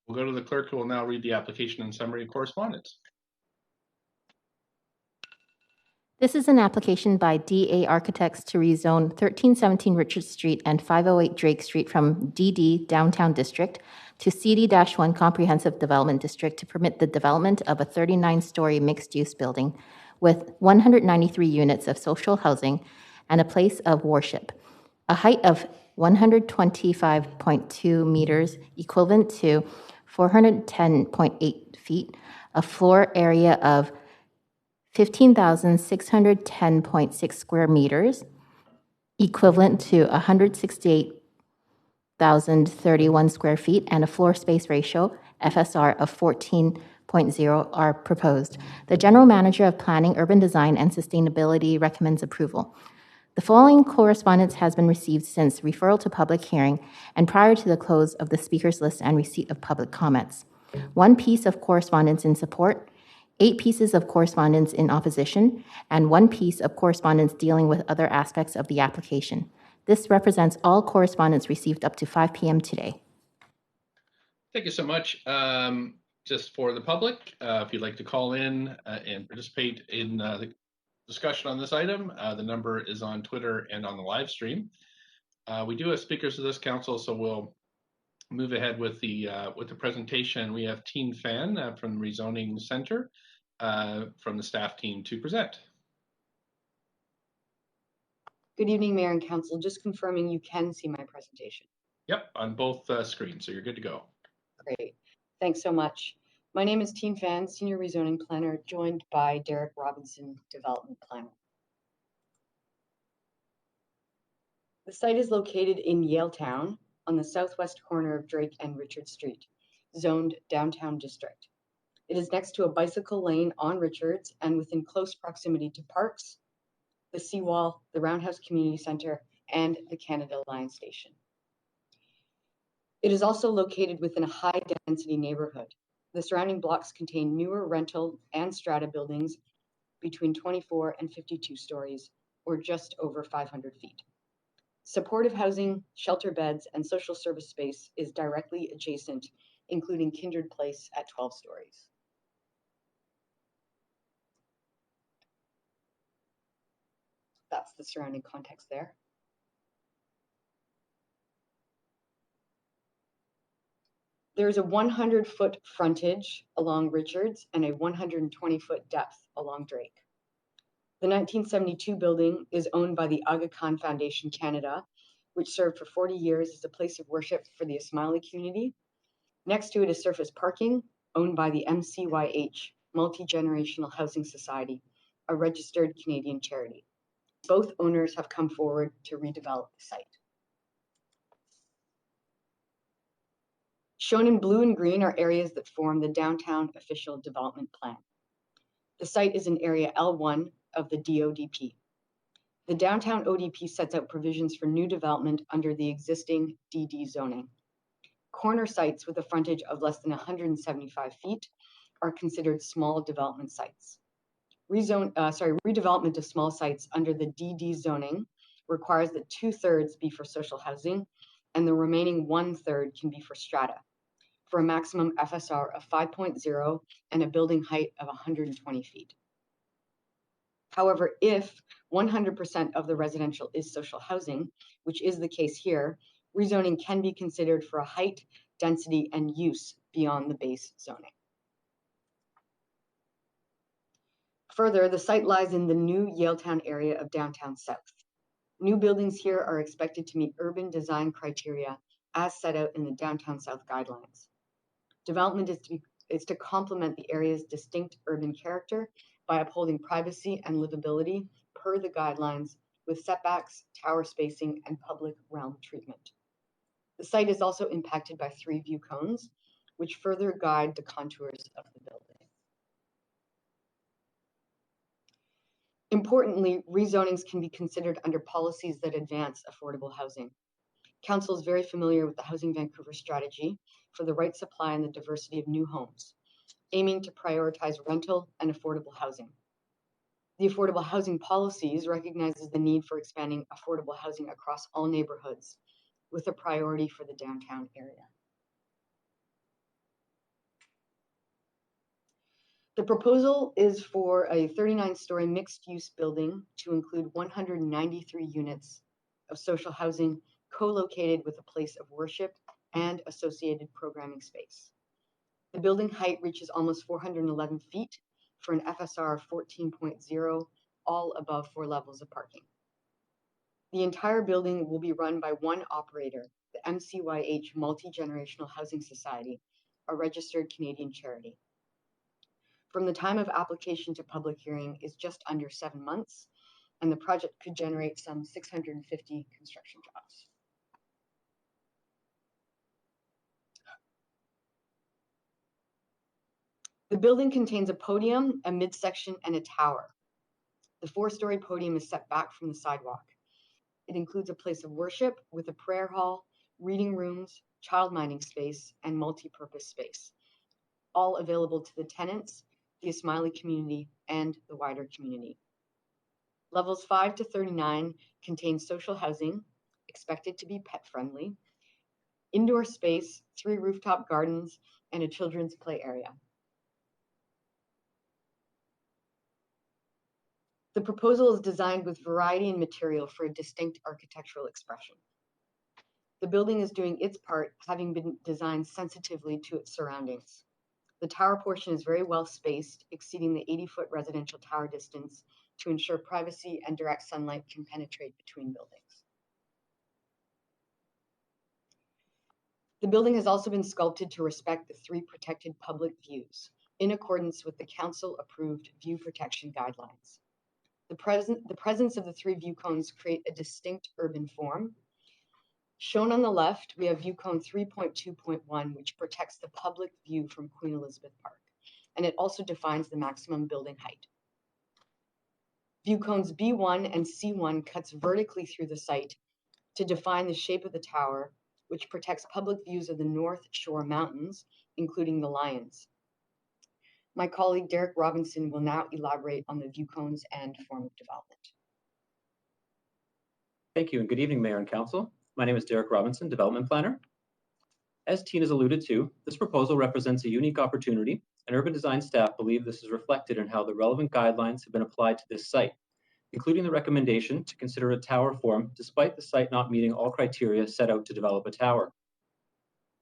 We'll go to the clerk, who will now read the application and summary correspondence. This is an application by DA Architects to rezone 1317 Richard Street and 508 Drake Street from DD Downtown District to CD-1 Comprehensive Development District to permit the development of a 39-story mixed-use building with 193 units of social housing and a place of worship, a height of 125.2 meters, equivalent to 410.8 feet, a floor area of 15,610.6 square meters, equivalent to 168,031 square feet, and a floor space ratio, FSR, of 14.0 are proposed. The General Manager of Planning, Urban Design, and Sustainability recommends approval. The following correspondence has been received since referral to public hearing and prior to the close of the speakers list and receipt of public comments. 1 piece of correspondence in support, 8 pieces of correspondence in opposition, and 1 piece of correspondence dealing with other aspects of the application. This represents all correspondence received up to 5 p.m. today. Thank you so much. Just for the public, if you'd like to call in and participate in the discussion on this item, the number is on Twitter and on the live stream. We do have speakers of this council, so we'll move ahead with the presentation. We have Teen Fan from the Rezoning Center from the staff team to present. Good evening, Mayor and Council. Just confirming you can see my presentation. Yep, on both screens, so you're good to go. Great. Thanks so much. My name is Teen Fan, Senior Rezoning Planner, joined by Derek Robinson, Development Planner. The site is located in Yaletown on the southwest corner of Drake and Richard Street, zoned Downtown District. It is next to a bicycle lane on Richards and within close proximity to parks, the seawall, the Roundhouse Community Center, and the Canada Line Station. It is also located within a high-density neighborhood. The surrounding blocks contain newer rental and strata buildings between 24 and 52 stories, or just over 500 feet. Supportive housing, shelter beds, and social service space is directly adjacent, including Kindred Place at 12 stories. That's the surrounding context there. There's a 100-foot frontage along Richards and a 120-foot depth along Drake. The 1972 building is owned by the Aga Khan Foundation Canada, which served for 40 years as a place of worship for the Ismaili community. Next to it is surface parking, owned by the MCYH, Multi-Generational Housing Society, a registered Canadian charity. Both owners have come forward to redevelop the site. Shown in blue and green are areas that form the Downtown Official Development Plan. The site is in Area L1 of the DODP. The Downtown ODP sets out provisions for new development under the existing DD zoning. Corner sites with a frontage of less than 175 feet are considered small development sites. Redevelopment of small sites under the DD zoning requires that 2/3 be for social housing and the remaining 1/3 can be for strata, for a maximum FSR of 5.0 and a building height of 120 feet. However, if 100% of the residential is social housing, which is the case here, rezoning can be considered for a height, density, and use beyond the base zoning. Further, the site lies in the new Yaletown area of Downtown South. New buildings here are expected to meet urban design criteria as set out in the Downtown South guidelines. Development is to complement the area's distinct urban character by upholding privacy and livability per the guidelines with setbacks, tower spacing, and public realm treatment. The site is also impacted by 3 view cones, which further guide the contours of the building. Importantly, rezonings can be considered under policies that advance affordable housing. Council is very familiar with the Housing Vancouver strategy for the right supply and the diversity of new homes, aiming to prioritize rental and affordable housing. The affordable housing policies recognizes the need for expanding affordable housing across all neighborhoods, with a priority for the downtown area. The proposal is for a 39-story mixed-use building to include 193 units of social housing co-located with a place of worship and associated programming space. The building height reaches almost 411 feet for an FSR of 14.0, all above 4 levels of parking. The entire building will be run by one operator, the MCYH Multi-Generational Housing Society, a registered Canadian charity. From the time of application to public hearing is just under 7 months, and the project could generate some 650 construction jobs. The building contains a podium, a midsection, and a tower. The 4-story podium is set back from the sidewalk. It includes a place of worship with a prayer hall, reading rooms, child minding space, and multi-purpose space, all available to the tenants, the Ismaili community, and the wider community. Levels 5 to 39 contain social housing, expected to be pet-friendly, indoor space, 3 rooftop gardens, and a children's play area. The proposal is designed with variety in material for a distinct architectural expression. The building is doing its part, having been designed sensitively to its surroundings. The tower portion is very well spaced, exceeding the 80-foot residential tower distance to ensure privacy and direct sunlight can penetrate between buildings. The building has also been sculpted to respect the 3 protected public views, in accordance with the council-approved view protection guidelines. The presence of the 3 view cones create a distinct urban form. Shown on the left, we have view cone 3.2.1, which protects the public view from Queen Elizabeth Park, and it also defines the maximum building height. View cones B1 and C1 cuts vertically through the site to define the shape of the tower, which protects public views of the North Shore Mountains, including the Lions. My colleague Derek Robinson will now elaborate on the view cones and form of development. Thank you, and good evening, Mayor and Council. My name is Derek Robinson, Development Planner. As Tina's alluded to, this proposal represents a unique opportunity, and urban design staff believe this is reflected in how the relevant guidelines have been applied to this site, including the recommendation to consider a tower form despite the site not meeting all criteria set out to develop a tower.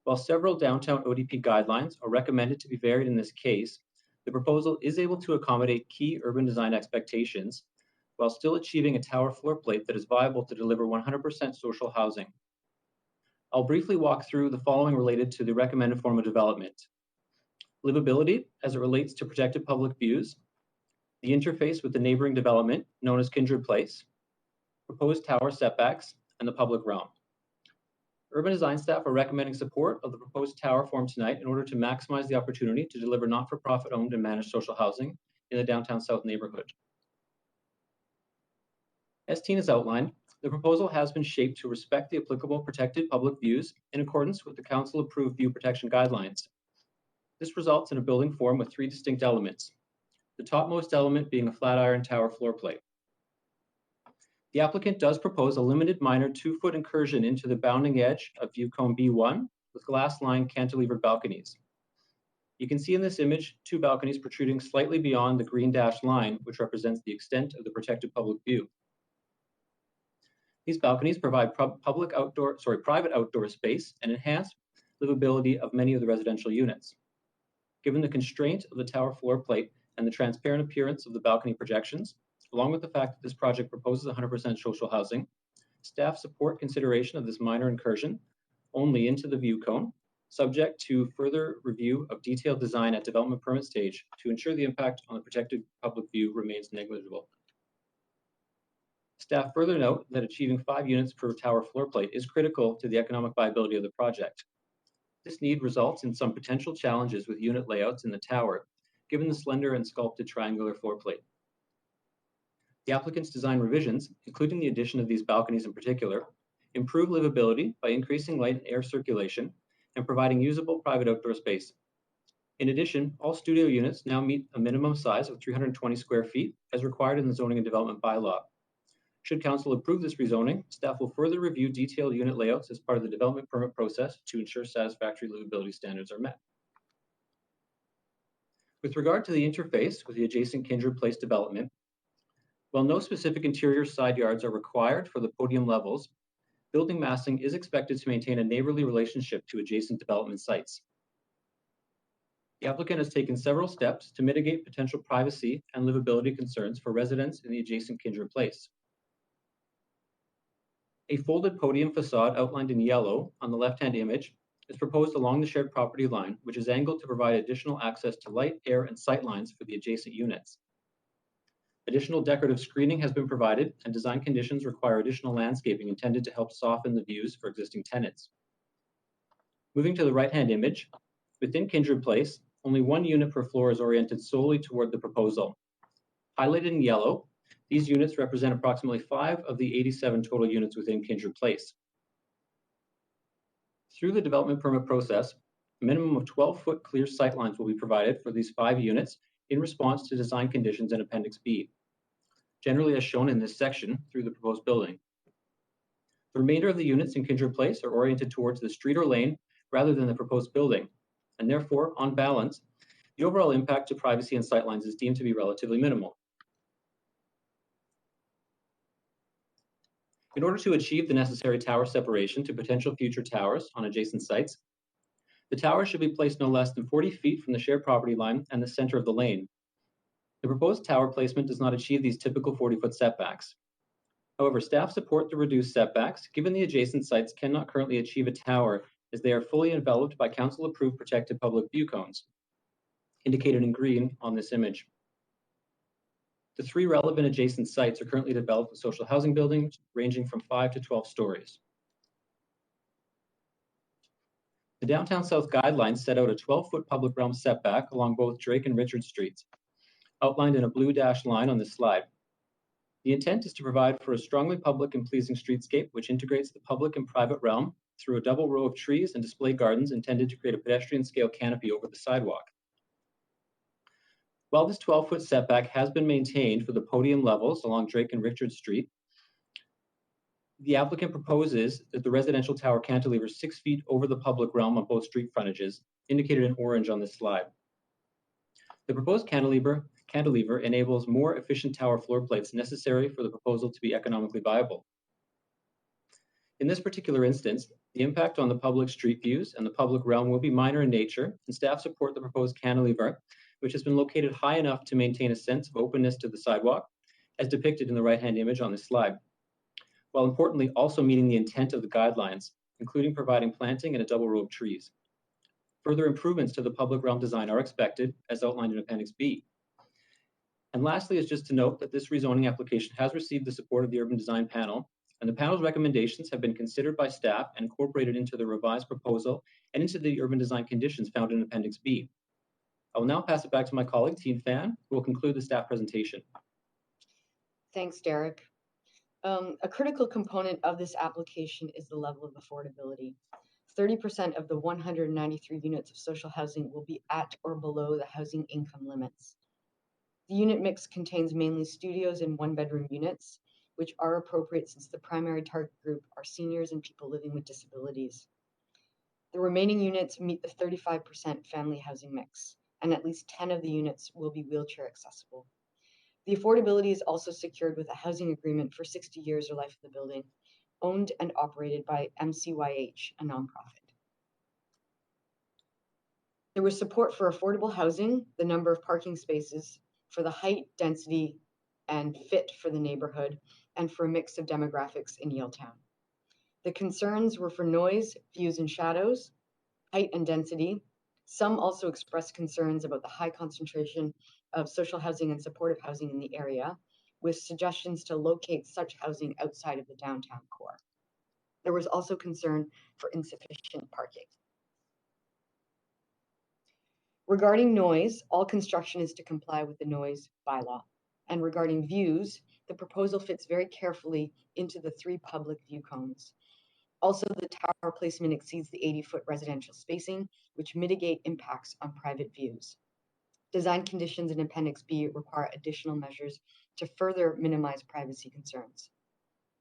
While several downtown ODP guidelines are recommended to be varied in this case, the proposal is able to accommodate key urban design expectations while still achieving a tower floor plate that is viable to deliver 100% social housing. I'll briefly walk through the following related to the recommended form of development: livability as it relates to protected public views, the interface with the neighboring development known as Kindred Place, proposed tower setbacks, and the public realm. Urban design staff are recommending support of the proposed tower form tonight in order to maximize the opportunity to deliver not-for-profit owned and managed social housing in the downtown south neighborhood. As Tina's outlined, the proposal has been shaped to respect the applicable protected public views in accordance with the council-approved view protection guidelines. This results in a building form with 3 distinct elements, the topmost element being a flat iron tower floor plate. The applicant does propose a limited minor 2-foot incursion into the bounding edge of view cone B1 with glass-lined cantilevered balconies. You can see in this image 2 balconies protruding slightly beyond the green dashed line, which represents the extent of the protected public view. These balconies provide private outdoor space and enhance livability of many of the residential units. Given the constraint of the tower floor plate and the transparent appearance of the balcony projections, along with the fact that this project proposes 100% social housing, staff support consideration of this minor incursion only into the view cone, subject to further review of detailed design at development permit stage to ensure the impact on the protected public view remains negligible. Staff further note that achieving 5 units per tower floor plate is critical to the economic viability of the project. This need results in some potential challenges with unit layouts in the tower, given the slender and sculpted triangular floor plate. The applicant's design revisions, including the addition of these balconies in particular, improve livability by increasing light and air circulation and providing usable private outdoor space. In addition, all studio units now meet a minimum size of 320 square feet as required in the zoning and development bylaw. Should council approve this rezoning, staff will further review detailed unit layouts as part of the development permit process to ensure satisfactory livability standards are met. With regard to the interface with the adjacent Kindred Place development, while no specific interior side yards are required for the podium levels, building massing is expected to maintain a neighborly relationship to adjacent development sites. The applicant has taken several steps to mitigate potential privacy and livability concerns for residents in the adjacent Kindred Place. A folded podium facade outlined in yellow on the left-hand image is proposed along the shared property line, which is angled to provide additional access to light, air, and sight lines for the adjacent units. Additional decorative screening has been provided, and design conditions require additional landscaping intended to help soften the views for existing tenants. Moving to the right-hand image, within Kindred Place, only one unit per floor is oriented solely toward the proposal. Highlighted in yellow, these units represent approximately 5 of the 87 total units within Kindred Place. Through the development permit process, a minimum of 12-foot clear sightlines will be provided for these 5 units in response to design conditions in Appendix B, generally as shown in this section through the proposed building. The remainder of the units in Kindred Place are oriented towards the street or lane rather than the proposed building, and therefore, on balance, the overall impact to privacy and sightlines is deemed to be relatively minimal. In order to achieve the necessary tower separation to potential future towers on adjacent sites, the tower should be placed no less than 40 feet from the shared property line and the center of the lane. The proposed tower placement does not achieve these typical 40-foot setbacks. However, staff support the reduced setbacks, given the adjacent sites cannot currently achieve a tower as they are fully enveloped by council-approved protected public view cones, indicated in green on this image. The 3 relevant adjacent sites are currently developed with social housing buildings ranging from 5 to 12 stories. The Downtown South guidelines set out a 12-foot public realm setback along both Drake and Richard Streets, outlined in a blue dashed line on this slide. The intent is to provide for a strongly public and pleasing streetscape which integrates the public and private realm through a double row of trees and display gardens intended to create a pedestrian scale canopy over the sidewalk. While this 12-foot setback has been maintained for the podium levels along Drake and Richard Street, the applicant proposes that the residential tower cantilever 6 feet over the public realm on both street frontages, indicated in orange on this slide. The proposed cantilever enables more efficient tower floor plates necessary for the proposal to be economically viable. In this particular instance, the impact on the public street views and the public realm will be minor in nature, and staff support the proposed cantilever, which has been located high enough to maintain a sense of openness to the sidewalk, as depicted in the right-hand image on this slide, while importantly also meeting the intent of the guidelines, including providing planting and a double row of trees. Further improvements to the public realm design are expected, as outlined in Appendix B. And lastly is just to note that this rezoning application has received the support of the Urban Design Panel, and the panel's recommendations have been considered by staff and incorporated into the revised proposal and into the urban design conditions found in Appendix B. I will now pass it back to my colleague, Teen Fan, who will conclude the staff presentation. Thanks, Derek. A critical component of this application is the level of affordability. 30% of the 193 units of social housing will be at or below the housing income limits. The unit mix contains mainly studios and 1-bedroom units, which are appropriate since the primary target group are seniors and people living with disabilities. The remaining units meet the 35% family housing mix, and at least 10 of the units will be wheelchair accessible. The affordability is also secured with a housing agreement for 60 years or life of the building, owned and operated by MCYH, a nonprofit. There was support for affordable housing, the number of parking spaces, for the height, density, and fit for the neighborhood, and for a mix of demographics in Yaletown. The concerns were for noise, views and shadows, height and density. Some also expressed concerns about the high concentration of social housing and supportive housing in the area, with suggestions to locate such housing outside of the downtown core. There was also concern for insufficient parking. Regarding noise, all construction is to comply with the noise bylaw. And regarding views, the proposal fits very carefully into the 3 public view cones. Also, the tower placement exceeds the 80-foot residential spacing, which mitigate impacts on private views. Design conditions in Appendix B require additional measures to further minimize privacy concerns.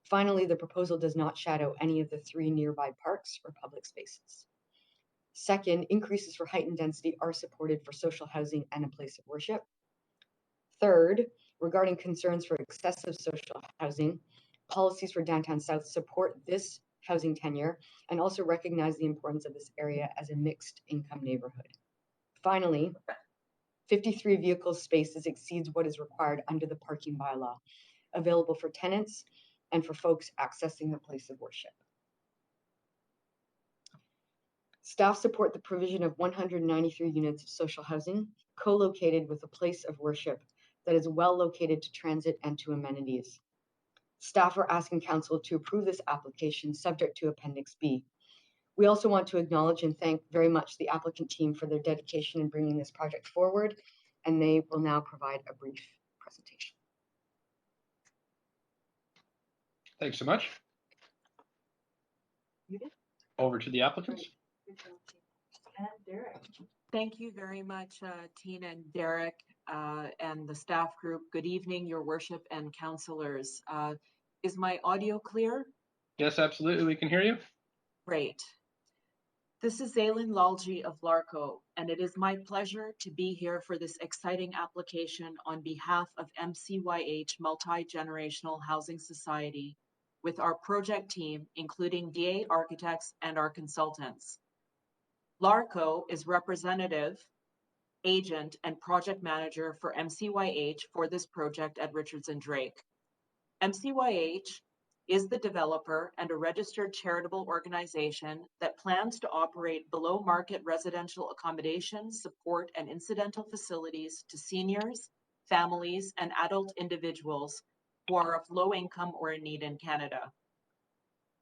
Finally, the proposal does not shadow any of the 3 nearby parks or public spaces. Second, increases for height and density are supported for social housing and a place of worship. Third, regarding concerns for excessive social housing, policies for Downtown South support this housing tenure and also recognize the importance of this area as a mixed income neighborhood. Finally, 53 vehicle spaces exceeds what is required under the parking bylaw, available for tenants and for folks accessing the place of worship. Staff support the provision of 193 units of social housing, co-located with a place of worship that is well located to transit and to amenities. Staff are asking Council to approve this application subject to Appendix B. We also want to acknowledge and thank very much the applicant team for their dedication in bringing this project forward, and they will now provide a brief presentation. Thanks so much. Over to the applicants. Thank you very much, Tina and Derek, and the staff group. Good evening, Your Worship and councillors. Is my audio clear? Yes, absolutely. We can hear you. Great. This is Zaylin Lalji of LARCO, and it is my pleasure to be here for this exciting application on behalf of MCYH Multi-Generational Housing Society with our project team, including DA Architects and our consultants. LARCO is representative, agent, and project manager for MCYH for this project at Richards and Drake. MCYH is the developer and a registered charitable organization that plans to operate below market residential accommodation, support, and incidental facilities to seniors, families, and adult individuals who are of low income or in need in Canada.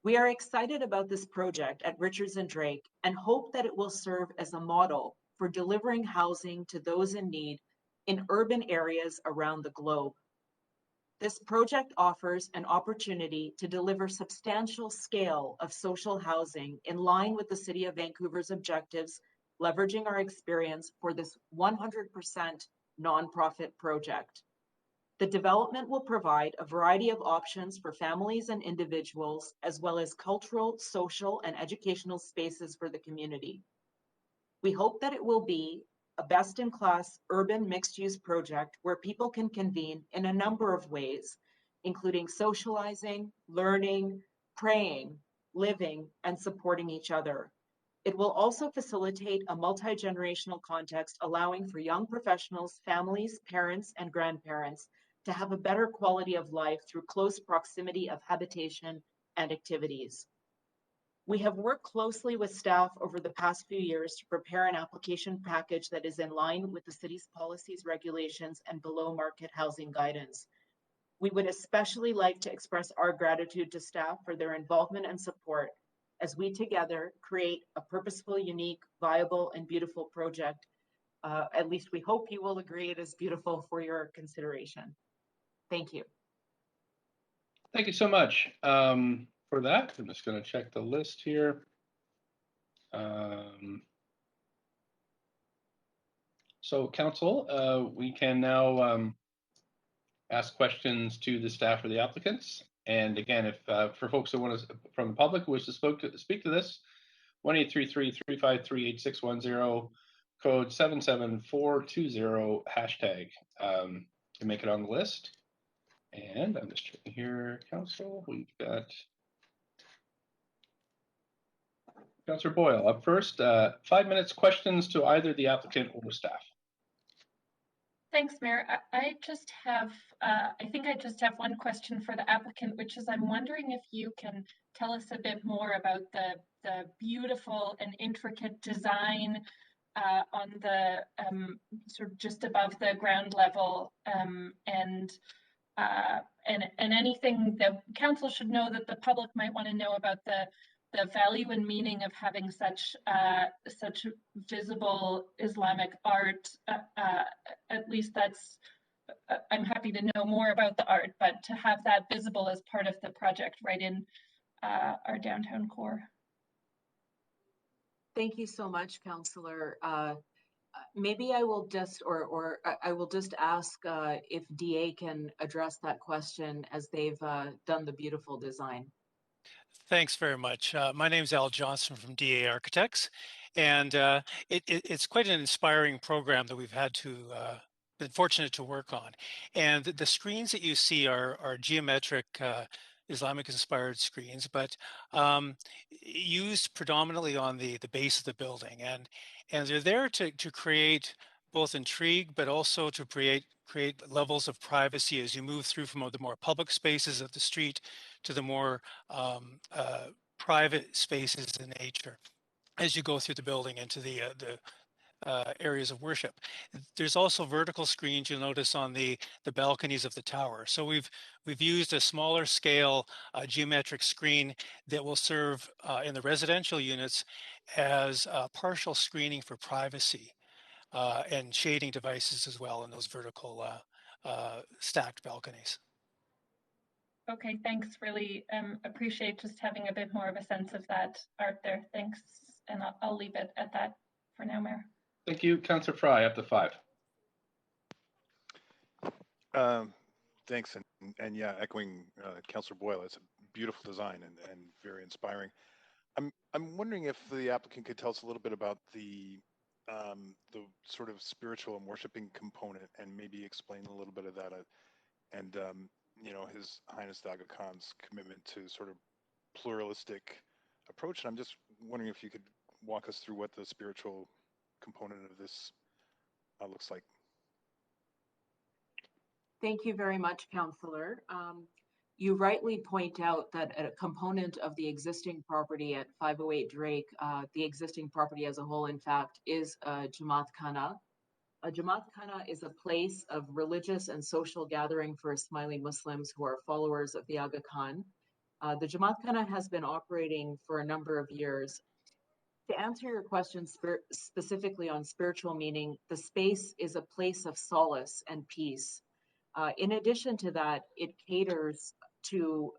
We are excited about this project at Richards and Drake and hope that it will serve as a model for delivering housing to those in need in urban areas around the globe. This project offers an opportunity to deliver substantial scale of social housing in line with the City of Vancouver's objectives, leveraging our experience for this 100% nonprofit project. The development will provide a variety of options for families and individuals, as well as cultural, social, and educational spaces for the community. We hope that it will be a best-in-class urban mixed-use project where people can convene in a number of ways, including socializing, learning, praying, living, and supporting each other. It will also facilitate a multi-generational context, allowing for young professionals, families, parents, and grandparents to have a better quality of life through close proximity of habitation and activities. We have worked closely with staff over the past few years to prepare an application package that is in line with the city's policies, regulations, and below market housing guidance. We would especially like to express our gratitude to staff for their involvement and support as we together create a purposeful, unique, viable, and beautiful project. At least we hope you will agree it is beautiful for your consideration. Thank you. Thank you so much for that. I'm just going to check the list here. So Council, we can now ask questions to the staff or the applicants. And again, if for folks that want to, from the public who wish to speak to this, 1-833-353-8610, code 77420, hashtag to make it on the list. And I'm just checking here, Council. We've got Councillor Boyle up first. 5 minutes, questions to either the applicant or the staff. Thanks, Mayor. I just have, I think I just have one question for the applicant, which is I'm wondering if you can tell us a bit more about the beautiful and intricate design on the sort of just above the ground level and anything that council should know that the public might want to know about the value and meaning of having such visible Islamic art. At least that's, I'm happy to know more about the art, but to have that visible as part of the project right in our downtown core. Thank you so much, Councillor. Maybe I will just, or I will just ask if DA can address that question as they've done the beautiful design. Thanks very much. My name is Al Johnson from DA Architects, And it's quite an inspiring program that we've had to been fortunate to work on. And the screens that you see are geometric Islamic-inspired screens, but used predominantly on the base of the building, and they're there to create both intrigue, but also to create levels of privacy as you move through from the more public spaces of the street to the more private spaces in nature as you go through the building into the areas of worship. There's also vertical screens you'll notice on the balconies of the tower. So we've used a smaller scale geometric screen that will serve in the residential units as partial screening for privacy and shading devices as well in those vertical stacked balconies. Okay, thanks. Really appreciate just having a bit more of a sense of that art there. Thanks. And I'll leave it at that for now, Mayor. Thank you. Councillor Fry, up to 5. Thanks. And yeah, echoing Councillor Boyle, it's a beautiful design and very inspiring. I'm wondering if the applicant could tell us a little bit about the sort of spiritual and worshiping component, and maybe explain a little bit of that, and you know, His Highness the Aga Khan's commitment to sort of pluralistic approach. And I'm just wondering if you could walk us through what the spiritual component of this looks like. Thank you very much, Councillor. You rightly point out that a component of the existing property at 508 Drake, the existing property as a whole, in fact, is a Jamaat Khana. A Jamaat Khana is a place of religious and social gathering for Ismaili Muslims who are followers of the Aga Khan. The Jamaat Khana has been operating for a number of years. To answer your question specifically on spiritual meaning, the space is a place of solace and peace. In addition to that, it caters to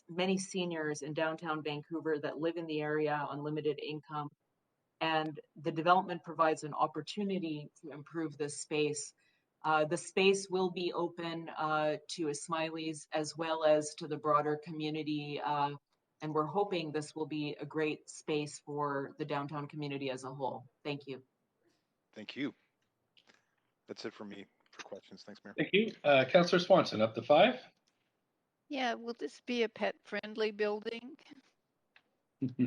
many seniors in downtown Vancouver that live in the area on limited income, and the development provides an opportunity to improve this space. The space will be open to Ismailis as well as to the broader community, and we're hoping this will be a great space for the downtown community as a whole. Thank you. Thank you. That's it for me for questions. Thanks, Mayor. Thank you. Councillor Swanson, up to 5. Yeah, will this be a pet-friendly building?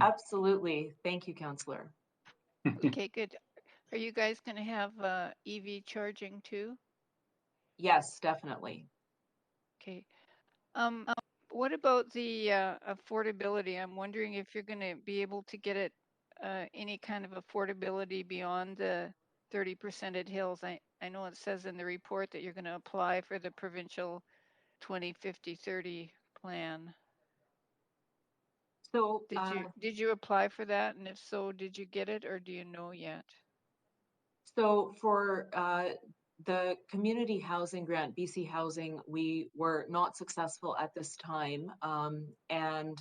Absolutely. Thank you, Councillor. Okay, good. Are you guys going to have EV charging too? Yes, definitely. Okay. What about the affordability? I'm wondering if you're going to be able to get it any kind of affordability beyond the 30% at Hills. I know it says in the report that you're going to apply for the provincial 2050-30 plan. So did you apply for that? And if so, did you get it, or do you know yet? So for the community housing grant, BC Housing, we were not successful at this time. And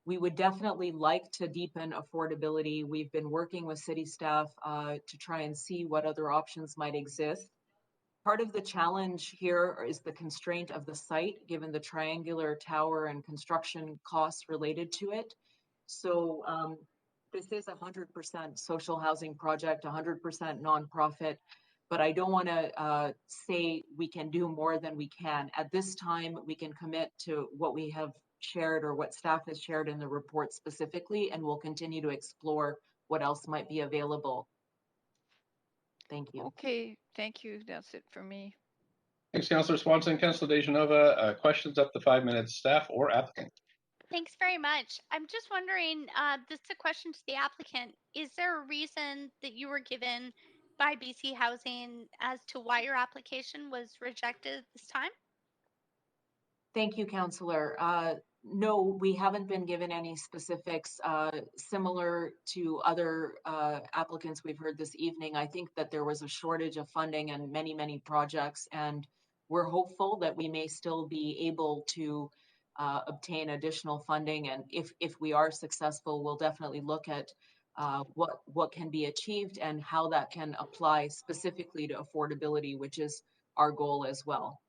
we would definitely like to deepen affordability. We've been working with city staff to try and see what other options might exist. Part of the challenge here is the constraint of the site, given the triangular tower and construction costs related to it. So this is a 100% social housing project, 100% nonprofit, but I don't want to say we can do more than we can. At this time, we can commit to what we have shared or what staff has shared in the report specifically, and we'll continue to explore what else might be available. Thank you. Okay, thank you. That's it for me. Thanks, Councillor Swanson. Councillor Dejanova, questions up to 5 minutes, staff or applicant. Thanks very much. I'm just wondering, this is a question to the applicant. Is there a reason that you were given by BC Housing as to why your application was rejected this time? Thank you, Councillor. No, we haven't been given any specifics. Similar to other applicants we've heard this evening, I think that there was a shortage of funding and many projects, and we're hopeful that we may still be able to obtain additional funding. And if we are successful, we'll definitely look at what can be achieved and how that can apply specifically to affordability, which is our goal as well.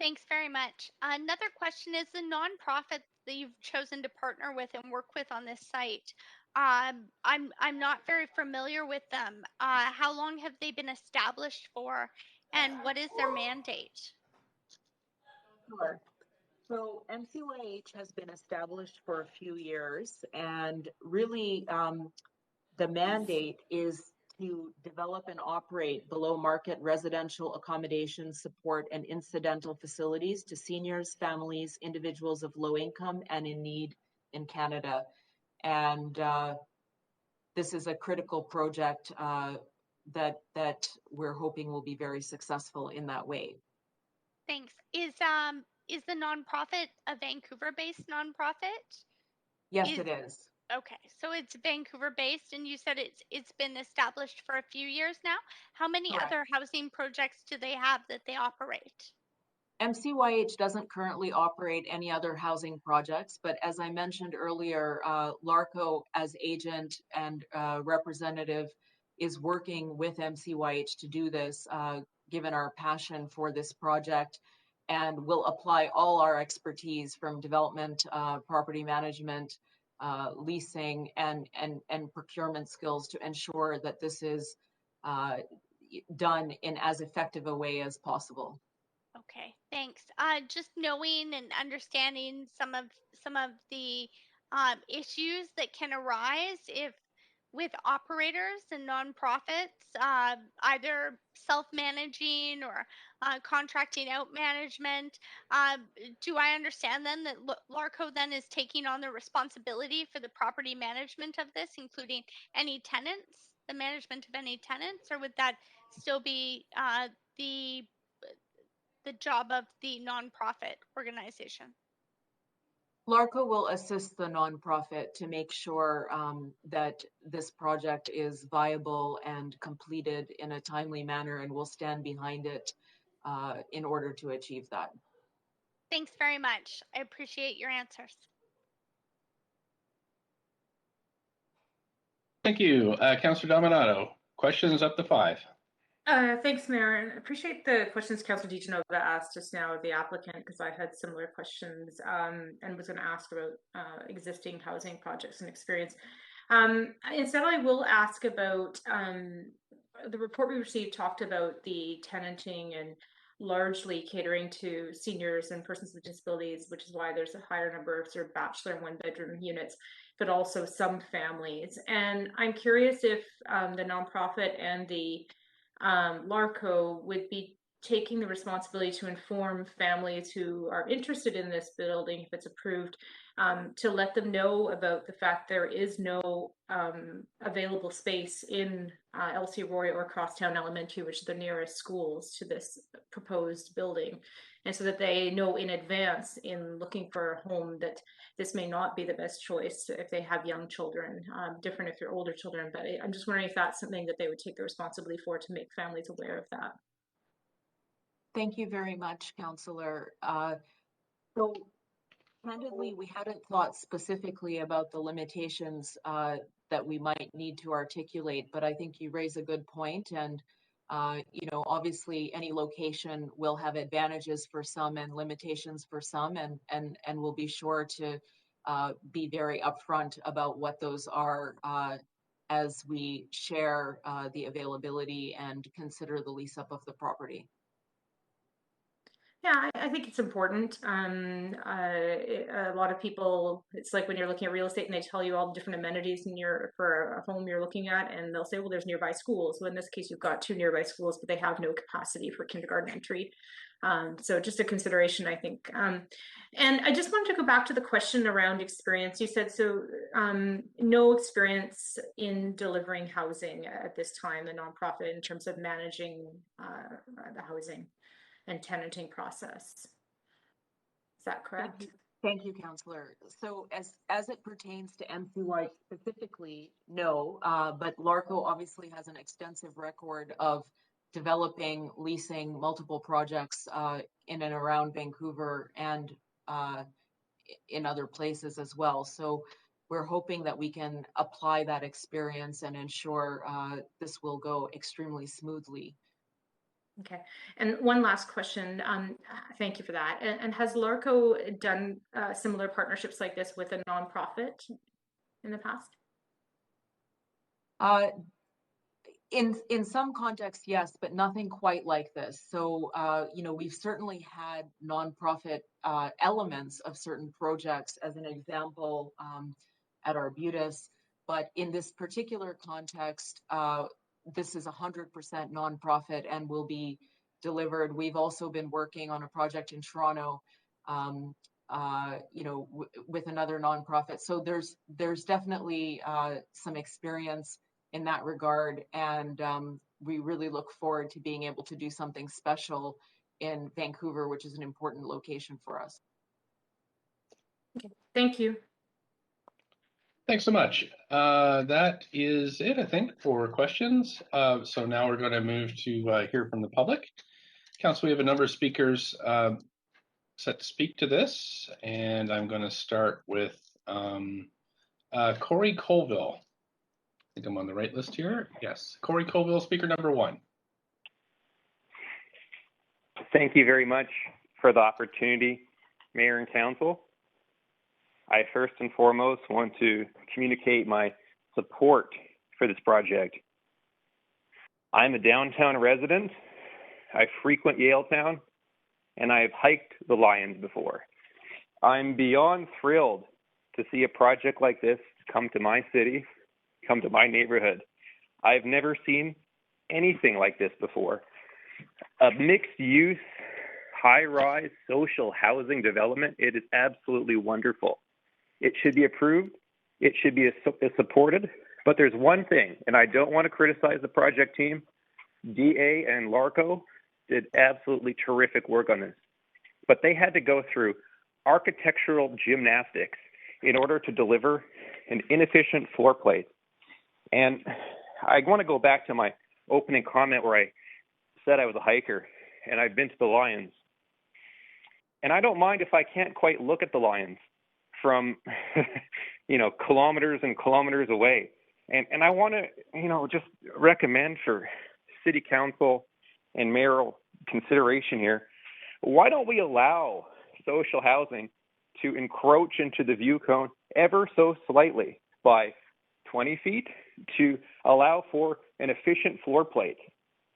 Thanks very much. Another question is the nonprofit that you've chosen to partner with and work with on this site. I'm not very familiar with them. How long have they been established for, and what is their mandate? Sure. So MCYH has been established for a few years, and really the mandate is to develop and operate below market residential accommodation support and incidental facilities to seniors, families, individuals of low income and in need in Canada. And this is a critical project that we're hoping will be very successful in that way. Thanks. Is the nonprofit a Vancouver-based nonprofit? Yes, it is. Okay, so it's Vancouver-based, and you said it's been established for a few years now. How many Correct. other housing projects do they have that they operate? MCYH doesn't currently operate any other housing projects, but as I mentioned earlier, LARCO as agent and representative is working with MCYH to do this, given our passion for this project, and will apply all our expertise from development, property management, leasing, and procurement skills to ensure that this is done in as effective a way as possible. Okay, thanks. Just knowing and understanding some of the issues that can arise if with operators and nonprofits, either self-managing or contracting out management. Do I understand then that LARCO then is taking on the responsibility for the property management of this, including any tenants, the management of any tenants, or would that still be the job of the nonprofit organization? LARCO will assist the nonprofit to make sure that this project is viable and completed in a timely manner, and will stand behind it in order to achieve that. Thanks very much. I appreciate your answers. Thank you. Councillor Dominato, questions up to 5. Thanks, Mayor, and I appreciate the questions Councillor DiGenova asked just now of the applicant, because I had similar questions and was going to ask about existing housing projects and experience. Instead, I will ask about the report we received talked about the tenanting and largely catering to seniors and persons with disabilities, which is why there's a higher number of sort of bachelor and one-bedroom units, but also some families. And I'm curious if the nonprofit and the LARCO would be taking the responsibility to inform families who are interested in this building, if it's approved, to let them know about the fact there is no available space in Elsie Roy or Crosstown Elementary, which are the nearest schools to this proposed building. And so that they know in advance in looking for a home that this may not be the best choice if they have young children, different if they're older children. But I'm just wondering if that's something that they would take the responsibility for, to make families aware of that. Thank you very much, Councillor. So candidly, we hadn't thought specifically about the limitations that we might need to articulate, but I think you raise a good point. And obviously any location will have advantages for some and limitations for some, and we'll be sure to be very upfront about what those are as we share the availability and consider the lease up of the property. Yeah, I think it's important. A lot of people, it's like when you're looking at real estate and they tell you all the different amenities for a home you're looking at, and they'll say, well, there's nearby schools. So in this case, you've got 2 nearby schools, but they have no capacity for kindergarten entry. So just a consideration, I think. And I just wanted to go back to the question around experience. You said, so no experience in delivering housing at this time, the nonprofit, in terms of managing the housing and tenanting process. Is that correct? Thank you, Councillor. So as it pertains to MCY specifically, no, but LARCO obviously has an extensive record of developing, leasing multiple projects in and around Vancouver and in other places as well. So we're hoping that we can apply that experience and ensure this will go extremely smoothly. Okay, and one last question. Thank you for that. And has LARCO done similar partnerships like this with a nonprofit in the past? In some contexts, yes, but nothing quite like this. So, we've certainly had nonprofit elements of certain projects, as an example, at Arbutus. But in this particular context, this is 100% nonprofit and will be delivered. We've also been working on a project in Toronto, with another nonprofit. So there's definitely some experience in that regard, and we really look forward to being able to do something special in Vancouver, which is an important location for us. Okay. Thank you. Thanks so much. That is it, I think, for questions. So now we're going to move to hear from the public. Council, we have a number of speakers set to speak to this, and I'm going to start with Corey Colville. I think I'm on the right list here. Yes, Corey Colville, speaker number 1. Thank you very much for the opportunity, Mayor and Council. I first and foremost want to communicate my support for this project. I'm a downtown resident. I frequent Yaletown, and I have hiked the Lions before. I'm beyond thrilled to see a project like this come to my city, come to my neighborhood. I've never seen anything like this before. A mixed-use, high-rise social housing development. It is absolutely wonderful. It should be approved. It should be supported. But there's one thing, and I don't want to criticize the project team. DA and LARCO did absolutely terrific work on this. But they had to go through architectural gymnastics in order to deliver an inefficient floor plate. And I want to go back to my opening comment where I said I was a hiker and I've been to the Lions. And I don't mind if I can't quite look at the Lions from, kilometers and kilometers away. And I want to, just recommend for City Council and mayoral consideration here, why don't we allow social housing to encroach into the view cone ever so slightly by 20 feet to allow for an efficient floor plate,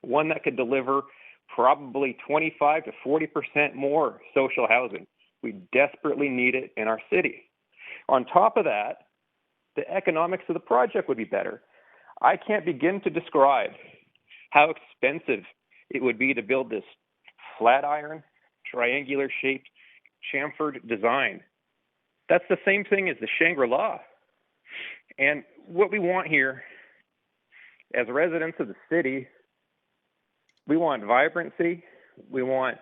one that could deliver probably 25 to 40% more social housing. We desperately need it in our city. On top of that, the economics of the project would be better. I can't begin to describe how expensive it would be to build this flat iron, triangular shaped chamfered design. That's the same thing as the Shangri-La. And what we want here, as residents of the city, we want vibrancy, we want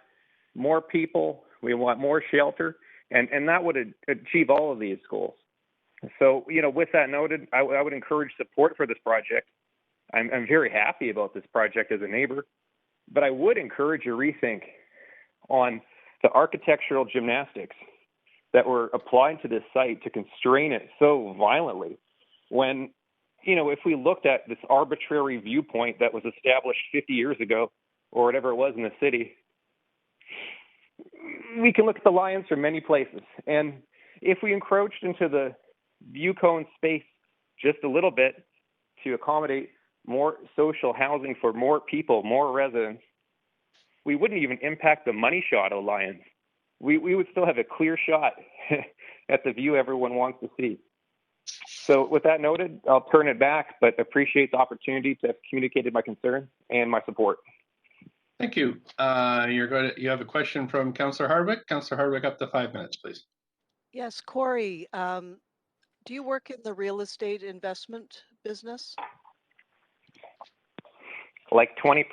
more people, we want more shelter, and that would achieve all of these goals. So, with that noted, I would encourage support for this project. I'm very happy about this project as a neighbor, but I would encourage a rethink on the architectural gymnastics that were applied to this site to constrain it so violently when, if we looked at this arbitrary viewpoint that was established 50 years ago or whatever it was in the city, we can look at the Lions from many places. And if we encroached into the view cone space just a little bit to accommodate more social housing for more people, more residents, we wouldn't even impact the money shot of the Lions. We would still have a clear shot at the view everyone wants to see. So with that noted, I'll turn it back, but appreciate the opportunity to have communicated my concern and my support. Thank you. You have a question from Councillor Hardwick. Councillor Hardwick, up to 5 minutes, please. Yes, Corey, do you work in the real estate investment business? Like 20%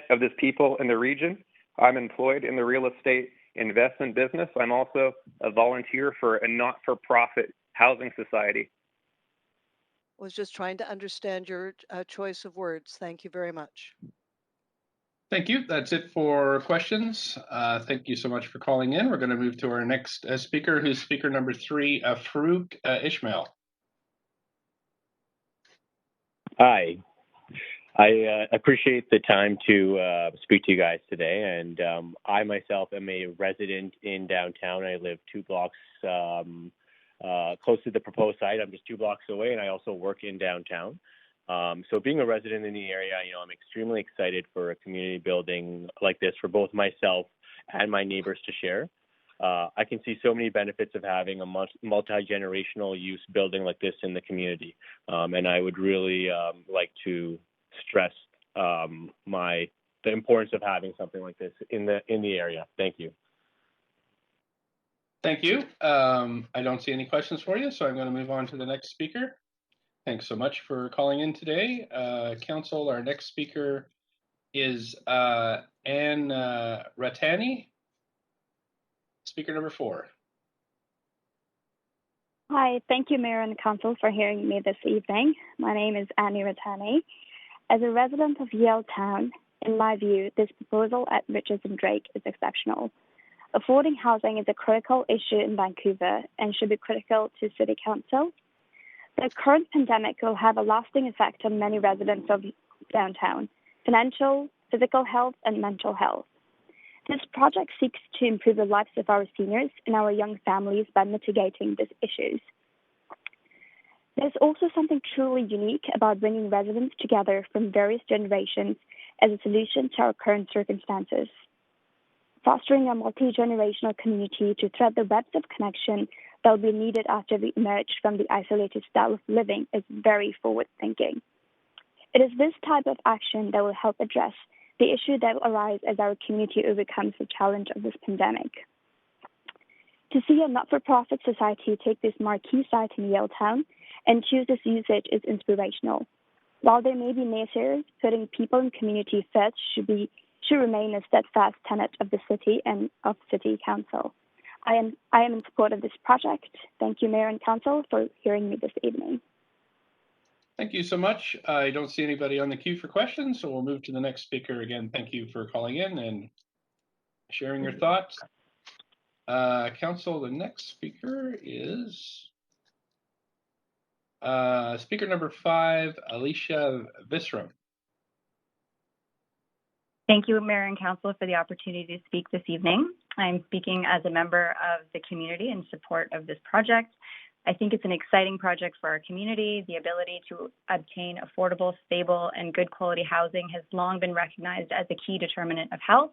of the people in the region, I'm employed in the real estate investment business. I'm also a volunteer for a not-for-profit housing society. Was just trying to understand your choice of words. Thank you very much. Thank you. That's it for questions. Thank you so much for calling in. We're going to move to our next speaker, who's speaker number 3, Farouk Ishmael. Hi. I appreciate the time to speak to you guys today. And I myself am a resident in downtown. I live 2 blocks close to the proposed site. I'm just 2 blocks away, and I also work in downtown. So being a resident in the area, I'm extremely excited for a community building like this for both myself and my neighbors to share. I can see so many benefits of having a multi-generational use building like this in the community. And I would really like to stress the importance of having something like this in the area. Thank you. Thank you. I don't see any questions for you, so I'm going to move on to the next speaker. Thanks so much for calling in today. Council, our next speaker is Anne Ratani, speaker number 4. Hi, thank you, Mayor and Council, for hearing me this evening. My name is Annie Ratani. As a resident of Yale Town, in my view, this proposal at Richards and Drake is exceptional. Affording housing is a critical issue in Vancouver and should be critical to City Council. The current pandemic will have a lasting effect on many residents of downtown, financial, physical health, and mental health. This project seeks to improve the lives of our seniors and our young families by mitigating these issues. There's also something truly unique about bringing residents together from various generations as a solution to our current circumstances. Fostering a multi-generational community to thread the webs of connection that will be needed after we emerge from the isolated style of living is very forward-thinking. It is this type of action that will help address the issue that will arise as our community overcomes the challenge of this pandemic. To see a not-for-profit society take this marquee site in Yale Town and choose this usage is inspirational. While there may be naysayers, putting people and community first should remain a steadfast tenet of the city and of City Council. I am in support of this project. Thank you, Mayor and Council, for hearing me this evening. Thank you so much. I don't see anybody on the queue for questions, so we'll move to the next speaker. Again, thank you for calling in and sharing your thoughts. Council, the next speaker is speaker number 5, Alicia Visram. Thank you, Mayor and Council, for the opportunity to speak this evening. I'm speaking as a member of the community in support of this project. I think it's an exciting project for our community. The ability to obtain affordable, stable, and good quality housing has long been recognized as a key determinant of health.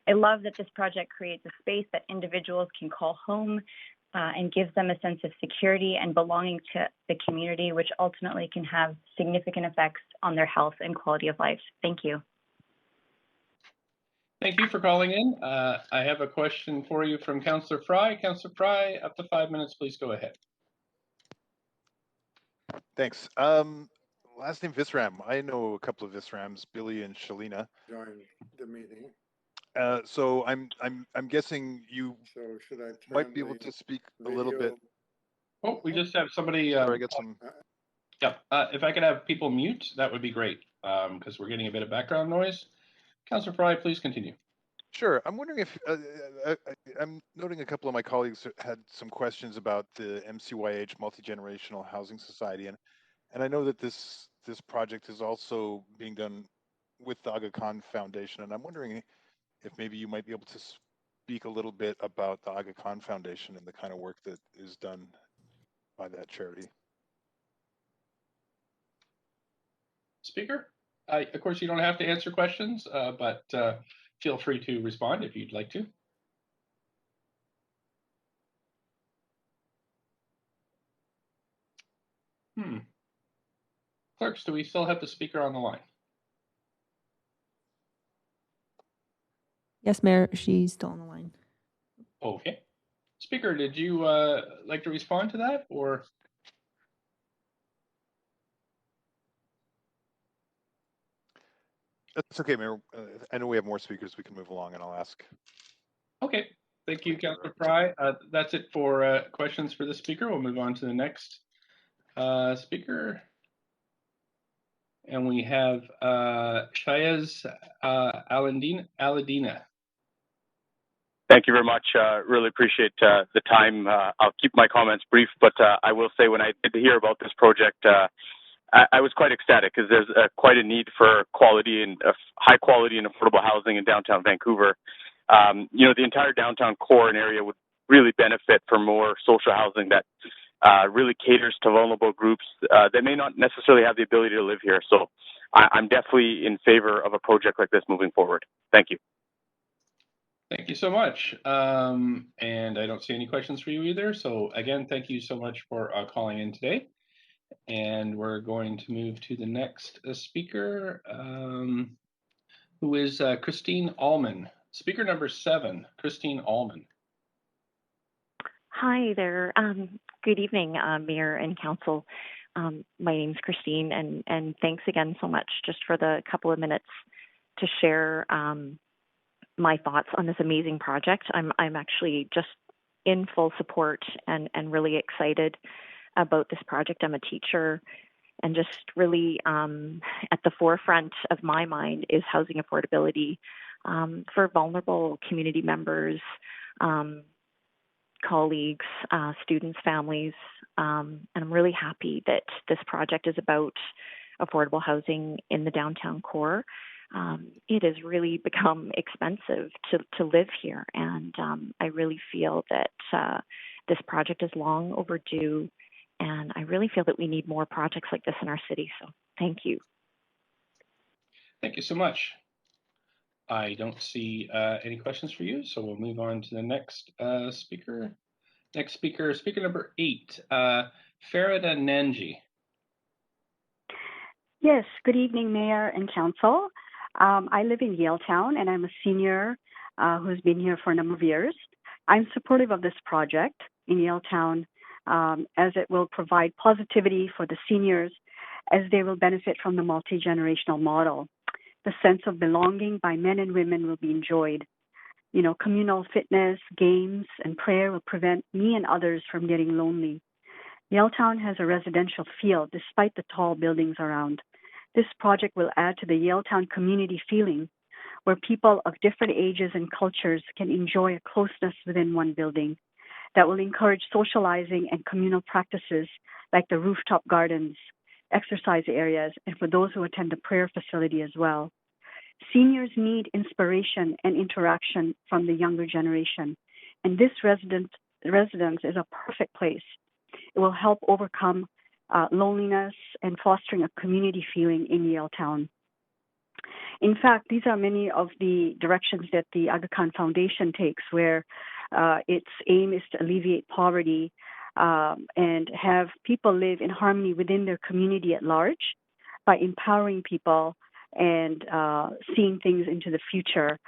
I love that this project creates a space that individuals can call home and gives them a sense of security and belonging to the community, which ultimately can have significant effects on their health and quality of life. Thank you. Thank you for calling in. I have a question for you from Councillor Fry. Councillor Fry, up to 5 minutes, please go ahead. Thanks. Last name Visram. I know a couple of Visrams, Billy and Shalina. Join the meeting. So I'm guessing you might be able to speak a little bit. Oh, we just have somebody. Sorry, I got some. Yeah, if I could have people mute, that would be great, because we're getting a bit of background noise. Councillor Fry, please continue. Sure. I'm wondering if I'm noting a couple of my colleagues had some questions about the MCYH Multi-Generational Housing Society, and I know that this project is also being done with the Aga Khan Foundation, and I'm wondering if maybe you might be able to speak a little bit about the Aga Khan Foundation and the kind of work that is done by that charity. Speaker, of course, you don't have to answer questions, but feel free to respond if you'd like to. Clerks, do we still have the speaker on the line? Yes, Mayor, she's still on the line. Okay. Speaker, did you like to respond to that, or? That's okay, Mayor. I know we have more speakers. We can move along, and I'll ask. Okay. Thank you, Councillor Fry. That's it for questions for the speaker. We'll move on to the next speaker. And we have Shayez Aladina. Thank you very much. Really appreciate the time. I'll keep my comments brief, but I will say when I did hear about this project, I was quite ecstatic because there's quite a need for quality and high quality and affordable housing in downtown Vancouver. The entire downtown core and area would really benefit from more social housing that really caters to vulnerable groups that may not necessarily have the ability to live here. So I'm definitely in favor of a project like this moving forward. Thank you. Thank you so much. And I don't see any questions for you either. So again, thank you so much for calling in today. And we're going to move to the next speaker, who is Christine Allman. Speaker number 7, Christine Allman. Hi there. Good evening, Mayor and Council. My name's Christine, and thanks again so much just for the couple of minutes to share my thoughts on this amazing project. I'm actually just in full support and really excited about this project. I'm a teacher, and just really at the forefront of my mind is housing affordability for vulnerable community members, colleagues, students, families, and I'm really happy that this project is about affordable housing in the downtown core. It has really become expensive to live here, and I really feel that this project is long overdue, and I really feel that we need more projects like this in our city, so thank you. Thank you so much. I don't see any questions for you, so we'll move on to the next speaker. Next speaker, speaker number 8, Farida Nanji. Yes, good evening, Mayor and Council. I live in Yaletown, and I'm a senior who's been here for a number of years. I'm supportive of this project in Yaletown as it will provide positivity for the seniors as they will benefit from the multi-generational model. The sense of belonging by men and women will be enjoyed. You know, communal fitness, games, and prayer will prevent me and others from getting lonely. Yaletown has a residential feel despite the tall buildings around. This project will add to the Yaletown community feeling where people of different ages and cultures can enjoy a closeness within one building that will encourage socializing and communal practices like the rooftop gardens, exercise areas, and for those who attend the prayer facility as well. Seniors need inspiration and interaction from the younger generation, and this residence is a perfect place. It will help overcome loneliness and fostering a community feeling in Yaletown. In fact, these are many of the directions that the Aga Khan Foundation takes, where its aim is to alleviate poverty and have people live in harmony within their community at large by empowering people and seeing things into the future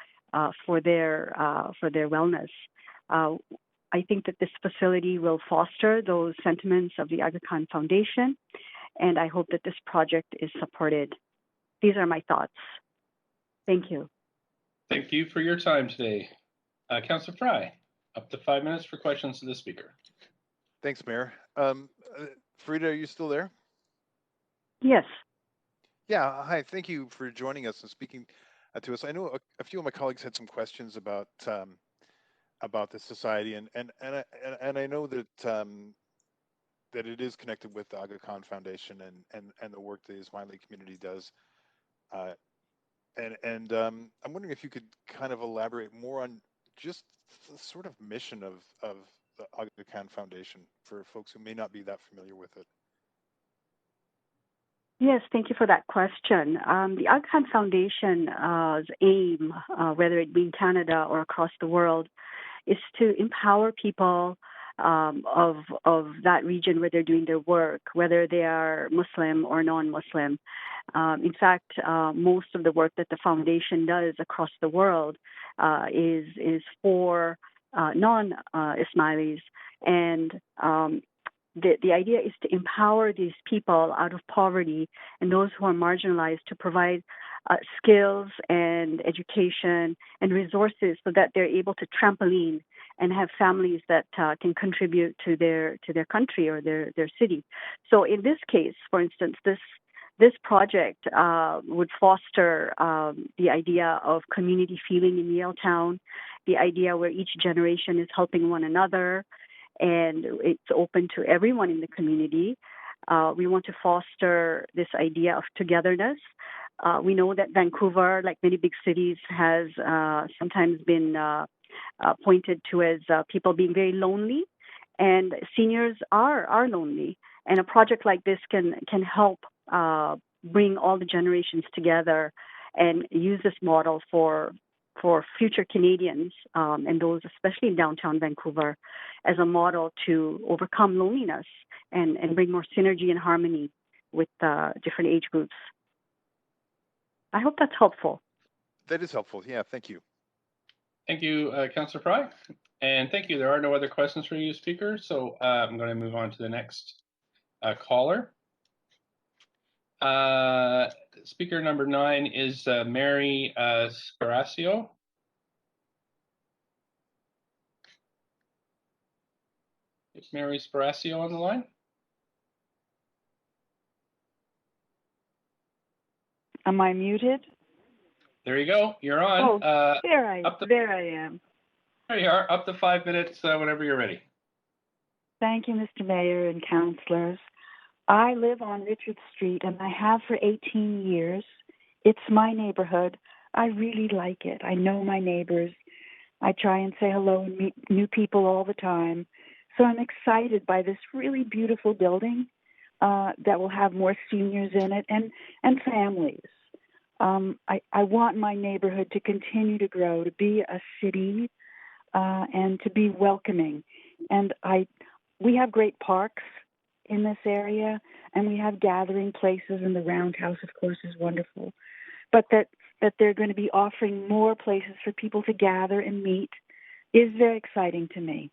for their wellness. I think that this facility will foster those sentiments of the Aga Khan Foundation, and I hope that this project is supported. These are my thoughts. Thank you. Thank you for your time today. Councillor Fry, up to 5 minutes for questions to the speaker. Thanks, Mayor. Frida, are you still there? Yes. Yeah, hi. Thank you for joining us and speaking to us. I know a few of my colleagues had some questions about the society, and I know that that it is connected with the Aga Khan Foundation and the work the Ismaili community does. I'm wondering if you could kind of elaborate more on just the sort of mission of the Aga Khan Foundation for folks who may not be that familiar with it. Yes, thank you for that question. The Aga Khan Foundation's aim, whether it be in Canada or across the world, is to empower people of that region where they're doing their work, whether they are Muslim or non-Muslim. In fact, most of the work that the foundation does across the world is for non-Ismailis, and the idea is to empower these people out of poverty and those who are marginalized to provide skills and education and resources so that they're able to trampoline and have families that can contribute to their country or their city. So in this case, for instance, this project would foster the idea of community feeling in Yaletown, the idea where each generation is helping one another, and it's open to everyone in the community. We want to foster this idea of togetherness. We know that Vancouver, like many big cities, has sometimes been pointed to as people being very lonely. and seniors are lonely. And a project like this can help bring all the generations together and use this model for future Canadians and those, especially in downtown Vancouver, as a model to overcome loneliness and bring more synergy and harmony with different age groups. I hope that's helpful. That is helpful. Yeah, thank you. Thank you, Councillor Fry. And thank you. There are no other questions for you, speaker. So I'm going to move on to the next caller. Speaker number 9 is Mary Scarasio. Is Mary Scarasio on the line? Am I muted? There you go. You're on. Oh, there I am. There you are. Up to 5 minutes whenever you're ready. Thank you, Mr. Mayor and councillors. I live on Richard Street, and I have for 18 years. It's my neighborhood. I really like it. I know my neighbors. I try and say hello and meet new people all the time. So I'm excited by this really beautiful building that will have more seniors in it and families. I want my neighborhood to continue to grow, to be a city, and to be welcoming. And we have great parks in this area, and we have gathering places, and the Roundhouse, of course, is wonderful. But that they're going to be offering more places for people to gather and meet is very exciting to me.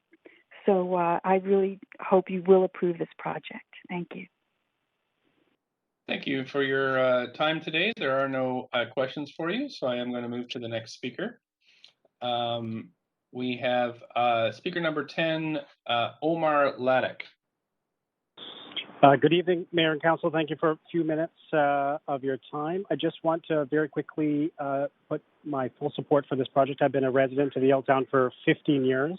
So I really hope you will approve this project. Thank you. Thank you for your time today. There are no questions for you, so I am going to move to the next speaker. We have speaker number 10, Omar Ladek. Good evening, Mayor and Council. Thank you for a few minutes of your time. I just want to very quickly put my full support for this project. I've been a resident of Yaletown for 15 years.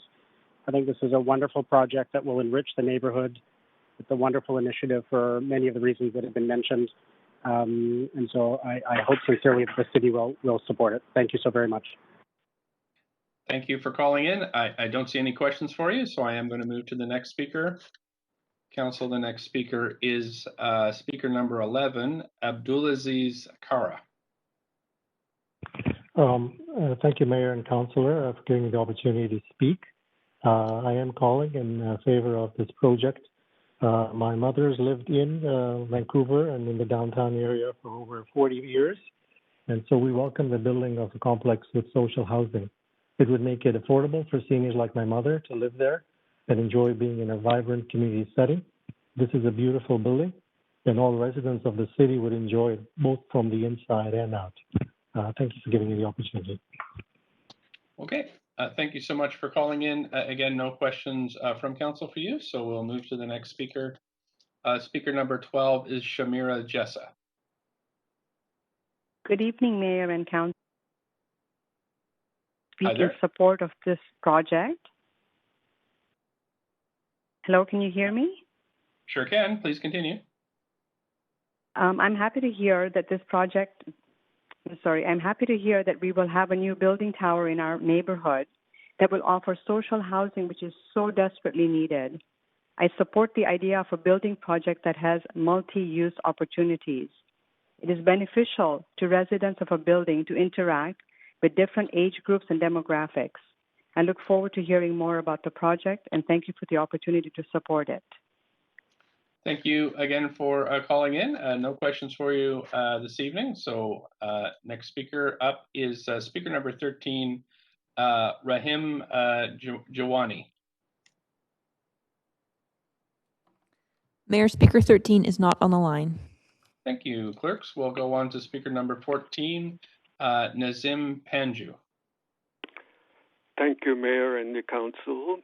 I think this is a wonderful project that will enrich the neighborhood. It's a wonderful initiative for many of the reasons that have been mentioned. And so I hope sincerely that the city will support it. Thank you so very much. Thank you for calling in. I don't see any questions for you, so I am going to move to the next speaker. Council, the next speaker is speaker number 11, Abdulaziz Kara. Thank you, Mayor and Councillor, for giving me the opportunity to speak. I am calling in favor of this project. My mother's lived in Vancouver and in the downtown area for over 40 years, and so we welcome the building of the complex with social housing. It would make it affordable for seniors like my mother to live there and enjoy being in a vibrant community setting. This is a beautiful building, and all residents of the city would enjoy it both from the inside and out. Thank you for giving me the opportunity. Okay, thank you so much for calling in. Again, no questions from council for you, so we'll move to the next speaker. Speaker number 12 is Shamira Jessa. Good evening, Mayor and Council. Speak in there. support of this project. Hello, can you hear me? Sure can. Please continue. I'm happy to hear that I'm happy to hear that we will have a new building tower in our neighborhood that will offer social housing, which is so desperately needed. I support the idea of a building project that has multi-use opportunities. It is beneficial to residents of a building to interact with different age groups and demographics. I look forward to hearing more about the project, and thank you for the opportunity to support it. Thank you again for calling in. No questions for you this evening. So next speaker up is speaker number 13, Rahim Jawani. Mayor, speaker 13 is not on the line. Thank you, clerks. We'll go on to speaker number 14, Nazim Panju. Thank you, Mayor and the Council,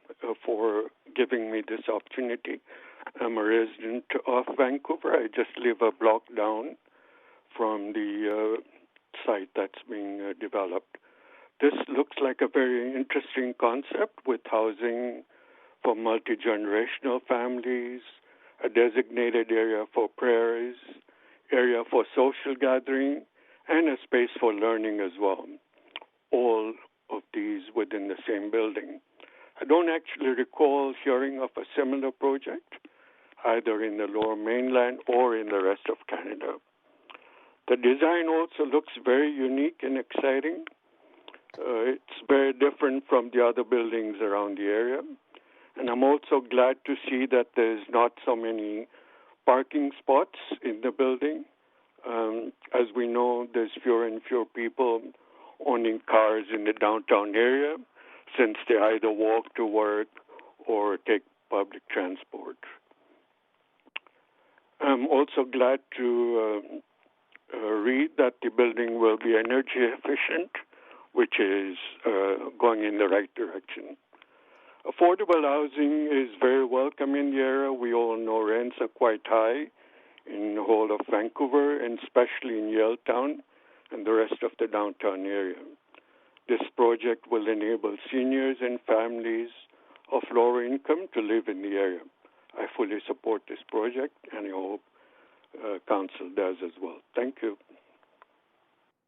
for giving me this opportunity. I'm a resident of Vancouver. I just live a block down from the site that's being developed. This looks like a very interesting concept with housing for multi-generational families, a designated area for prayers, area for social gathering, and a space for learning as well. All of these within the same building. I don't actually recall hearing of a similar project, either in the Lower Mainland or in the rest of Canada. The design also looks very unique and exciting. It's very different from the other buildings around the area. And I'm also glad to see that there's not so many parking spots in the building. As we know, there's fewer and fewer people owning cars in the downtown area since they either walk to work or take public transport. I'm also glad to read that the building will be energy efficient, which is going in the right direction. Affordable housing is very welcome in the area. We all know rents are quite high in the whole of Vancouver, and especially in Yaletown and the rest of the downtown area. This project will enable seniors and families of lower income to live in the area. I fully support this project, and I hope Council does as well. Thank you.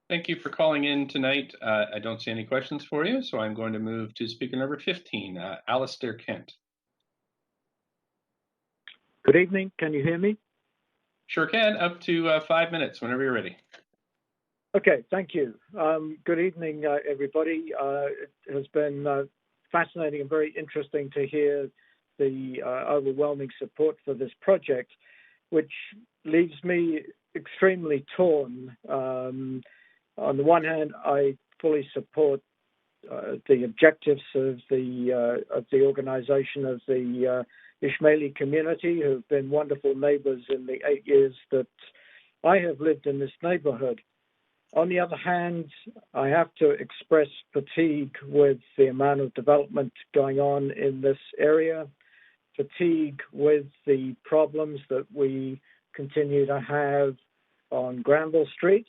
Thank you for calling in tonight. I don't see any questions for you, so I'm going to move to speaker number 15, Alistair Kent. Good evening. Can you hear me? Sure can. Up to 5 minutes, whenever you're ready. Okay, thank you. Good evening, everybody. It has been fascinating and very interesting to hear the overwhelming support for this project, which leaves me extremely torn. On the one hand, I fully support the objectives of the organization of the Ishmaeli community, who've been wonderful neighbors in the 8 years that I have lived in this neighborhood. On the other hand, I have to express fatigue with the amount of development going on in this area, fatigue with the problems that we continue to have on Granville Street.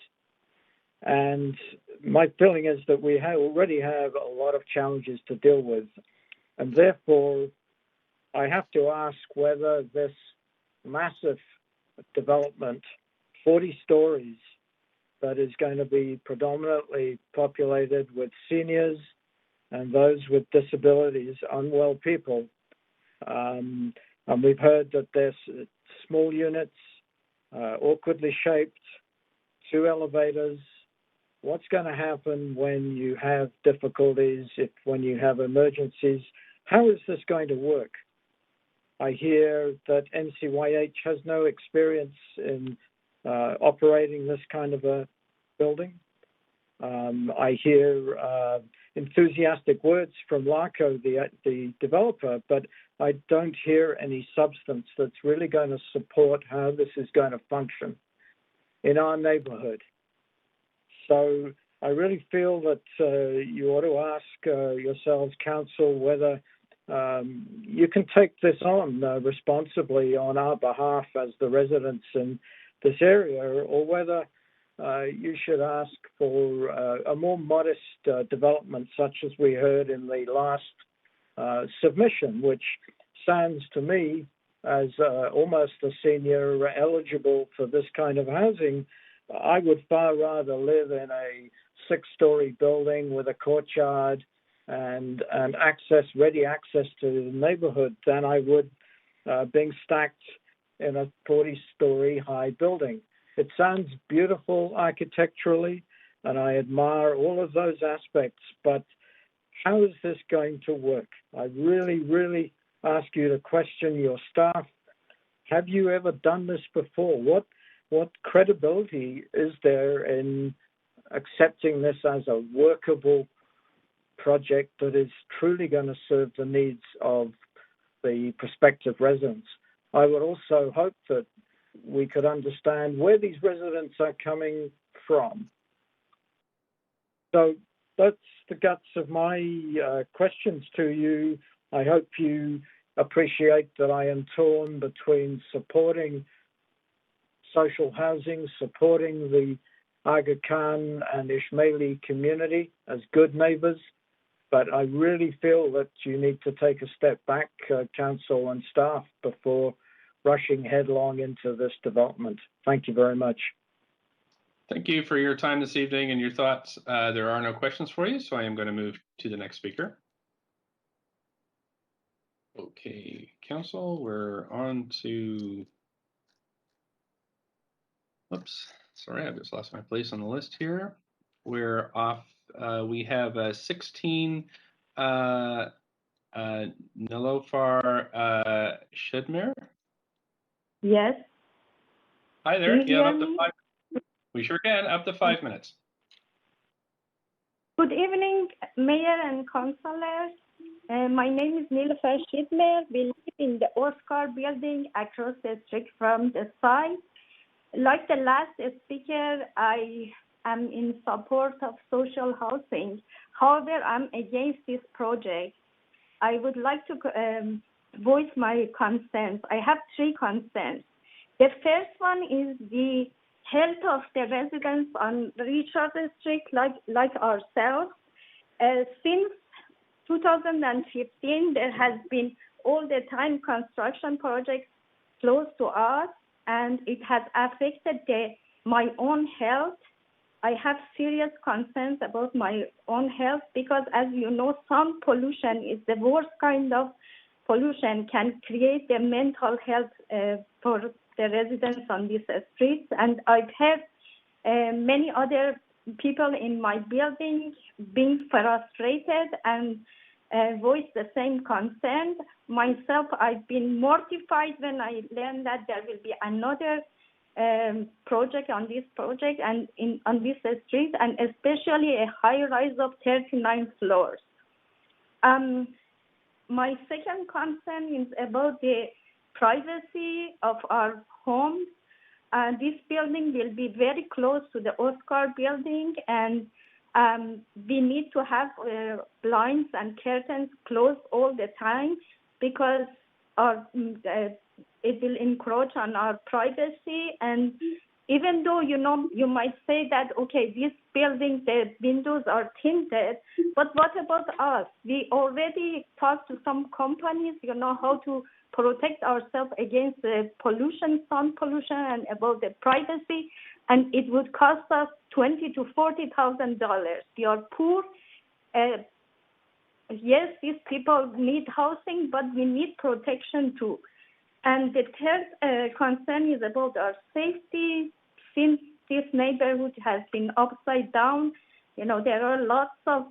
And my feeling is that we already have a lot of challenges to deal with. And therefore, I have to ask whether this massive development, 40 stories, that is going to be predominantly populated with seniors and those with disabilities, unwell people. And we've heard that there's small units, awkwardly shaped, 2 elevators. What's going to happen when you have difficulties, when you have emergencies? How is this going to work? I hear that NCYH has no experience in operating this kind of a building. I hear enthusiastic words from Larco, the developer, but I don't hear any substance that's really going to support how this is going to function in our neighborhood. So I really feel that you ought to ask yourselves, Council, whether you can take this on responsibly on our behalf as the residents in this area, or whether you should ask for a more modest development, such as we heard in the last submission, which sounds to me as almost a senior eligible for this kind of housing. I would far rather live in a 6-story building with a courtyard and ready access to the neighborhood than I would being stacked in a 40-story high building. It sounds beautiful architecturally, and I admire all of those aspects, but how is this going to work? I really, really ask you to question your staff. Have you ever done this before? What credibility is there in accepting this as a workable project that is truly going to serve the needs of the prospective residents? I would also hope that we could understand where these residents are coming from. So that's the guts of my questions to you. I hope you appreciate that I am torn between supporting social housing, supporting the Aga Khan and Ishmaeli community as good neighbors, but I really feel that you need to take a step back, Council and staff, before rushing headlong into this development. Thank you very much. Thank you for your time this evening and your thoughts. There are no questions for you, so I am going to move to the next speaker. Okay, Council, we're on to, oops, sorry, I just lost my place on the list here. We're off, we have 16 Nilofar Shedmir. Yes. Hi Do there, you you have hear up to me? 5, we sure can, up to 5 minutes. Good evening, Mayor and Councillors. My name is Nilofar Shidmer. We live in the Oscar building across the street from the site. Like the last speaker, I am in support of social housing. However, I'm against this project. I would like to voice my concerns. I have 3 concerns. The first one is the health of the residents on Richard Street, like ourselves. Since 2015, there has been all the time construction projects close to us, and it has affected my own health. I have serious concerns about my own health because, as you know, sound pollution is the worst kind of pollution, can create the mental health for the residents on these streets. And I've heard many other people in my building being frustrated and voice the same concern. Myself, I've been mortified when I learned that there will be another project on this project and on this street, and especially a high rise of 39 floors. My second concern is about the privacy of our homes. This building will be very close to the Oscar building, and we need to have blinds and curtains closed all the time because it will encroach on our privacy. And even though, you might say that, okay, this building, the windows are tinted, but what about us? We already talked to some companies, how to protect ourselves against the pollution, sound pollution, and about the privacy, and it would cost us $20,000 to $40,000. We are poor. Yes, these people need housing, but we need protection too. And the third concern is about our safety. Since this neighborhood has been upside down, there are lots of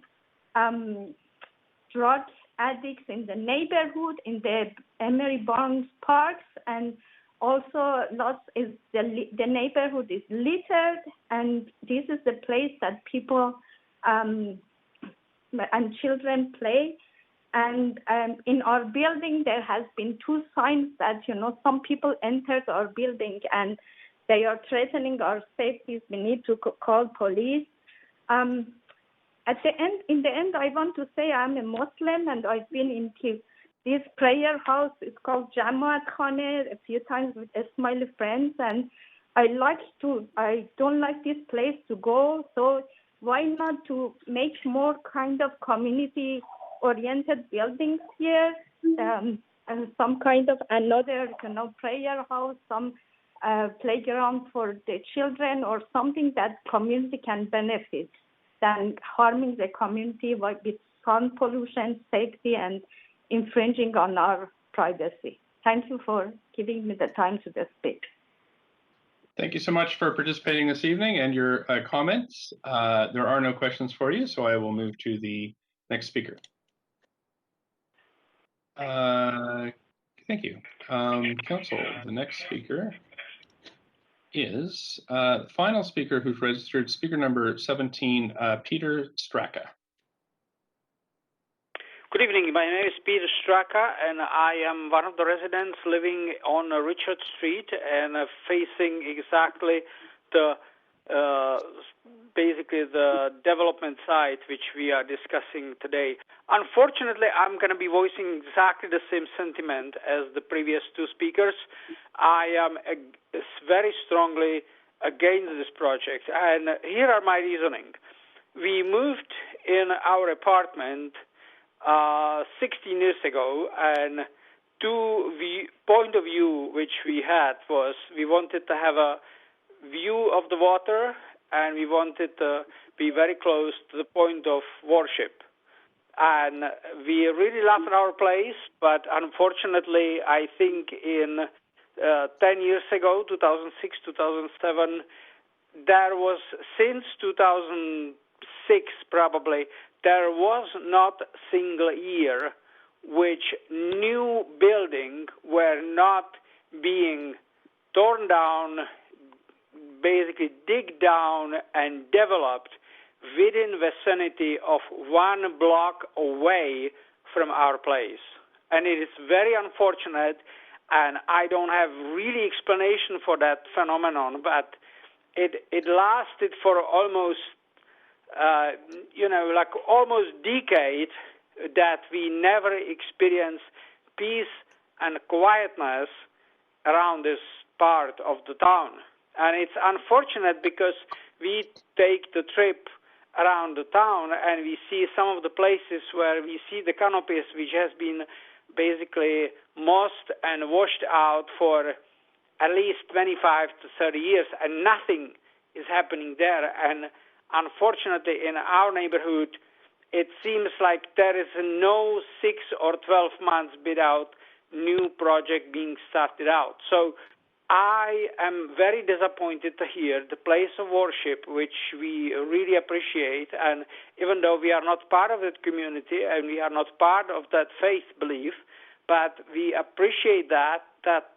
drug addicts in the neighborhood, in the Emery Barnes parks, and also the neighborhood is littered, and this is the place that people and children play. And in our building, there has been 2 signs that, some people entered our building and they are threatening our safety. We need to call police. In the end, I want to say I'm a Muslim, and I've been into this prayer house. It's called Jamaat Khane a few times with Ismaili friends, and I don't like this place to go. So why not to make more kind of community-oriented buildings here, and some kind of another, prayer house, some playground for the children, or something that community can benefit than harming the community with sound pollution, safety, and infringing on our privacy. Thank you for giving me the time to speak. Thank you so much for participating this evening and your comments. There are no questions for you, so I will move to the next speaker. Thank you. Council, the next speaker is the final speaker who's registered, speaker number 17, Peter Straka. Good evening. My name is Peter Straka, and I am one of the residents living on Richard Street and facing exactly the basically the development site which we are discussing today. Unfortunately, I'm going to be voicing exactly the same sentiment as the previous 2 speakers. I am very strongly against this project, and here are my reasoning. We moved in our apartment 16 years ago, and point of view which we had was we wanted to have a view of the water, and we wanted to be very close to the point of worship. And we really loved our place, but unfortunately, I think in 10 years ago, 2006, 2007, there was, since 2006 probably, there was not a single year which new buildings were not being torn down, basically dig down and developed within vicinity of 1 block away from our place. And it is very unfortunate, and I don't have really explanation for that phenomenon, but it lasted for almost, like almost decade that we never experienced peace and quietness around this part of the town. And it's unfortunate because we take the trip around the town and we see some of the places where we see the canopies which has been basically mossed and washed out for at least 25 to 30 years and nothing is happening there. And unfortunately in our neighborhood it seems like there is no 6 or 12 months without new project being started out. So I am very disappointed to hear the place of worship, which we really appreciate, and even though we are not part of that community and we are not part of that faith belief, but we appreciate that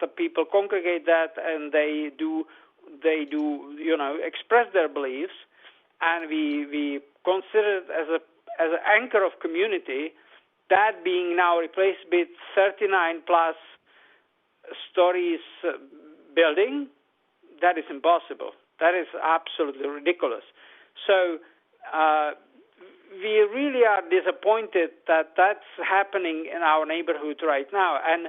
the people congregate that and they do express their beliefs, and we consider it as an anchor of community, that being now replaced with 39 plus stories building, that is impossible. That is absolutely ridiculous. So we really are disappointed that that's happening in our neighborhood right now. And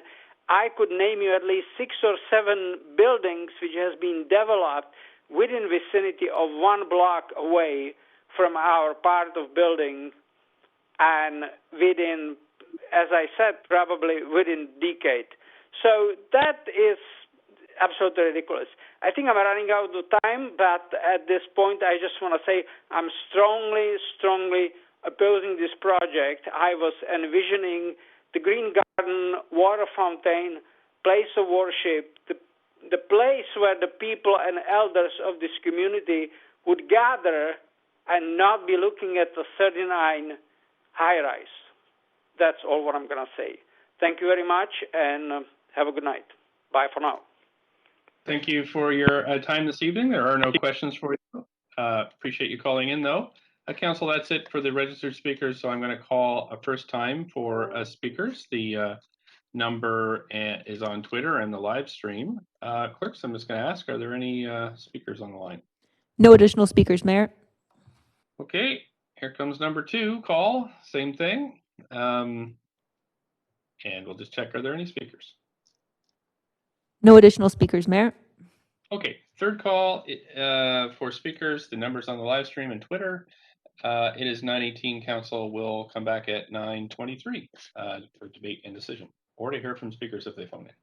I could name you at least 6 or 7 buildings which has been developed within vicinity of 1 block away from our part of building, and within, as I said, probably within decade. So that is absolutely ridiculous. I think I'm running out of time, but at this point I just want to say I'm strongly, strongly opposing this project. I was envisioning the green garden, water fountain, place of worship, the place where the people and elders of this community would gather and not be looking at the 39 high-rise. That's all what I'm going to say. Thank you very much, and have a good night. Bye for now. Thank you for your time this evening. There are no questions for you. Appreciate you calling in, though. Council, that's it for the registered speakers, so I'm going to call a first time for speakers. The number is on Twitter and the live stream. Clerks, I'm just going to ask, are there any speakers on the line? No additional speakers, Mayor. Okay, here comes number 2 call, same thing. And we'll just check, are there any speakers? No additional speakers, Mayor. Okay, third call for speakers. The number's on the live stream and Twitter. It is 9:18. Council will come back at 9:23 for debate and decision, or to hear from speakers if they phone in.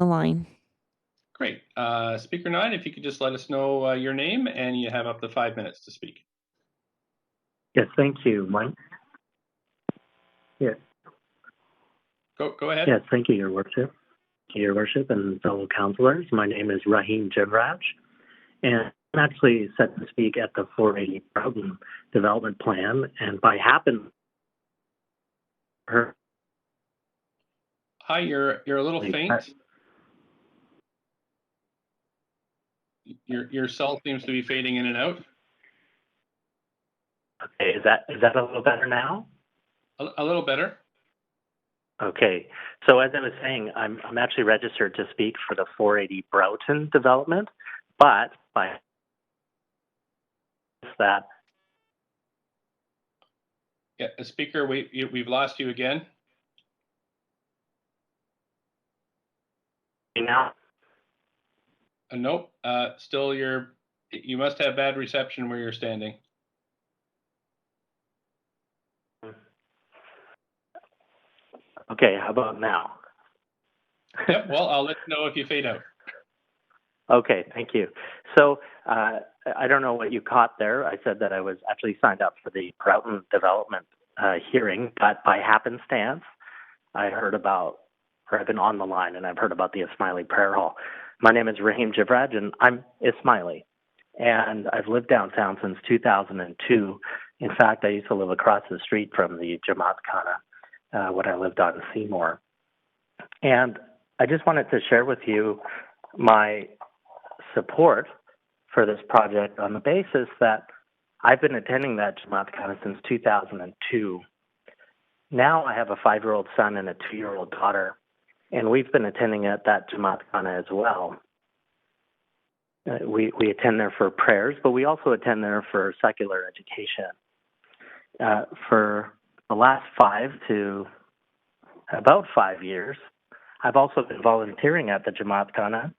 the line. Great. Speaker 9, if you could just let us know your name, and you have up to 5 minutes to speak. Yes, thank you, Mike. Yes. Go ahead. Yes, thank you, Your Worship. Your Worship and fellow councillors. My name is Rahim Jivraj, and I'm actually set to speak at the 480 Broughton Development Plan, and by Hi, you're a little faint. Your cell seems to be fading in and out. Okay, is that a little better now? A little better. Okay, so as I was saying, I'm actually registered to speak for the 480 Broughton development, but by that. Yeah, Speaker, we've lost you again. Now? Nope. Still, you must have bad reception where you're standing. Okay, how about now? Yep. Well, I'll let you know if you fade out. Okay, thank you. So I don't know what you caught there. I said that I was actually signed up for the Broughton development hearing, but by happenstance, I've been on the line and I've heard about the Ismaili Prayer Hall. My name is Rahim Jivraj and I'm Ismaili. And I've lived downtown since 2002. In fact, I used to live across the street from the Jamaat Khana when I lived on Seymour. And I just wanted to share with you my support for this project on the basis that I've been attending that Jamaat Khana since 2002. Now I have a 5-year-old son and a 2-year-old daughter, and we've been attending at that Jamaat Khana as well. We attend there for prayers, but we also attend there for secular education. For the last 5 years, I've also been volunteering at the Jamaat Khana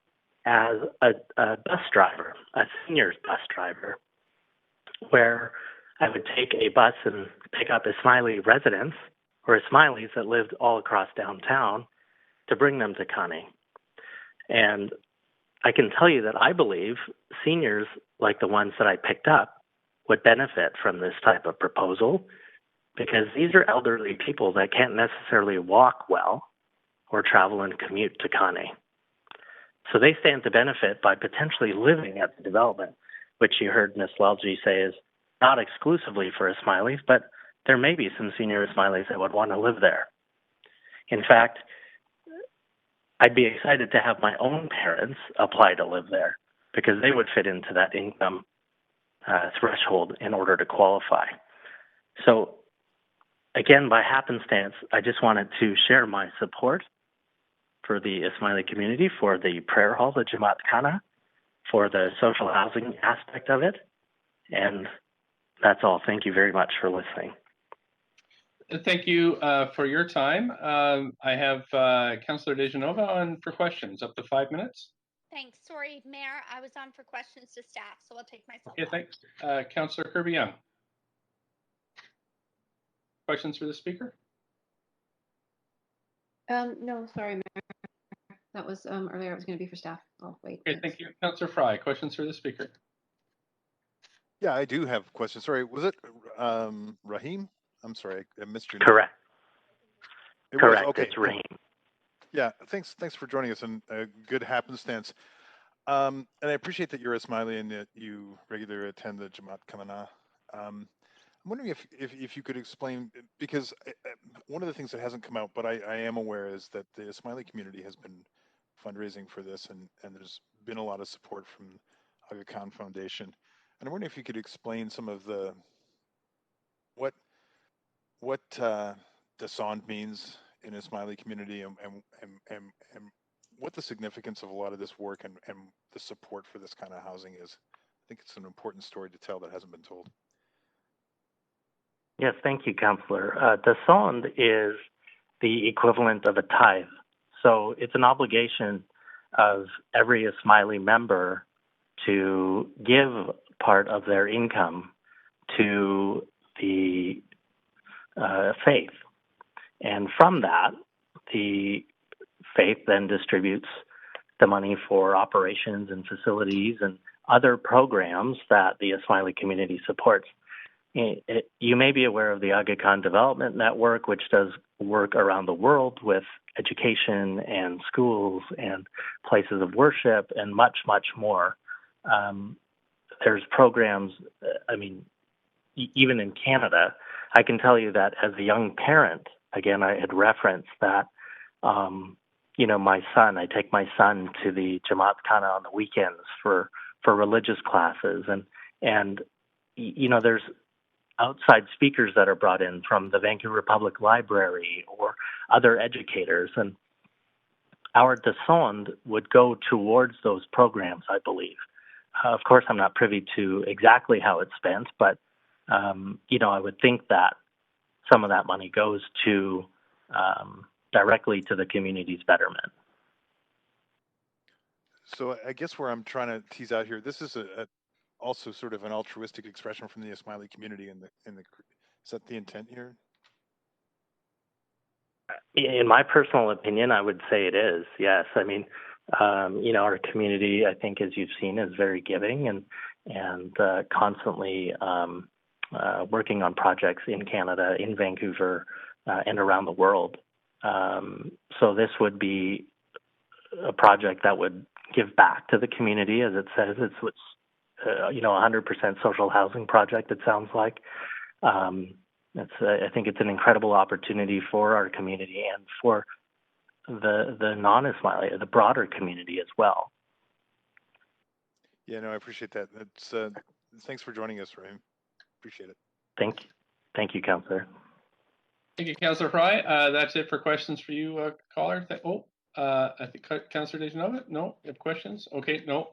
as a bus driver, a seniors bus driver, where I would take a bus and pick up Ismaili residents or Ismailis that lived all across downtown to bring them to Khani. And I can tell you that I believe seniors like the ones that I picked up would benefit from this type of proposal because these are elderly people that can't necessarily walk well or travel and commute to Khani. So they stand to benefit by potentially living at the development, which you heard Ms. Lalji say is not exclusively for Ismailis, but there may be some senior Ismailis that would want to live there. In fact, I'd be excited to have my own parents apply to live there because they would fit into that income threshold in order to qualify. So again, by happenstance, I just wanted to share my support for the Ismaili community, for the prayer hall, the Jamaat Khana, for the social housing aspect of it. And that's all. Thank you very much for listening. Thank you for your time. I have Councillor DeGenova on for questions, up to 5 minutes. Thanks. Sorry, Mayor, I was on for questions to staff, so I'll take myself Okay, off. thanks. Councillor Kirby-Young. Questions for the speaker? No, sorry, Mayor. That was earlier. It was going to be for staff. Oh, wait. Okay, thank you. Councillor Fry, questions for the speaker? Yeah, I do have questions. Sorry, was it Rahim? I'm sorry, I missed your name. Correct. Correct. Okay. It's Rahim. Yeah, thanks for joining us, and good happenstance. And I appreciate that you're Ismaili and that you regularly attend the Jamaat Khana. I'm wondering if you could explain, because one of the things that hasn't come out, but I am aware, is that the Ismaili community has been fundraising for this, and there's been a lot of support from Aga Khan Foundation. And I'm wondering if you could explain some of the what Dasand means in Ismaili community and what the significance of a lot of this work and the support for this kind of housing is. I think it's an important story to tell that hasn't been told. Yes, thank you, Councillor. Dasand is the equivalent of a tithe. So it's an obligation of every Ismaili member to give part of their income to the faith. And from that, the faith then distributes the money for operations and facilities and other programs that the Ismaili community supports. You may be aware of the Aga Khan Development Network, which does work around the world with education and schools and places of worship and much, much more. There's programs, even in Canada. I can tell you that as a young parent, again, I had referenced that, my son, I take my son to the Jamaat Khana on the weekends for religious classes. And there's outside speakers that are brought in from the Vancouver Public Library or other educators. And our descent would go towards those programs, I believe. Of course, I'm not privy to exactly how it's spent, but, I would think that some of that money goes to directly to the community's betterment. So I guess where I'm trying to tease out here, this is also sort of an altruistic expression from the Ismaili community is that the intent here? In my personal opinion, I would say it is, yes. Our community, I think, as you've seen, is very giving and constantly working on projects in Canada, in Vancouver, and around the world. So this would be a project that would give back to the community, as it says. It's 100% social housing project, it sounds like. I think it's an incredible opportunity for our community and for the non-Ismaili, the broader community as well. Yeah, no, I appreciate that. Thanks for joining us, Rahim. Appreciate it. Thank you, Councillor. Thank you, Councillor Fry. That's it for questions for you, caller. I think Councillor Dejanova? No, you have questions? Okay, no,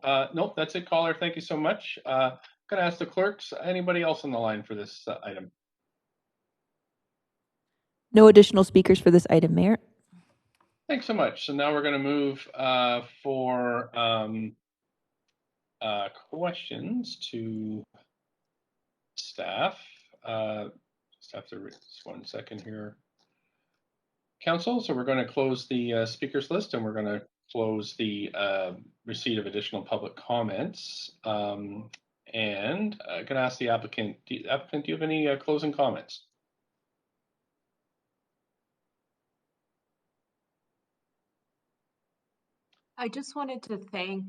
that's it, caller. Thank you so much. I'm going to ask the clerks, anybody else on the line for this item? No additional speakers for this item, Mayor. Thanks so much. So now we're going to move for questions to staff. Just have to just 1 second here. Council, so we're going to close the speakers list and we're going to close the receipt of additional public comments. And I'm going to ask the applicant, do you have any closing comments? I just wanted to thank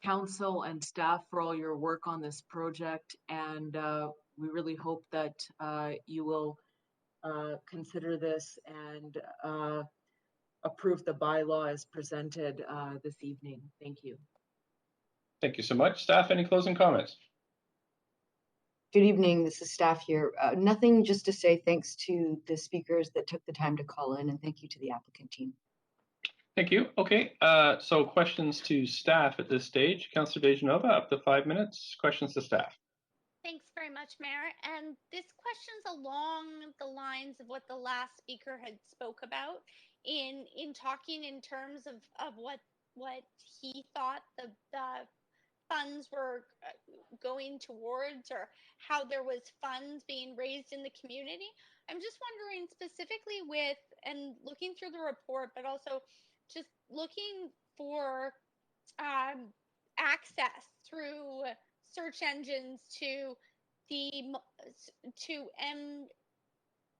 council and staff for all your work on this project, and we really hope that you will consider this and approve the bylaw as presented this evening. Thank you. Thank you so much. Staff, any closing comments? Good evening, this is staff here. Nothing, just to say thanks to the speakers that took the time to call in, and thank you to the applicant team. Thank you. Okay, so questions to staff at this stage. Councillor Dejanova, up to 5 minutes. Questions to staff. Thanks very much, Mayor. And this question's along the lines of what the last speaker had spoke about in talking in terms of what he thought the funds were going towards, or how there was funds being raised in the community. I'm just wondering specifically with, and looking through the report, but also just looking for access through search engines to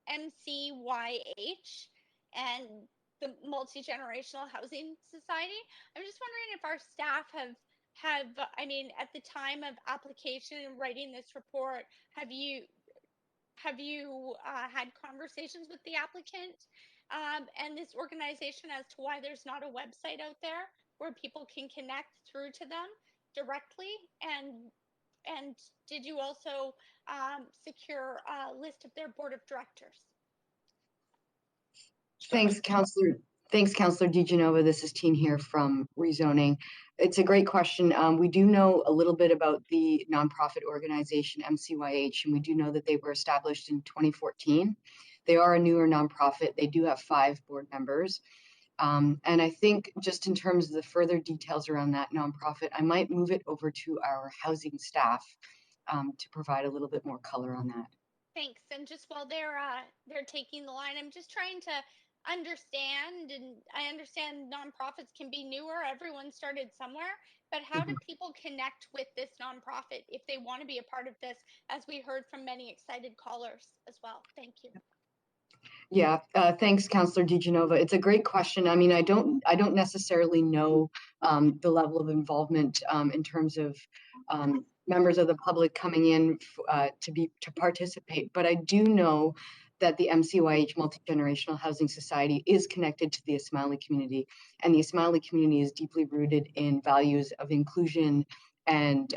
MCYH and the Multi-Generational Housing Society. I'm just wondering if our staff have at the time of application and writing this report, have you had conversations with the applicant and this organization as to why there's not a website out there where people can connect through to them directly? And did you also secure a list of their board of directors? Thanks, Councillor. Thanks, Councillor Dejanova. This is Teen here from Rezoning. It's a great question. We do know a little bit about the nonprofit organization MCYH, and we do know that they were established in 2014. They are a newer nonprofit. They do have 5 board members. And I think just in terms of the further details around that nonprofit, I might move it over to our housing staff to provide a little bit more color on that. Thanks. And just while they're taking the line, I'm just trying to understand, and I understand nonprofits can be newer, everyone started somewhere, but how do people connect with this nonprofit if they want to be a part of this, as we heard from many excited callers as well? Thank you. Yeah, thanks, Councillor DeGenova. It's a great question. I mean, I don't necessarily know the level of involvement in terms of members of the public coming in to participate, but I do know that the MCYH Multi-Generational Housing Society is connected to the Ismaili community, and the Ismaili community is deeply rooted in values of inclusion and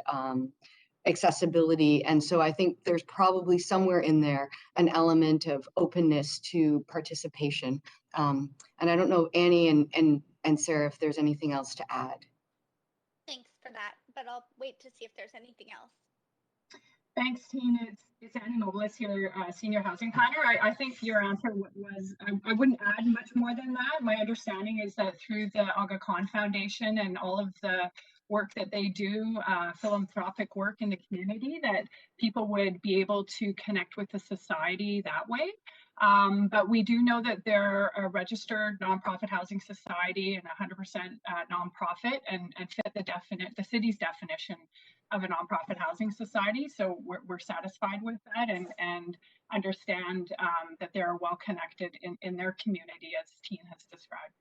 accessibility. And so I think there's probably somewhere in there an element of openness to participation. And I don't know, Annie and Sarah, if there's anything else to add. Thanks for that, but I'll wait to see if there's anything else. Thanks, Tina. It's Annie Nobles here, Senior Housing Planner. I think your answer was, I wouldn't add much more than that. My understanding is that through the Aga Khan Foundation and all of the work that they do, philanthropic work in the community, that people would be able to connect with the society that way. But we do know that they're a registered nonprofit housing society and 100% nonprofit and fit the city's definition of a nonprofit housing society. So we're satisfied with that and understand that they're well connected in their community, as Teen has described.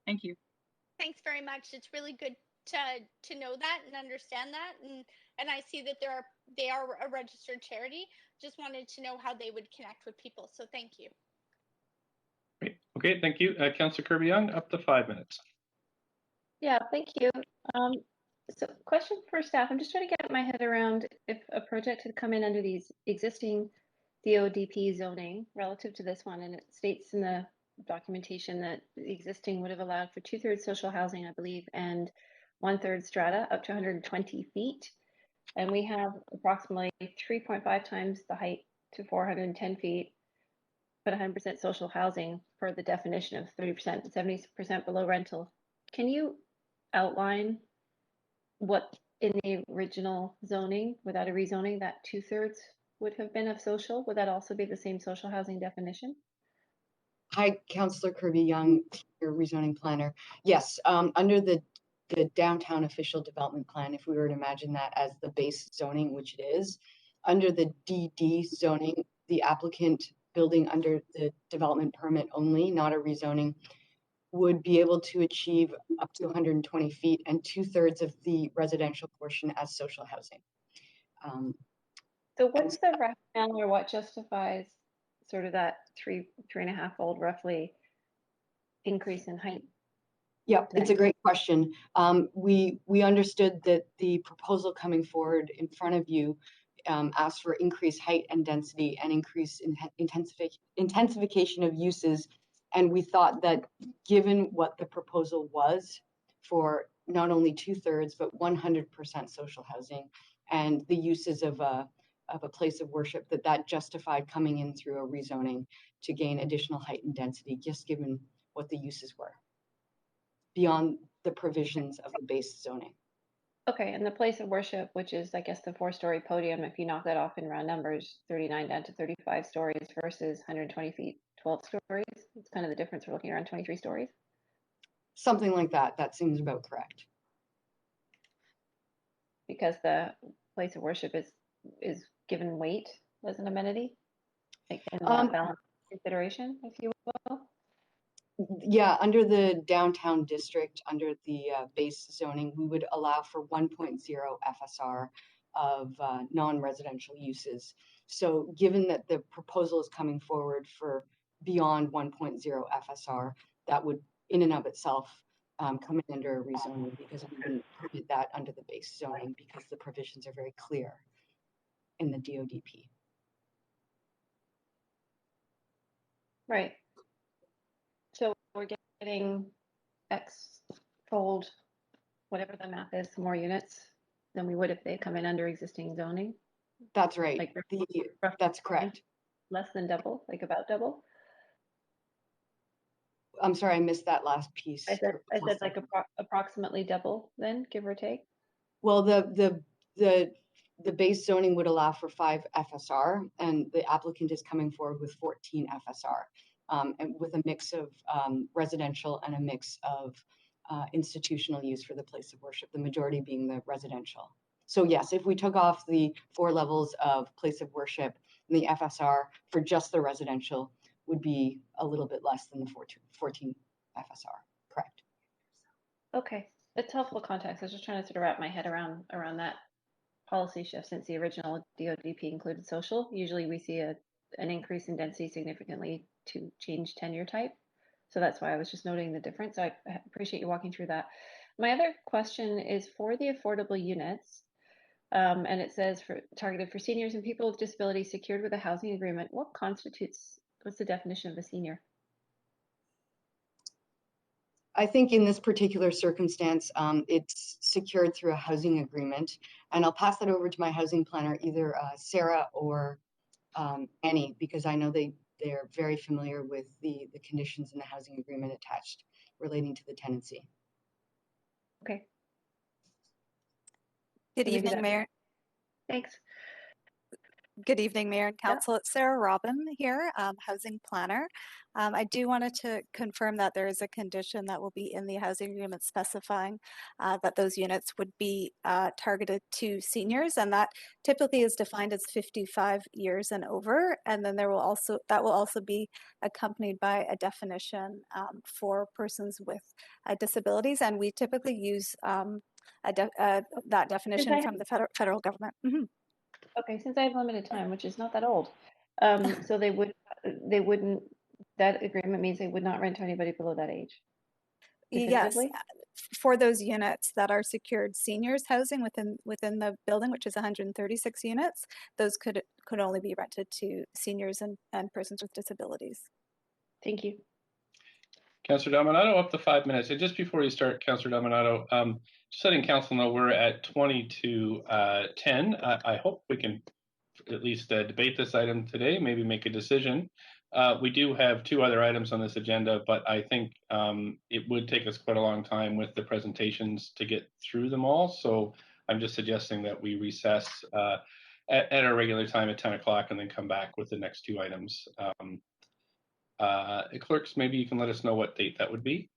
Thank you. Thanks very much. It's really good to know that and understand that, and I see that they are a registered charity. Just wanted to know how they would connect with people. So thank you. Great. Okay, thank you. Councillor Kirby-Young, up to 5 minutes. Yeah, thank you. So question for staff. I'm just trying to get my head around if a project had come in under these existing DODP zoning relative to this one, and it states in the documentation that the existing would have allowed for 2/3 social housing, I believe, and 1/3 strata up to 120 feet. And we have approximately 3.5 times the height to 410 feet, but 100% social housing for the definition of 30%, 70% below rental. Can you outline what in the original zoning, without a rezoning, that 2/3 would have been of social? Would that also be the same social housing definition? Hi, Councillor Kirby-Young, your rezoning planner. Yes, under the downtown official development plan, if we were to imagine that as the base zoning, which it is, under the DD zoning, the applicant building under the development permit only, not a rezoning, would be able to achieve up to 120 feet and 2/3 of the residential portion as social housing. So what's the rationale, or what justifies sort of that 3.5-fold roughly increase in height? Yep, it's a great question. We understood that the proposal coming forward in front of you asked for increased height and density and increased intensification of uses. And we thought that given what the proposal was for not only 2/3, but 100% social housing and the uses of a place of worship, that justified coming in through a rezoning to gain additional height and density, just given what the uses were beyond the provisions of the base zoning. Okay, and the place of worship, which is, I guess, the 4-story podium, if you knock that off in round numbers, 39 down to 35 stories versus 120 feet, 12 stories. It's kind of the difference. We're looking around 23 stories. Something like that. That seems about correct. Because the place of worship is given weight as an amenity, like in that balance consideration, if you will. Yeah, under the downtown district, under the base zoning, we would allow for 1.0 FSR of non-residential uses. So given that the proposal is coming forward for beyond 1.0 FSR, that would in and of itself come in under a rezoning, because we wouldn't permit that under the base zoning because the provisions are very clear in the DODP. Right. So we're getting X-fold, whatever the math is, more units than we would if they come in under existing zoning. That's right. Like that's correct. Less than double, like about double. I'm sorry, I missed that last piece. I said like approximately double, then, give or take. Well, the base zoning would allow for 5 FSR, and the applicant is coming forward with 14 FSR. and with a mix of residential and a mix of institutional use for the place of worship, the majority being the residential. So yes, if we took off the 4 levels of place of worship, the FSR for just the residential would be a little bit less than the 14 FSR, correct? Okay, it's helpful context. I was just trying to sort of wrap my head around that policy shift since the original DODP included social. Usually we see an increase in density significantly to change tenure type. So that's why I was just noting the difference. So I appreciate you walking through that. My other question is for the affordable units, and it says targeted for seniors and people with disabilities secured with a housing agreement. What's the definition of a senior? I think in this particular circumstance, it's secured through a housing agreement. And I'll pass that over to my housing planner, either Sarah or Annie, because I know they're very familiar with the conditions in the housing agreement attached relating to the tenancy. Okay. Good evening, Mayor. Thanks. Good evening, Mayor and Council. It's Sarah Robin here, housing planner. I do wanted to confirm that there is a condition that will be in the housing agreement specifying that those units would be targeted to seniors, and that typically is defined as 55 years and over. And then that will also be accompanied by a definition for persons with disabilities, and we typically use that definition from the federal government. Mm-hmm. Okay, since I have limited time, which is not that old, so they wouldn't. That agreement means they would not rent to anybody below that age. Yes, for those units that are secured seniors housing within the building, which is 136 units, those could only be rented to seniors and persons with disabilities. Thank you. Councillor Dominato, up to 5 minutes. And just before you start, Councillor Dominato, just letting council know we're at 20 to 10. I hope we can at least debate this item today, maybe make a decision. We do have 2 other items on this agenda, but I think it would take us quite a long time with the presentations to get through them all. So I'm just suggesting that we recess at our regular time at 10 o'clock and then come back with the next 2 items. Clerks, maybe you can let us know what date that would be.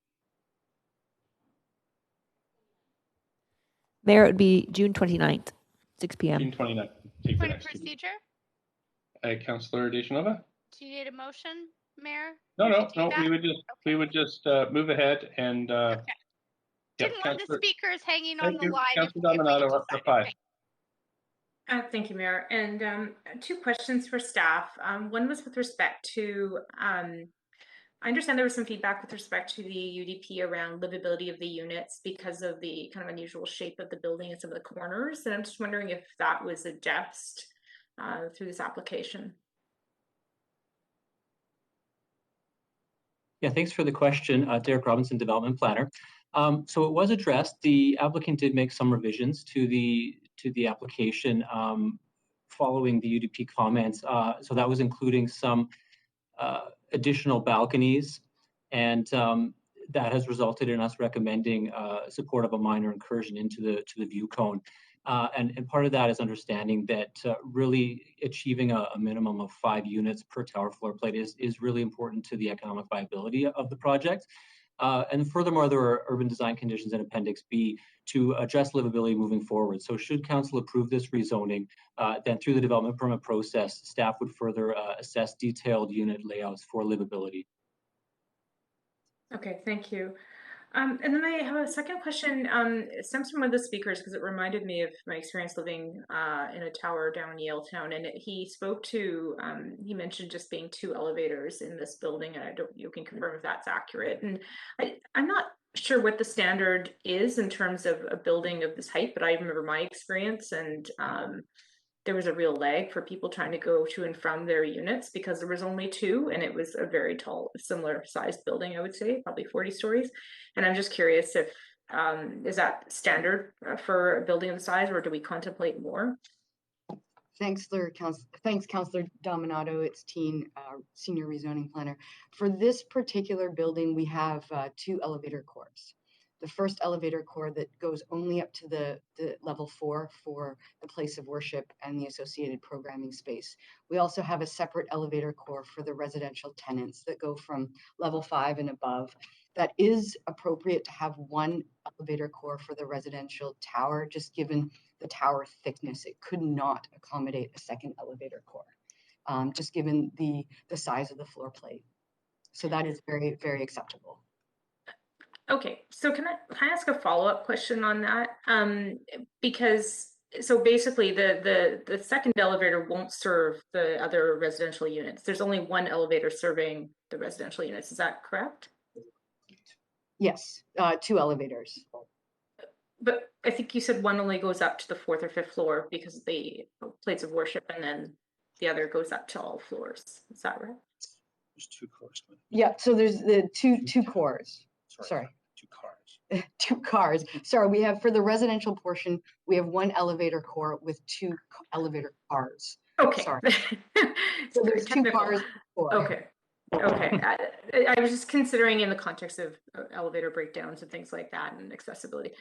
Mayor, it would be June 29th, 6 p.m. June 29th. Point of procedure? Councillor Deschanova? Do you need a motion, Mayor? No. We would just move ahead and. Okay. Didn't want the speakers hanging on the line. Councillor Dominato, up to 5. Thank you, Mayor. And 2 questions for staff. One was with respect to, I understand there was some feedback with respect to the UDP around livability of the units because of the kind of unusual shape of the building and some of the corners. And I'm just wondering if that was addressed through this application. Yeah, thanks for the question, Derek Robinson, Development Planner. So it was addressed. The applicant did make some revisions to the application following the UDP comments. So that was including some additional balconies, and that has resulted in us recommending support of a minor incursion into the view cone. And part of that is understanding that really achieving a minimum of 5 units per tower floor plate is really important to the economic viability of the project. And furthermore, there are urban design conditions in Appendix B to address livability moving forward. So should council approve this rezoning, then through the development permit process, staff would further assess detailed unit layouts for livability. Okay, thank you. And then I have a second question. It stems from one of the speakers because it reminded me of my experience living in a tower down in Yaletown, and he spoke to, he mentioned just being 2 elevators in this building, and you can confirm if that's accurate. And I'm not sure what the standard is in terms of a building of this height, but I remember my experience, and there was a real lag for people trying to go to and from their units because there was only 2, and it was a very tall, similar sized building, I would say, probably 40 stories. And I'm just curious if, is that standard for a building of the size, or do we contemplate more? Thanks, Councillor Dominato. It's Teen, Senior Rezoning Planner. For this particular building, we have 2 elevator corps. the first elevator core that goes only up to the level 4 for the place of worship and the associated programming space. We also have a separate elevator core for the residential tenants that go from level 5 and above. That is appropriate to have one elevator core for the residential tower, just given the tower thickness. It could not accommodate a second elevator core, just given the size of the floor plate. So that is very, very acceptable. Okay, so can I ask a follow-up question on that? Because so basically the second elevator won't serve the other residential units. There's only one elevator serving the residential units. Is that correct? Yes, 2 elevators. But I think you said one only goes up to the 4th or 5th floor because of the plates of worship, and then the other goes up to all floors. Is that right? There's 2 cores. Yeah, so there's the two cores. Sorry. 2 cars. 2 cars. Sorry, we have for the residential portion, we have 1 elevator core with 2 elevator cars. Okay. Sorry. So there's 2 cars. Okay. Okay. I was just considering in the context of elevator breakdowns and things like that and accessibility.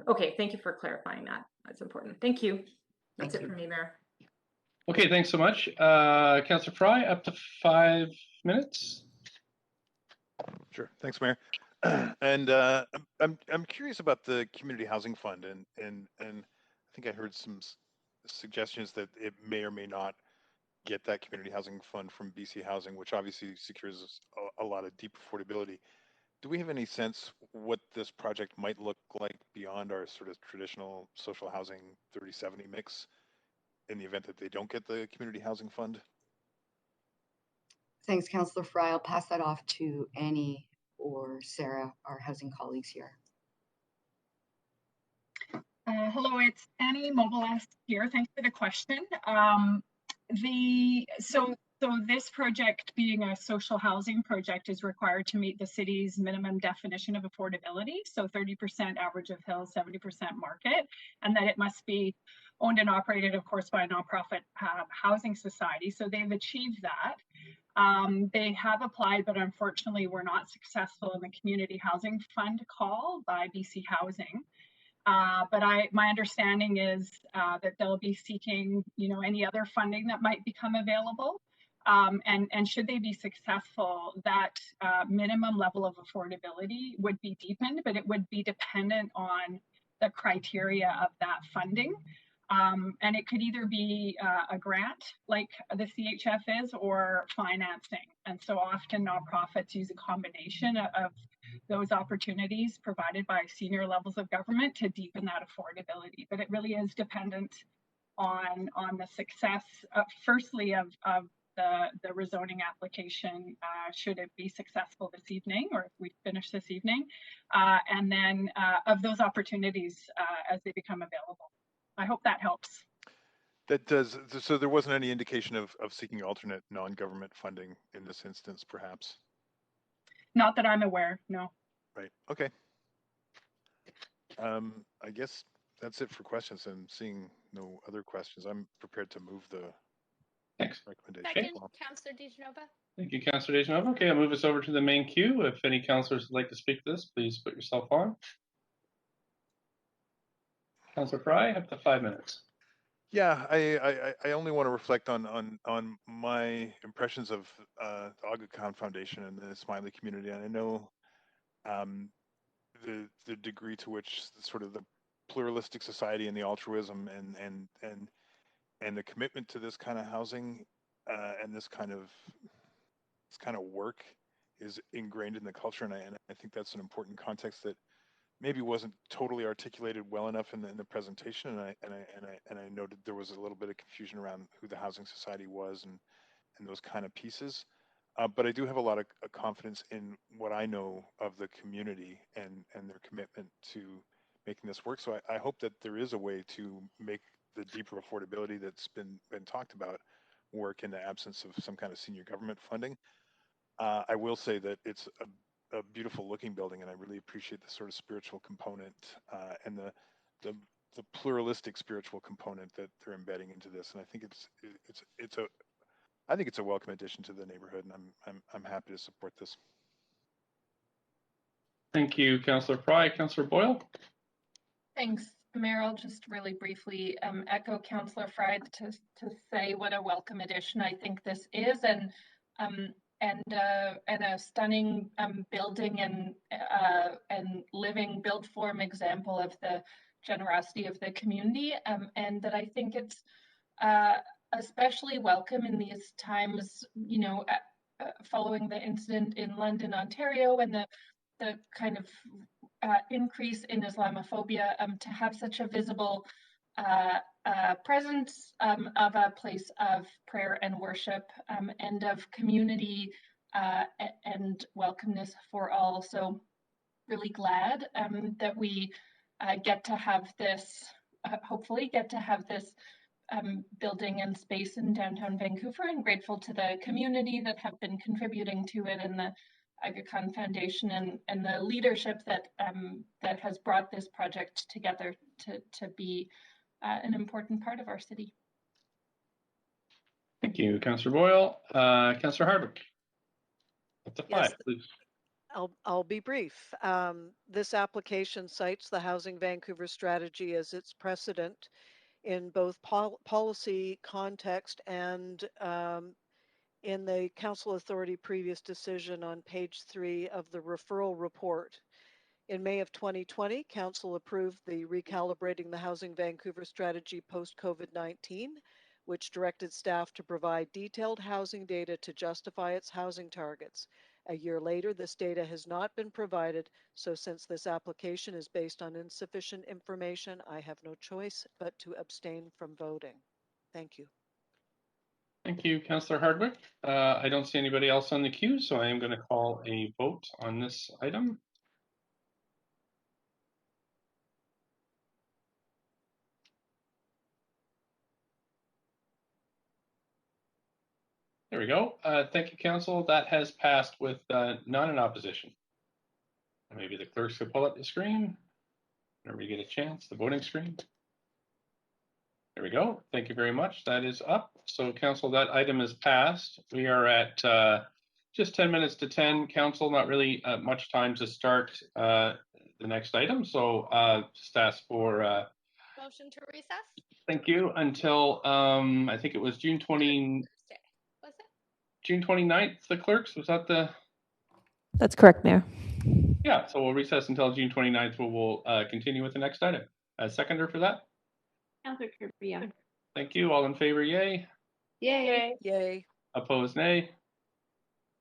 Okay. Thank you for clarifying that. That's important. Thank you. That's it for me, Mayor. Okay, thanks so much. Councillor Fry, up to 5 minutes. Sure. Thanks, Mayor. And I'm curious about the community housing fund, and I think I heard some suggestions that it may or may not get that community housing fund from BC Housing, which obviously secures a lot of deep affordability. Do we have any sense what this project might look like beyond our sort of traditional social housing 30/70 mix in the event that they don't get the community housing fund? Thanks, Councillor Fry. I'll pass that off to Annie or Sarah, our housing colleagues here. Hello, it's Annie Mobiles here. Thanks for the question. So this project, being a social housing project, is required to meet the city's minimum definition of affordability. So 30% average of Hill, 70% market, and that it must be owned and operated, of course, by a nonprofit housing society. So they've achieved that. They have applied, but unfortunately were not successful in the community housing fund call by BC Housing. But my understanding is that they'll be seeking, any other funding that might become available. And should they be successful, that minimum level of affordability would be deepened, but it would be dependent on the criteria of that funding. And it could either be a grant like the CHF is, or financing. And so often nonprofits use a combination of those opportunities provided by senior levels of government to deepen that affordability. But it really is dependent on the success, firstly, of the rezoning application, should it be successful this evening, or if we finish this evening, and then of those opportunities as they become available. I hope that helps. That does. So there wasn't any indication of seeking alternate non-government funding in this instance, perhaps? Not that I'm aware, no. Right. Okay. I guess that's it for questions. I'm seeing no other questions. I'm prepared to move the recommendation. Second, Councillor DeGenova. Thank you, Councillor DeGenova. Okay, I'll move us over to the main queue. If any councillors would like to speak to this, please put yourself on. Councillor Fry, up to 5 minutes. Yeah, I only want to reflect on my impressions of the Aga Khan Foundation and the Smiley community, and I know the degree to which sort of the pluralistic society and the altruism and the commitment to this kind of housing and this kind of work is ingrained in the culture, and I think that's an important context that maybe wasn't totally articulated well enough in the presentation, and I noted there was a little bit of confusion around who the housing society was and those kind of pieces. But I do have a lot of confidence in what I know of the community and their commitment to making this work. So I hope that there is a way to make the deeper affordability that's been talked about work in the absence of some kind of senior government funding. I will say that it's a beautiful looking building, and I really appreciate the sort of spiritual component and the pluralistic spiritual component that they're embedding into this. And I think it's a welcome addition to the neighborhood, and I'm happy to support this. Thank you, Councillor Fry. Councillor Boyle? Thanks, Mayor. I'll just really briefly echo Councillor Fry to say what a welcome addition I think this is, and a stunning building and living build form example of the generosity of the community, and that I think it's especially welcome in these times, you know, following the incident in London, Ontario, and the kind of increase in Islamophobia, to have such a visible presence of a place of prayer and worship, and of community and welcomeness for all. So really glad that we get to have this, hopefully get to have this building and space in downtown Vancouver, and grateful to the community that have been contributing to it, and the Aga Khan Foundation and the leadership that that has brought this project together to be an important part of our city. Thank you, Councillor Boyle. Councillor Hardwick. Up to Yes, 5, please. I'll be brief. This application cites the Housing Vancouver strategy as its precedent in both policy context and in the Council Authority previous decision on page 3 of the referral report. In May of 2020, Council approved the Recalibrating the Housing Vancouver strategy post-COVID-19, which directed staff to provide detailed housing data to justify its housing targets. A year later, this data has not been provided, so since this application is based on insufficient information, I have no choice but to abstain from voting. Thank you. Thank you, Councillor Hardwick. I don't see anybody else on the queue, so I am going to call a vote on this item. There we go. Thank you, Council. That has passed with none in opposition. Maybe the clerks could pull up the screen whenever you get a chance, the voting screen. There we go. Thank you very much. That is up. So, Council, that item is passed. We are at just 10 minutes to 10. Council, not really much time to start the next item. So, just ask for motion to recess. Thank you until I think it was June 20. Was it? June 29th. The clerks, was that the? That's correct, Mayor. Yeah. So we'll recess until June 29th. We'll continue with the next item. Seconder for that. Councillor Kirby, yeah. Thank you. All in favor, yay. Yay. Yay. Opposed, nay.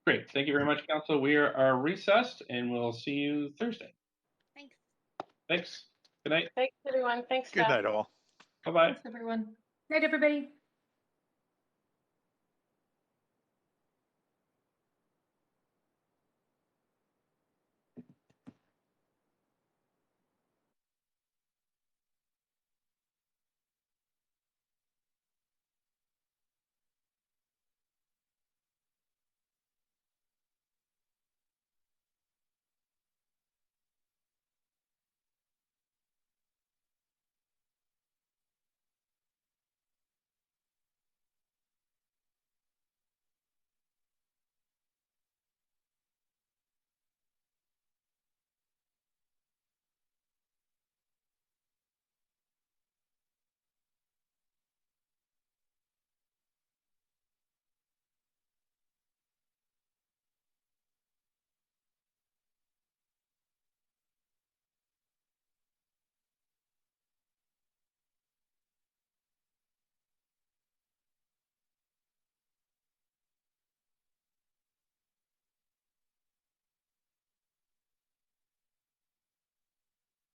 Great. Thank you very much, Council. We are recessed, and we'll see you Thursday. Thanks. Thanks. Good night. Thanks, everyone. Thanks, Good night, all. Bye-bye. Thanks, everyone. Night, everybody.